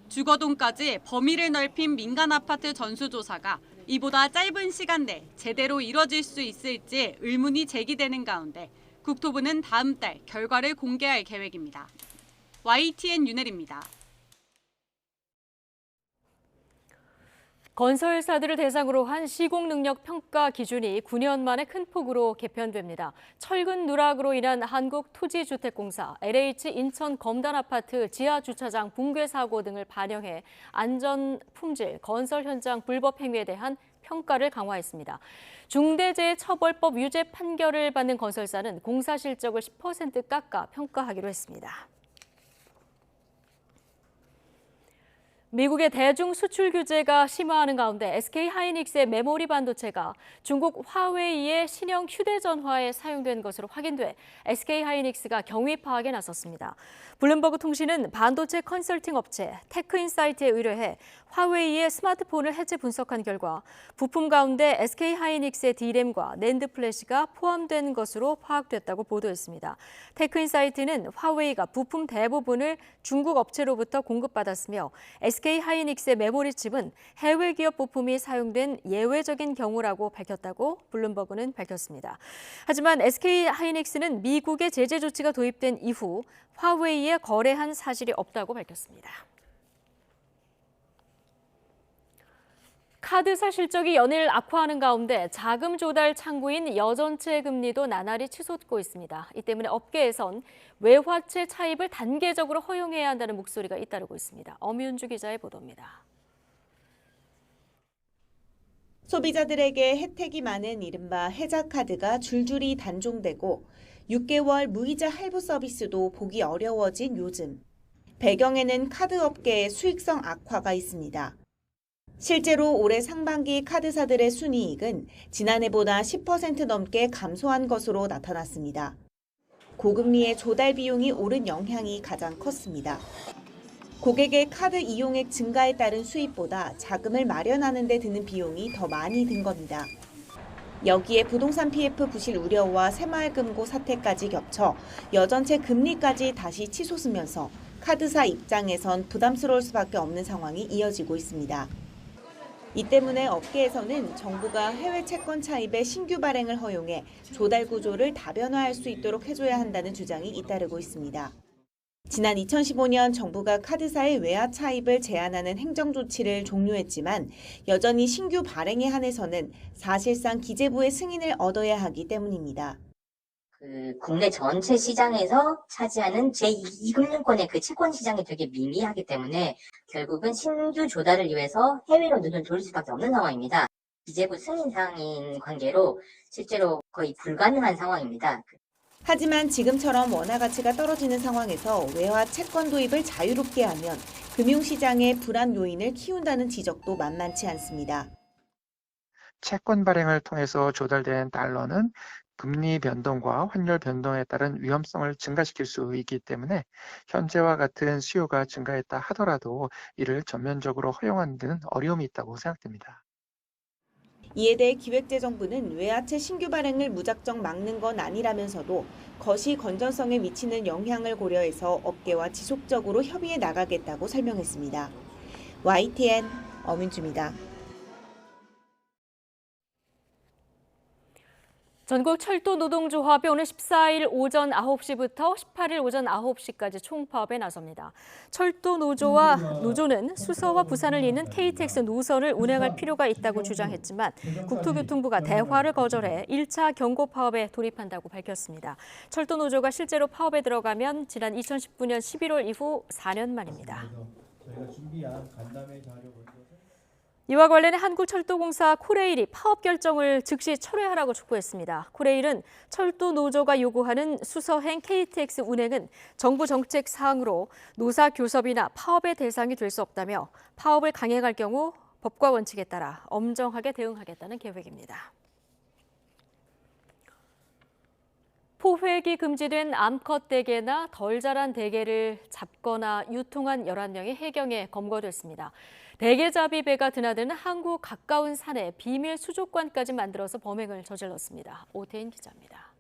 주거동까지 범위를 넓힌 민간 아파트 전수조사가 이보다 짧은 시간 내 제대로 이뤄질 수 있을지 의문이 제기되는 가운데 국토부는 다음 달 결과를 공개할 계획입니다. YTN 윤혜리입니다. 건설사들을 대상으로 한 시공능력 평가 기준이 9년 만에 큰 폭으로 개편됩니다. 철근 누락으로 인한 한국토지주택공사, LH 인천 검단 아파트 지하주차장 붕괴 사고 등을 반영해 안전, 품질, 건설 현장 불법 행위에 대한 평가를 강화했습니다. 중대재해처벌법 유죄 판결을 받는 건설사는 공사 실적을 10% 깎아 평가하기로 했습니다. 미국의 대중 수출 규제가 심화하는 가운데 SK 하이닉스의 메모리 반도체가 중국 화웨이의 신형 휴대전화에 사용된 것으로 확인돼 SK 하이닉스가 경위 파악에 나섰습니다. 블룸버그 통신은 반도체 컨설팅 업체 테크인사이트에 의뢰해 화웨이의 스마트폰을 해체 분석한 결과 부품 가운데 SK 하이닉스의 D램과 낸드 플래시가 포함된 것으로 파악됐다고 보도했습니다. 테크인사이트는 화웨이가 부품 대부분을 중국 업체로부터 공급받았으며 SK 하이닉스의 메모리 칩은 해외 기업 부품이 사용된 예외적인 경우라고 밝혔다고 블룸버그는 밝혔습니다. 하지만 SK 하이닉스는 미국의 제재 조치가 도입된 이후 화웨이에 거래한 사실이 없다고 밝혔습니다. 카드사 실적이 연일 악화하는 가운데 자금 조달 창구인 여전체 금리도 나날이 치솟고 있습니다. 이 때문에 업계에선 외화채 차입을 단계적으로 허용해야 한다는 목소리가 잇따르고 있습니다. 엄윤주 기자의 보도입니다. 소비자들에게 혜택이 많은 이른바 혜자카드가 줄줄이 단종되고 6개월 무이자 할부 서비스도 보기 어려워진 요즘. 배경에는 카드 업계의 수익성 악화가 있습니다. 실제로 올해 상반기 카드사들의 순이익은 지난해보다 10% 넘게 감소한 것으로 나타났습니다. 고금리의 조달 비용이 오른 영향이 가장 컸습니다. 고객의 카드 이용액 증가에 따른 수입보다 자금을 마련하는 데 드는 비용이 더 많이 든 겁니다. 여기에 부동산 PF 부실 우려와 새마을금고 사태까지 겹쳐 여전체 금리까지 다시 치솟으면서 카드사 입장에선 부담스러울 수밖에 없는 상황이 이어지고 있습니다. 이 때문에 업계에서는 정부가 해외 채권 차입의 신규 발행을 허용해 조달 구조를 다변화할 수 있도록 해줘야 한다는 주장이 잇따르고 있습니다. 지난 2015년 정부가 카드사의 외화 차입을 제한하는 행정 조치를 종료했지만 여전히 신규 발행에 한해서는 사실상 기재부의 승인을 얻어야 하기 때문입니다. 국내 전체 시장에서 차지하는 제2금융권의 그 채권 시장이 되게 미미하기 때문에 결국은 신규 조달을 위해서 해외로 눈을 돌릴 수밖에 없는 상황입니다. 기재부 승인상인 관계로 실제로 거의 불가능한 상황입니다. 하지만 지금처럼 원화 가치가 떨어지는 상황에서 외화 채권 도입을 자유롭게 하면 금융시장의 불안 요인을 키운다는 지적도 만만치 않습니다. 채권 발행을 통해서 조달된 달러는 금리 변동과 환율 변동에 따른 위험성을 증가시킬 수 있기 때문에 현재와 같은 수요가 증가했다 하더라도 이를 전면적으로 허용하는 데는 어려움이 있다고 생각됩니다. 이에 대해 기획재정부는 외화채 신규 발행을 무작정 막는 건 아니라면서도 거시 건전성에 미치는 영향을 고려해서 업계와 지속적으로 협의해 나가겠다고 설명했습니다. YTN 엄윤주입니다. 전국 철도 노동조합이 오늘 14일 오전 9시부터 18일 오전 9시까지 총파업에 나섭니다. 철도 노조와 노조는 수서와 부산을 잇는 KTX 노선을 운행할 필요가 있다고 주장했지만 국토교통부가 대화를 거절해 1차 경고 파업에 돌입한다고 밝혔습니다. 철도 노조가 실제로 파업에 들어가면 지난 2019년 11월 이후 4년 만입니다. 저희가 준비한 간담회 자료 먼저. 이와 관련해 한국철도공사 코레일이 파업 결정을 즉시 철회하라고 촉구했습니다. 코레일은 철도 노조가 요구하는 수서행 KTX 운행은 정부 정책 사항으로 노사 교섭이나 파업의 대상이 될 수 없다며 파업을 강행할 경우 법과 원칙에 따라 엄정하게 대응하겠다는 계획입니다. 포획이 금지된 암컷 대게나 덜 자란 대게를 잡거나 유통한 11명이 해경에 검거됐습니다. 대게잡이 배가 드나드는 항구 가까운 산에 비밀 수족관까지 만들어서 범행을 저질렀습니다. 오태인 기자입니다.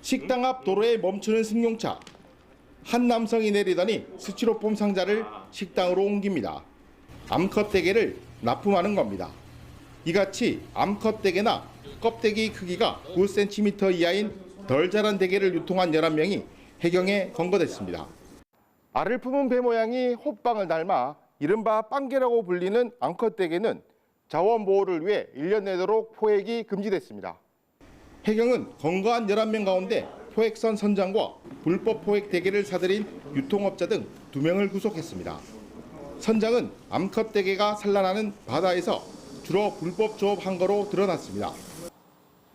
식당 앞 도로에 멈추는 승용차. 한 남성이 내리더니 스티로폼 상자를 식당으로 옮깁니다. 암컷 대게를 납품하는 겁니다. 이같이 암컷 대게나 껍데기 크기가 9cm 이하인 덜 자란 대게를 유통한 11명이 해경에 검거됐습니다. 알을 품은 배 모양이 호빵을 닮아 이른바 빵개라고 불리는 암컷 대게는 자원 보호를 위해 1년 내도록 포획이 금지됐습니다. 해경은 검거한 11명 가운데 포획선 선장과 불법 포획 대게를 사들인 유통업자 등 2명을 구속했습니다. 선장은 암컷 대게가 산란하는 바다에서 주로 불법 조업한 거로 드러났습니다.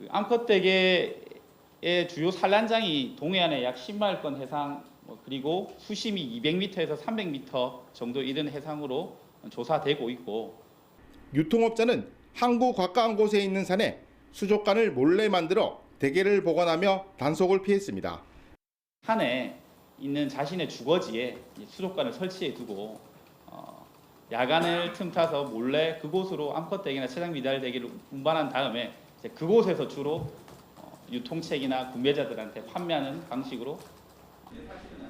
암컷 대게의 주요 산란장이 동해안의 약 10마일 건 해상 그리고 수심이 200m에서 300m 정도 이른 해상으로 조사되고 있고 유통업자는 항구 가까운 곳에 있는 산에 수족관을 몰래 만들어 대게를 보관하며 단속을 피했습니다. 산에 있는 자신의 주거지에 수족관을 설치해 두고 야간을 틈타서 몰래 그곳으로 암컷 대게나 최장 미달 대게를 운반한 다음에 그곳에서 주로 유통책이나 구매자들한테 판매하는 방식으로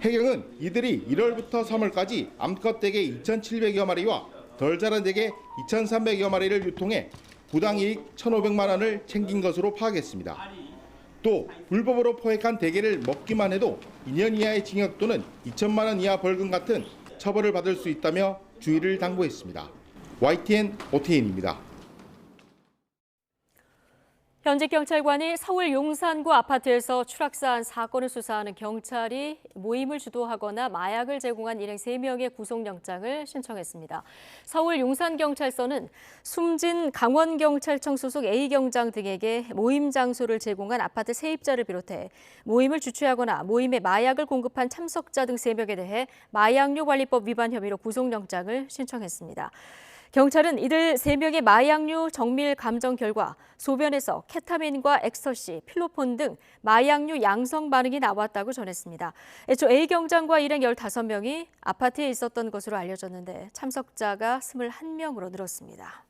해경은 이들이 1월부터 3월까지 암컷 대게 2,700여 마리와 덜 자란 대게 2,300여 마리를 유통해 부당이익 1,500만 원을 챙긴 것으로 파악했습니다. 또 불법으로 포획한 대게를 먹기만 해도 2년 이하의 징역 또는 2천만 원 이하 벌금 같은 처벌을 받을 수 있다며 주의를 당부했습니다. YTN 오태인입니다. 현직 경찰관이 서울 용산구 아파트에서 추락사한 사건을 수사하는 경찰이 모임을 주도하거나 마약을 제공한 일행 3명의 구속영장을 신청했습니다. 서울 용산경찰서는 숨진 강원경찰청 소속 A경장 등에게 모임 장소를 제공한 아파트 세입자를 비롯해 모임을 주최하거나 모임에 마약을 공급한 참석자 등 3명에 대해 마약류 관리법 위반 혐의로 구속영장을 신청했습니다. 경찰은 이들 3명의 마약류 정밀 감정 결과 소변에서 케타민과 엑스터시, 필로폰 등 마약류 양성 반응이 나왔다고 전했습니다. 애초 A경장과 일행 15명이 아파트에 있었던 것으로 알려졌는데 참석자가 21명으로 늘었습니다.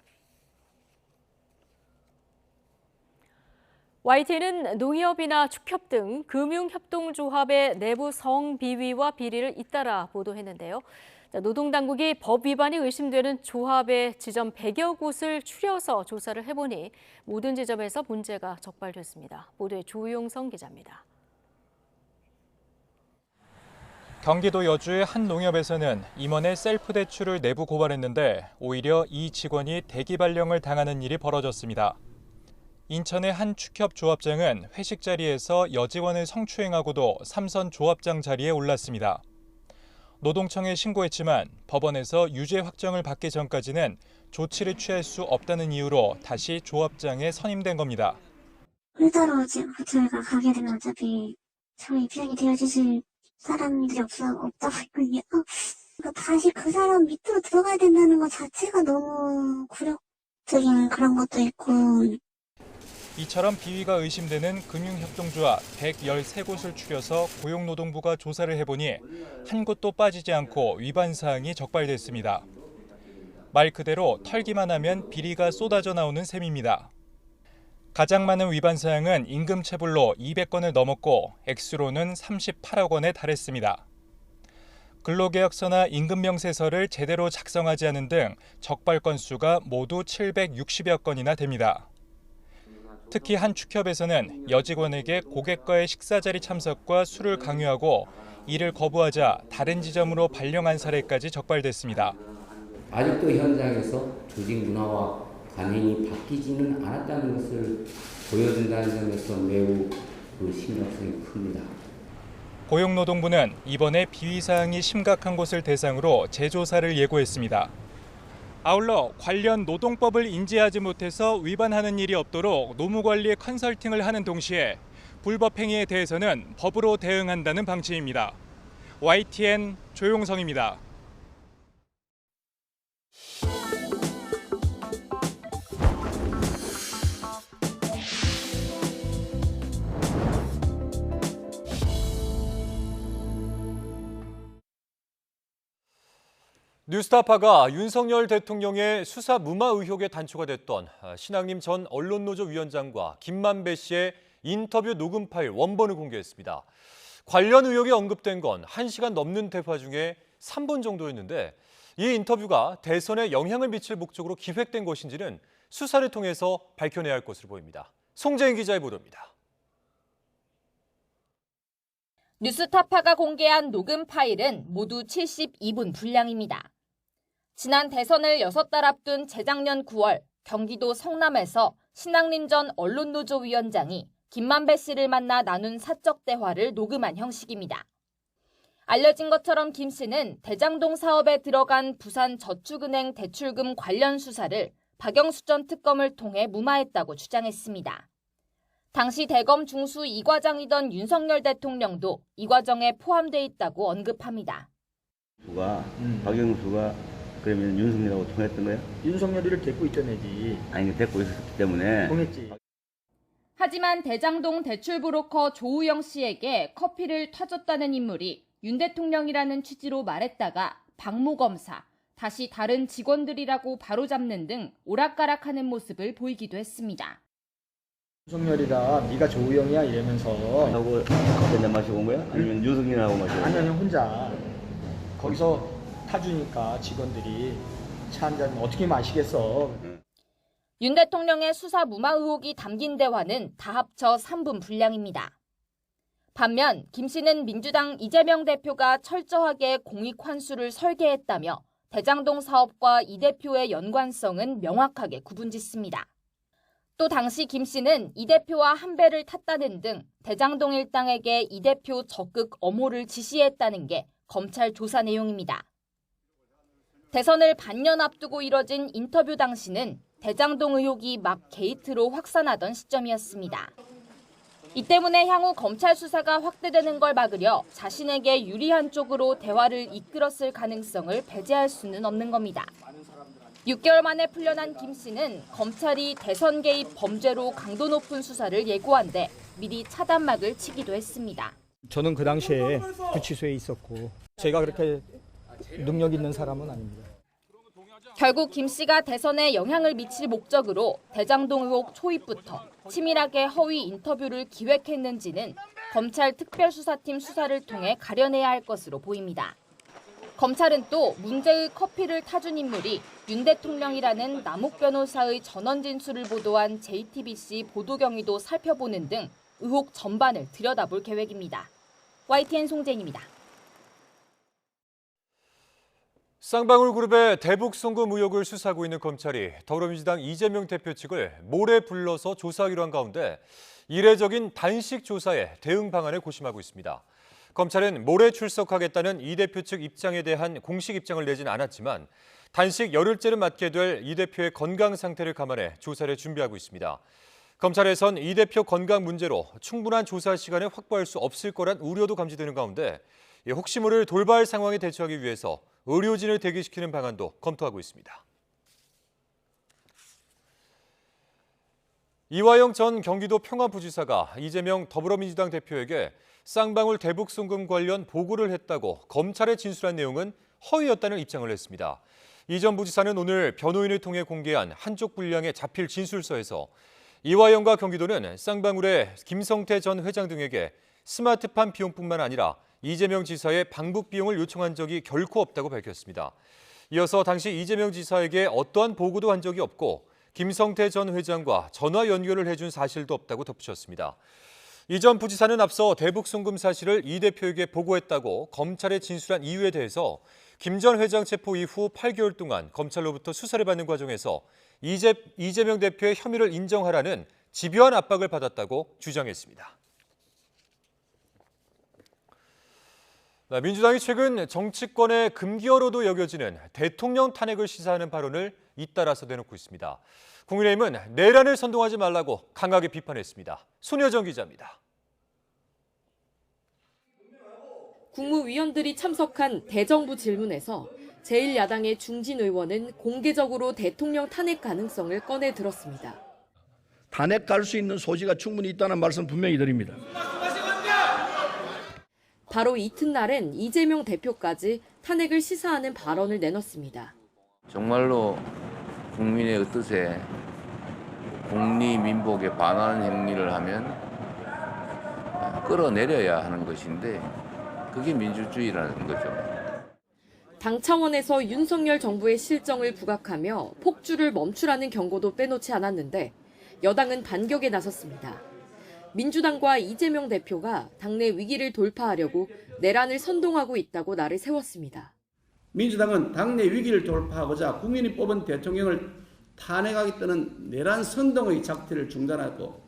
YTN은 농협이나 축협 등 금융협동조합의 내부 성비위와 비리를 잇따라 보도했는데요. 노동당국이 법 위반이 의심되는 조합의 지점 100여 곳을 추려서 조사를 해보니 모든 지점에서 문제가 적발됐습니다. 보도에 조용성 기자입니다. 경기도 여주의 한 농협에서는 임원의 셀프 대출을 내부 고발했는데 오히려 이 직원이 대기 발령을 당하는 일이 벌어졌습니다. 인천의 한 축협 조합장은 회식 자리에서 여직원을 성추행하고도 삼선 조합장 자리에 올랐습니다. 노동청에 신고했지만 법원에서 유죄 확정을 받기 전까지는 조치를 취할 수 없다는 이유로 다시 조합장에 선임된 겁니다. 일자로 지금 저희가 가게 되면 어차피 저희 입장이 되어주실 사람들이 없다고 했거든요. 다시 그 사람 밑으로 들어가야 된다는 것 자체가 너무 굴욕적인 그런 것도 있고. 이처럼 비위가 의심되는 금융협동조합 113곳을 추려서 고용노동부가 조사를 해보니 한 곳도 빠지지 않고 위반 사항이 적발됐습니다. 말 그대로 털기만 하면 비리가 쏟아져 나오는 셈입니다. 가장 많은 위반 사항은 임금체불로 200건을 넘었고 액수로는 38억 원에 달했습니다. 근로계약서나 임금명세서를 제대로 작성하지 않은 등 적발 건수가 모두 760여 건이나 됩니다. 특히 한 축협에서는 여직원에게 고객과의 식사 자리 참석과 술을 강요하고 이를 거부하자 다른 지점으로 발령한 사례까지 적발됐습니다. 아직도 현장에서 조직 문화와 관행이 바뀌지는 않았다는 것을 보여준다는 점에서 매우 신경성이 큽니다. 고용노동부는 이번에 비위 사항이 심각한 곳을 대상으로 재조사를 예고했습니다. 아울러 관련 노동법을 인지하지 못해서 위반하는 일이 없도록 노무관리 컨설팅을 하는 동시에 불법 행위에 대해서는 법으로 대응한다는 방침입니다. YTN 조용성입니다. 뉴스타파가 윤석열 대통령의 수사 무마 의혹에 단초가 됐던 신앙림 전 언론노조 위원장과 김만배 씨의 인터뷰 녹음 파일 원본을 공개했습니다. 관련 의혹이 언급된 건 1시간 넘는 대화 중에 3분 정도였는데 이 인터뷰가 대선에 영향을 미칠 목적으로 기획된 것인지는 수사를 통해서 밝혀내야 할 것으로 보입니다. 송재인 기자의 보도입니다. 뉴스타파가 공개한 녹음 파일은 모두 72분 분량입니다. 지난 대선을 6달 앞둔 재작년 9월 경기도 성남에서 신앙림 전 언론노조 위원장이 김만배 씨를 만나 나눈 사적 대화를 녹음한 형식입니다. 알려진 것처럼 김 씨는 대장동 사업에 들어간 부산저축은행 대출금 관련 수사를 박영수 전 특검을 통해 무마했다고 주장했습니다. 당시 대검 중수 2과장이던 윤석열 대통령도 이 과정에 포함돼 있다고 언급합니다. 박영수가 그러면 윤석열하고 통했던 거야? 윤석열이를 데리고 있던 애지. 아니, 데리고 있었기 때문에. 통했지. 하지만 대장동 대출 브로커 조우영 씨에게 커피를 타줬다는 인물이 윤 대통령이라는 취지로 말했다가 박모 검사, 다시 다른 직원들이라고 바로잡는 등 오락가락하는 모습을 보이기도 했습니다. 윤석열이가 네가 조우영이야 이러면서 하고 커피 한잔 마시고 온 거야? 아니면 윤석열하고 마시고 온 거야? 아니 혼자 거기서 타주니까 직원들이 차 한 잔 어떻게 마시겠어. 윤 대통령의 수사 무마 의혹이 담긴 대화는 다 합쳐 3분 분량입니다. 반면 김 씨는 민주당 이재명 대표가 철저하게 공익 환수를 설계했다며 대장동 사업과 이 대표의 연관성은 명확하게 구분짓습니다. 또 당시 김 씨는 이 대표와 한 배를 탔다는 등 대장동 일당에게 이 대표 적극 엄호를 지시했다는 게 검찰 조사 내용입니다. 대선을 반년 앞두고 이뤄진 인터뷰 당시는 대장동 의혹이 막 게이트로 확산하던 시점이었습니다. 이 때문에 향후 검찰 수사가 확대되는 걸 막으려 자신에게 유리한 쪽으로 대화를 이끌었을 가능성을 배제할 수는 없는 겁니다. 6개월 만에 풀려난 김 씨는 검찰이 대선 개입 범죄로 강도 높은 수사를 예고한데 미리 차단막을 치기도 했습니다. 저는 그 당시에 구치소에 있었고 제가 그렇게 능력 있는 사람은 아닙니다. 결국 김 씨가 대선에 영향을 미칠 목적으로 대장동 의혹 초입부터 치밀하게 허위 인터뷰를 기획했는지는 검찰 특별수사팀 수사를 통해 가려내야 할 것으로 보입니다. 검찰은 또 문제의 커피를 타준 인물이 윤 대통령이라는 남욱 변호사의 전원 진술을 보도한 JTBC 보도 경위도 살펴보는 등 의혹 전반을 들여다볼 계획입니다. YTN 송재인입니다. 쌍방울 그룹의 대북 송금 의혹을 수사하고 있는 검찰이 더불어민주당 이재명 대표 측을 모레 불러서 조사하기로 한 가운데 이례적인 단식 조사에 대응 방안을 고심하고 있습니다. 검찰은 모레 출석하겠다는 이 대표 측 입장에 대한 공식 입장을 내진 않았지만 단식 열흘째를 맞게 될 이 대표의 건강 상태를 감안해 조사를 준비하고 있습니다. 검찰에선 이 대표 건강 문제로 충분한 조사 시간을 확보할 수 없을 거란 우려도 감지되는 가운데 혹시 모를 돌발 상황에 대처하기 위해서 의료진을 대기시키는 방안도 검토하고 있습니다. 이화영 전 경기도 평화부지사가 이재명 더불어민주당 대표에게 쌍방울 대북 송금 관련 보고를 했다고 검찰에 진술한 내용은 허위였다는 입장을 냈습니다. 이 전 부지사는 오늘 변호인을 통해 공개한 한쪽 분량의 자필 진술서에서 이화영과 경기도는 쌍방울의 김성태 전 회장 등에게 스마트팜 비용뿐만 아니라 이재명 지사의 방북 비용을 요청한 적이 결코 없다고 밝혔습니다. 이어서 당시 이재명 지사에게 어떠한 보고도 한 적이 없고 김성태 전 회장과 전화 연결을 해준 사실도 없다고 덧붙였습니다. 이 전 부지사는 앞서 대북 송금 사실을 이 대표에게 보고했다고 검찰에 진술한 이유에 대해서 김 전 회장 체포 이후 8개월 동안 검찰로부터 수사를 받는 과정에서 이재명 대표의 혐의를 인정하라는 집요한 압박을 받았다고 주장했습니다. 민주당이 최근 정치권의 금기어로도 여겨지는 대통령 탄핵을 시사하는 발언을 잇따라서 내놓고 있습니다. 국민의힘은 내란을 선동하지 말라고 강하게 비판했습니다. 손여정 기자입니다. 국무위원들이 참석한 대정부 질문에서 제1야당의 중진 의원은 공개적으로 대통령 탄핵 가능성을 꺼내 들었습니다. 탄핵 갈 수 있는 소지가 충분히 있다는 말씀 분명히 드립니다. 바로 이튿날엔 이재명 대표까지 탄핵을 시사하는 발언을 내놨습니다. 정말로 국민의 뜻에 국리민복에 반하는 행위를 하면 끌어내려야 하는 것인데 그게 민주주의라는 거죠. 당 차원에서 윤석열 정부의 실정을 부각하며 폭주를 멈추라는 경고도 빼놓지 않았는데 여당은 반격에 나섰습니다. 민주당과 이재명 대표가 당내 위기를 돌파하려고 내란을 선동하고 있다고 날을 세웠습니다. 민주당은 당내 위기를 돌파하고자 국민이 뽑은 대통령을 탄핵하겠다는 내란 선동의 작태를 중단하고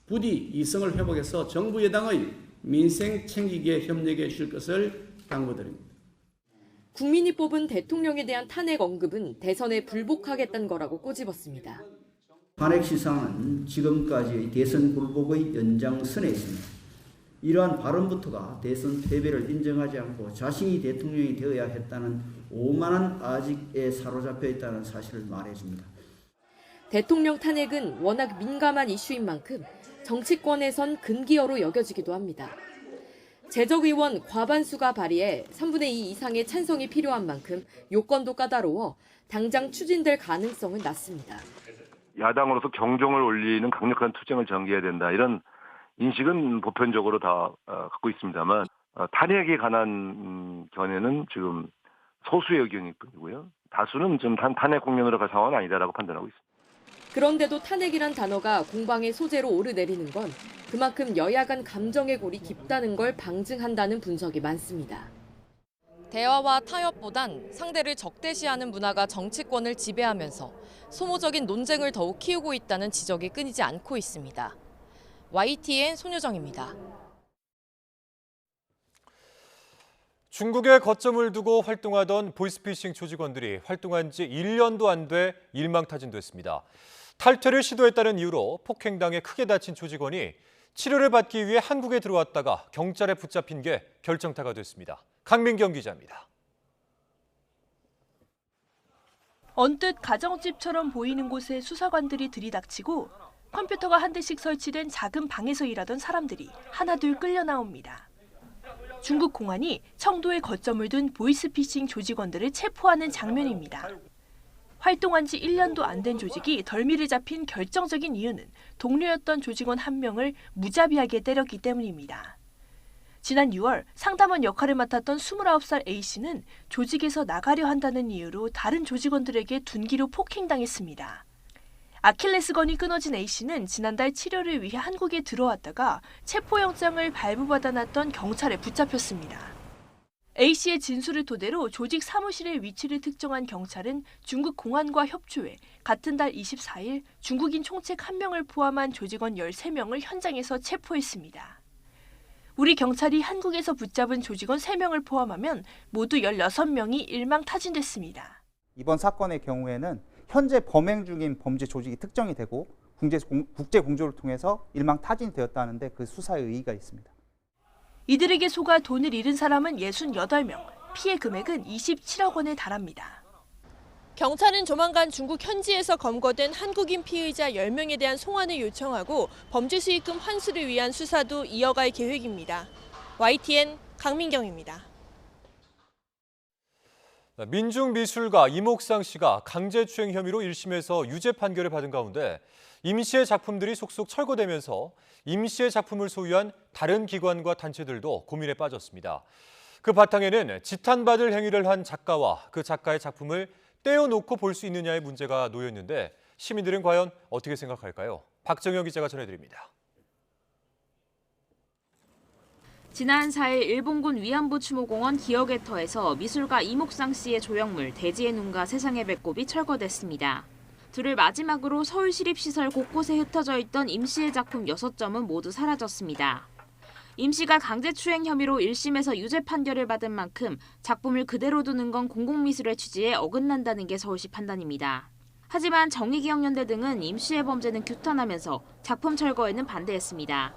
부디 이성을 회복해서 정부 여당의 민생 챙기기에 협력해 주실 것을 당부드립니다. 국민이 뽑은 대통령에 대한 탄핵 언급은 대선에 불복하겠다는 거라고 꼬집었습니다. 탄핵 시사는 지금까지의 대선 불복의 연장선에 있습니다. 이러한 발언부터가 대선 패배를 인정하지 않고 자신이 대통령이 되어야 했다는 오만한 아직에 사로잡혀 있다는 사실을 말해줍니다. 대통령 탄핵은 워낙 민감한 이슈인 만큼 정치권에선 금기어로 여겨지기도 합니다. 재적의원 과반수가 발의해 3분의 2 이상의 찬성이 필요한 만큼 요건도 까다로워 당장 추진될 가능성은 낮습니다. 야당으로서 경종을 울리는 강력한 투쟁을 전개해야 된다. 이런 인식은 보편적으로 다 갖고 있습니다만 탄핵에 관한 견해는 지금 소수의 의견일 뿐이고요. 다수는 좀 탄핵 국면으로 갈 상황은 아니다라고 판단하고 있습니다. 그런데도 탄핵이란 단어가 공방의 소재로 오르내리는 건 그만큼 여야 간 감정의 골이 깊다는 걸 방증한다는 분석이 많습니다. 대화와 타협보단 상대를 적대시하는 문화가 정치권을 지배하면서 소모적인 논쟁을 더욱 키우고 있다는 지적이 끊이지 않고 있습니다. YTN 손효정입니다. 중국에 거점을 두고 활동하던 보이스피싱 조직원들이 활동한 지 1년도 안 돼 일망타진됐습니다. 탈퇴를 시도했다는 이유로 폭행당해 크게 다친 조직원이 치료를 받기 위해 한국에 들어왔다가 경찰에 붙잡힌 게 결정타가 됐습니다. 강민경 기자입니다. 언뜻 가정집처럼 보이는 곳에 수사관들이 들이닥치고 컴퓨터가 한 대씩 설치된 작은 방에서 일하던 사람들이 하나둘 끌려 나옵니다. 중국 공안이 청도에 거점을 둔 보이스피싱 조직원들을 체포하는 장면입니다. 활동한 지 1년도 안 된 조직이 덜미를 잡힌 결정적인 이유는 동료였던 조직원 한 명을 무자비하게 때렸기 때문입니다. 지난 6월 상담원 역할을 맡았던 29살 A씨는 조직에서 나가려 한다는 이유로 다른 조직원들에게 둔기로 폭행당했습니다. 아킬레스건이 끊어진 A씨는 지난달 치료를 위해 한국에 들어왔다가 체포영장을 발부받아놨던 경찰에 붙잡혔습니다. A씨의 진술을 토대로 조직 사무실의 위치를 특정한 경찰은 중국 공안과 협조해 같은 달 24일 중국인 총책 1명을 포함한 조직원 13명을 현장에서 체포했습니다. 우리 경찰이 한국에서 붙잡은 조직원 3명을 포함하면 모두 16명이 일망타진됐습니다. 이번 사건의 경우에는 현재 범행 중인 범죄 조직이 특정이 되고 국제 공조를 통해서 일망타진이 되었다는데 그 수사에 의의가 있습니다. 이들에게 속아 돈을 잃은 사람은 68명, 피해 금액은 27억 원에 달합니다. 경찰은 조만간 중국 현지에서 검거된 한국인 피의자 10명에 대한 송환을 요청하고 범죄 수익금 환수를 위한 수사도 이어갈 계획입니다. YTN 강민경입니다. 민중미술가 이목상 씨가 강제추행 혐의로 1심에서 유죄 판결을 받은 가운데 임 씨의 작품들이 속속 철거되면서 임 씨의 작품을 소유한 다른 기관과 단체들도 고민에 빠졌습니다. 그 바탕에는 지탄받을 행위를 한 작가와 그 작가의 작품을 떼어놓고 볼 수 있느냐의 문제가 놓여 있는데 시민들은 과연 어떻게 생각할까요? 박정영 기자가 전해드립니다. 지난 4일 일본군 위안부 추모공원 기억의 터에서 미술가 이목상 씨의 조형물 대지의 눈과 세상의 배꼽이 철거됐습니다. 둘을 마지막으로 서울시립시설 곳곳에 흩어져 있던 임 씨의 작품 6점은 모두 사라졌습니다. 임 씨가 강제추행 혐의로 1심에서 유죄 판결을 받은 만큼 작품을 그대로 두는 건 공공미술의 취지에 어긋난다는 게 서울시 판단입니다. 하지만 정의기억연대 등은 임 씨의 범죄는 규탄하면서 작품 철거에는 반대했습니다.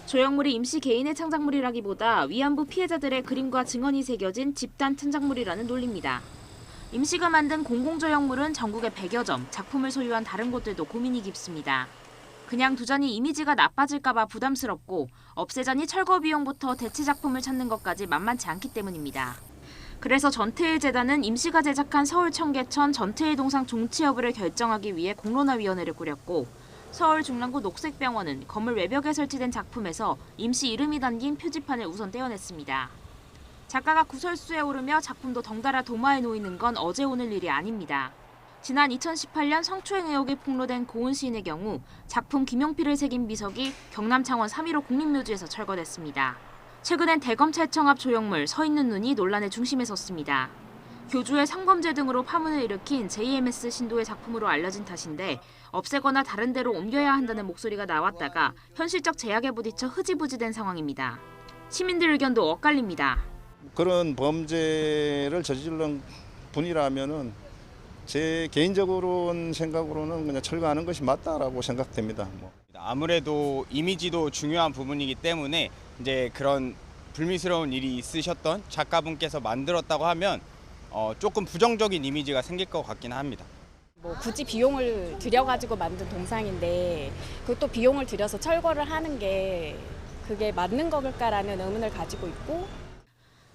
조형물이 임 씨 개인의 창작물이라기보다 위안부 피해자들의 그림과 증언이 새겨진 집단 창작물이라는 논리입니다. 임 씨가 만든 공공조형물은 전국에 100여 점, 작품을 소유한 다른 곳들도 고민이 깊습니다. 그냥 두자니 이미지가 나빠질까 봐 부담스럽고 없애자니 철거 비용부터 대체 작품을 찾는 것까지 만만치 않기 때문입니다. 그래서 전태일재단은 임 씨가 제작한 서울 청계천 전태일 동상 종치 여부를 결정하기 위해 공론화위원회를 꾸렸고 서울 중랑구 녹색병원은 건물 외벽에 설치된 작품에서 임 씨 이름이 담긴 표지판을 우선 떼어냈습니다. 작가가 구설수에 오르며 작품도 덩달아 도마에 놓이는 건 어제 오늘 일이 아닙니다. 지난 2018년 성추행 의혹이 폭로된 고은 시인의 경우 작품 김용필을 새긴 비석이 경남 창원 3.15 국립묘지에서 철거됐습니다. 최근엔 대검찰청 앞 조형물 서 있는 눈이 논란의 중심에 섰습니다. 교주의 성범죄 등으로 파문을 일으킨 JMS 신도의 작품으로 알려진 탓인데 없애거나 다른 데로 옮겨야 한다는 목소리가 나왔다가 현실적 제약에 부딪혀 흐지부지된 상황입니다. 시민들 의견도 엇갈립니다. 그런 범죄를 저지른 분이라면은 제 개인적으로는 생각으로는 그냥 철거하는 것이 맞다라고 생각됩니다. 아무래도 이미지도 중요한 부분이기 때문에 이제 그런 불미스러운 일이 있으셨던 작가분께서 만들었다고 하면 조금 부정적인 이미지가 생길 것 같긴 합니다. 굳이 비용을 들여가지고 만든 동상인데 그것도 비용을 들여서 철거를 하는 게 그게 맞는 걸까라는 의문을 가지고 있고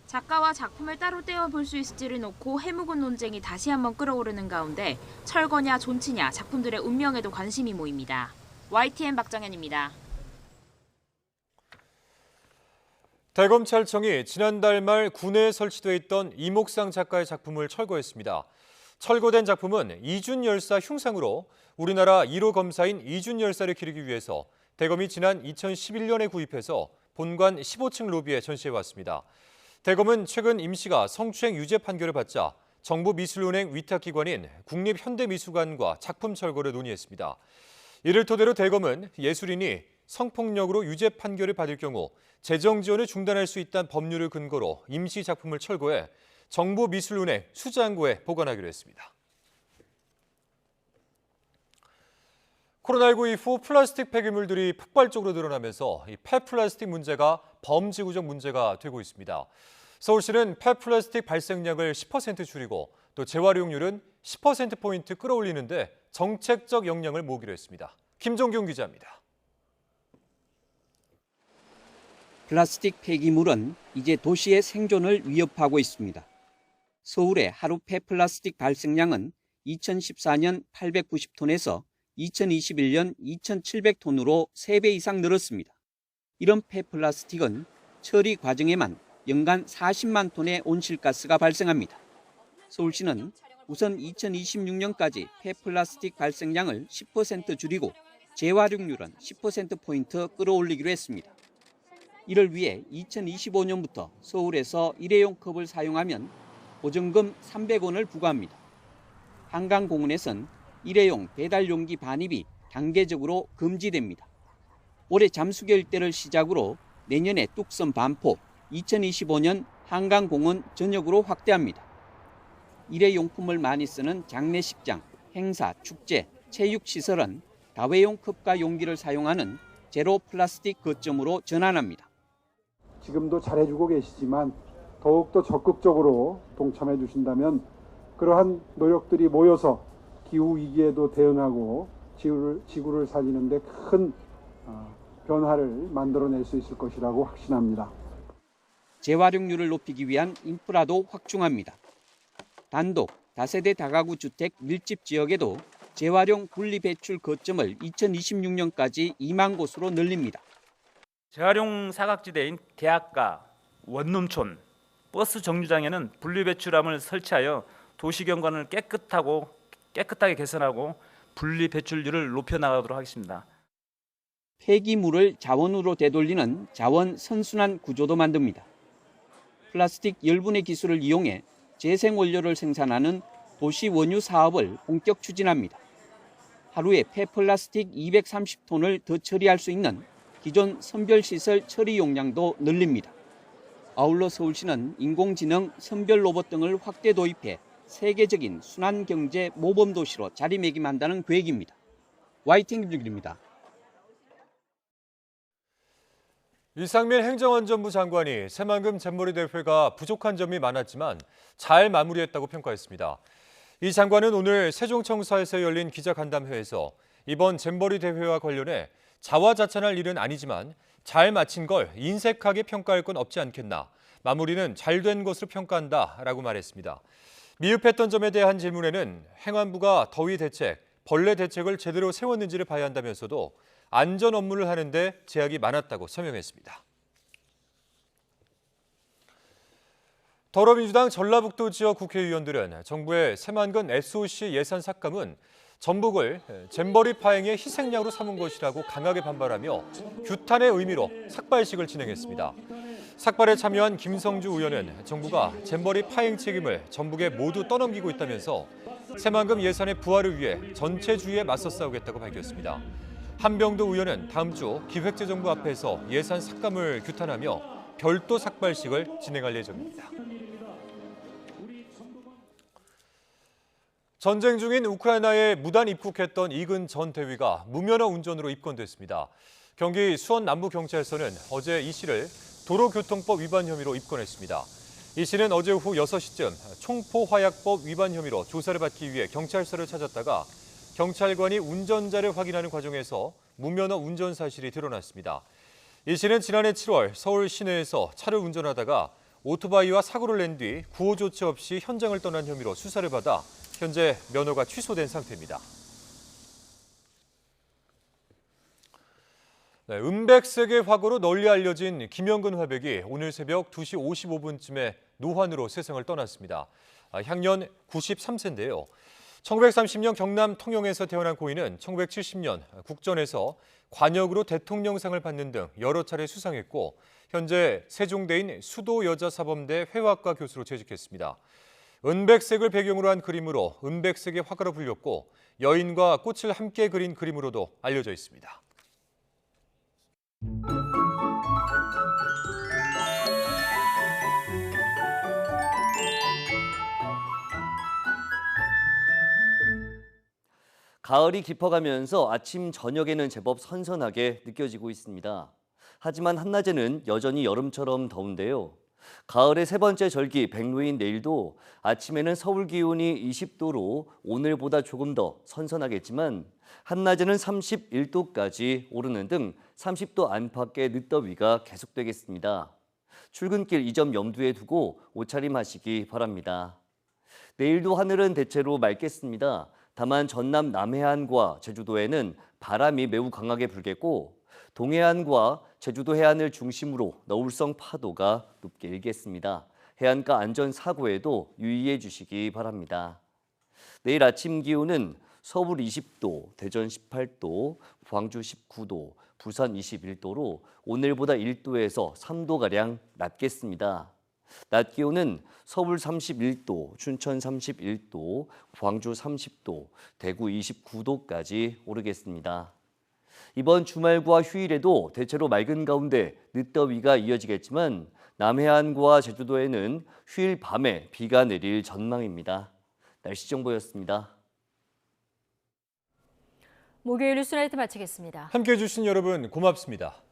작가와 작품을 따로 떼어볼 수 있을지를 놓고 해묵은 논쟁이 다시 한번 끌어오르는 가운데 철거냐 존치냐 작품들의 운명에도 관심이 모입니다. YTN 박정현입니다. 대검찰청이 지난달 말 군내에 설치돼 있던 이목상 작가의 작품을 철거했습니다. 철거된 작품은 이준 열사 흉상으로 우리나라 1호 검사인 이준 열사를 기리기 위해서 대검이 지난 2011년에 구입해서 본관 15층 로비에 전시해왔습니다. 대검은 최근 임 씨가 성추행 유죄 판결을 받자 정부미술은행 위탁기관인 국립현대미술관과 작품 철거를 논의했습니다. 이를 토대로 대검은 예술인이 성폭력으로 유죄 판결을 받을 경우 재정 지원을 중단할 수 있다는 법률을 근거로 임시 작품을 철거해 정부미술은행 수장고에 보관하기로 했습니다. 코로나19 이후 플라스틱 폐기물들이 폭발적으로 늘어나면서 이 폐플라스틱 문제가 범지구적 문제가 되고 있습니다. 서울시는 폐플라스틱 발생량을 10% 줄이고 또 재활용률은 10%포인트 끌어올리는데 정책적 역량을 모으기로 했습니다. 김종균 기자입니다. 플라스틱 폐기물은 이제 도시의 생존을 위협하고 있습니다. 서울의 하루 폐플라스틱 발생량은 2014년 890톤에서 2021년 2,700톤으로 3배 이상 늘었습니다. 이런 폐플라스틱은 처리 과정에만 연간 40만 톤의 온실가스가 발생합니다. 서울시는 우선 2026년까지 폐플라스틱 발생량을 10% 줄이고 재활용률은 10%포인트 끌어올리기로 했습니다. 이를 위해 2025년부터 서울에서 일회용 컵을 사용하면 보증금 300원을 부과합니다. 한강공원에선 일회용 배달용기 반입이 단계적으로 금지됩니다. 올해 잠수교 일대를 시작으로 내년에 뚝섬 반포, 2025년 한강공원 전역으로 확대합니다. 일회용품을 많이 쓰는 장례식장, 행사, 축제, 체육시설은 다회용 컵과 용기를 사용하는 제로 플라스틱 거점으로 전환합니다. 지금도 잘해주고 계시지만 더욱더 적극적으로 동참해 주신다면 그러한 노력들이 모여서 기후위기에도 대응하고 지구를 살리는 데 큰 변화를 만들어낼 수 있을 것이라고 확신합니다. 재활용률을 높이기 위한 인프라도 확충합니다. 단독, 다세대 다가구 주택 밀집 지역에도 재활용 분리배출 거점을 2026년까지 2만 곳으로 늘립니다. 재활용 사각지대인 대학가, 원룸촌, 버스 정류장에는 분리배출함을 설치하여 도시경관을 깨끗하게 개선하고 분리배출률을 높여나가도록 하겠습니다. 폐기물을 자원으로 되돌리는 자원 선순환 구조도 만듭니다. 플라스틱 열분해 기술을 이용해 재생원료를 생산하는 도시 원유 사업을 본격 추진합니다. 하루에 폐플라스틱 230톤을 더 처리할 수 있는 기존 선별시설 처리 용량도 늘립니다. 아울러 서울시는 인공지능 선별 로봇 등을 확대 도입해 세계적인 순환경제 모범도시로 자리매김한다는 계획입니다. YTN 김준길입니다. 이상민 행정안전부 장관이 새만금 잼버리 대회가 부족한 점이 많았지만 잘 마무리했다고 평가했습니다. 이 장관은 오늘 세종청사에서 열린 기자간담회에서 이번 잼버리 대회와 관련해 자화자찬할 일은 아니지만 잘 마친 걸 인색하게 평가할 건 없지 않겠나. 마무리는 잘 된 것으로 평가한다라고 말했습니다. 미흡했던 점에 대한 질문에는 행안부가 더위 대책, 벌레 대책을 제대로 세웠는지를 봐야 한다면서도 안전 업무를 하는데 제약이 많았다고 설명했습니다. 더불어민주당 전라북도 지역 국회의원들은 정부의 새만금 SOC 예산 삭감은 전북을 잼버리 파행의 희생양으로 삼은 것이라고 강하게 반발하며 규탄의 의미로 삭발식을 진행했습니다. 삭발에 참여한 김성주 의원은 정부가 잼버리 파행 책임을 전북에 모두 떠넘기고 있다면서 새만금 예산의 부활을 위해 전체주의에 맞서 싸우겠다고 밝혔습니다. 한병도 의원은 다음 주 기획재정부 앞에서 예산 삭감을 규탄하며 별도 삭발식을 진행할 예정입니다. 전쟁 중인 우크라이나에 무단 입국했던 이근 전 대위가 무면허 운전으로 입건됐습니다. 경기 수원 남부경찰서는 어제 이 씨를 도로교통법 위반 혐의로 입건했습니다. 이 씨는 어제 오후 6시쯤 총포화약법 위반 혐의로 조사를 받기 위해 경찰서를 찾았다가 경찰관이 운전자를 확인하는 과정에서 무면허 운전 사실이 드러났습니다. 이 씨는 지난해 7월 서울 시내에서 차를 운전하다가 오토바이와 사고를 낸 뒤 구호 조치 없이 현장을 떠난 혐의로 수사를 받아 현재 면허가 취소된 상태입니다. 은백색의 화구로 널리 알려진 김영근 화백이 오늘 새벽 2시 55분쯤에 노환으로 세상을 떠났습니다. 향년 93세인데요. 1930년 경남 통영에서 태어난 고인은 1970년 국전에서 관역으로 대통령상을 받는 등 여러 차례 수상했고 현재 세종대인 수도여자사범대 회화과 교수로 재직했습니다. 은백색을 배경으로 한 그림으로 은백색의 화가로 불렸고 여인과 꽃을 함께 그린 그림으로도 알려져 있습니다. 가을이 깊어가면서 아침, 저녁에는 제법 선선하게 느껴지고 있습니다. 하지만 한낮에는 여전히 여름처럼 더운데요. 가을의 세 번째 절기 백로인 내일도 아침에는 서울 기온이 20도로 오늘보다 조금 더 선선하겠지만 한낮에는 31도까지 오르는 등 30도 안팎의 늦더위가 계속되겠습니다. 출근길 이 점 염두에 두고 옷차림하시기 바랍니다. 내일도 하늘은 대체로 맑겠습니다. 다만 전남 남해안과 제주도에는 바람이 매우 강하게 불겠고 동해안과 제주도 해안을 중심으로 너울성 파도가 높게 일겠습니다. 해안가 안전사고에도 유의해 주시기 바랍니다. 내일 아침 기온은 서울 20도, 대전 18도, 광주 19도, 부산 21도로 오늘보다 1도에서 3도가량 낮겠습니다. 낮 기온은 서울 31도, 춘천 31도, 광주 30도, 대구 29도까지 오르겠습니다. 이번 주말과 휴일에도 대체로 맑은 가운데 늦더위가 이어지겠지만 남해안과 제주도에는 휴일 밤에 비가 내릴 전망입니다. 날씨 정보였습니다. 목요일 뉴스나이트 마치겠습니다. 함께해 주신 여러분 고맙습니다.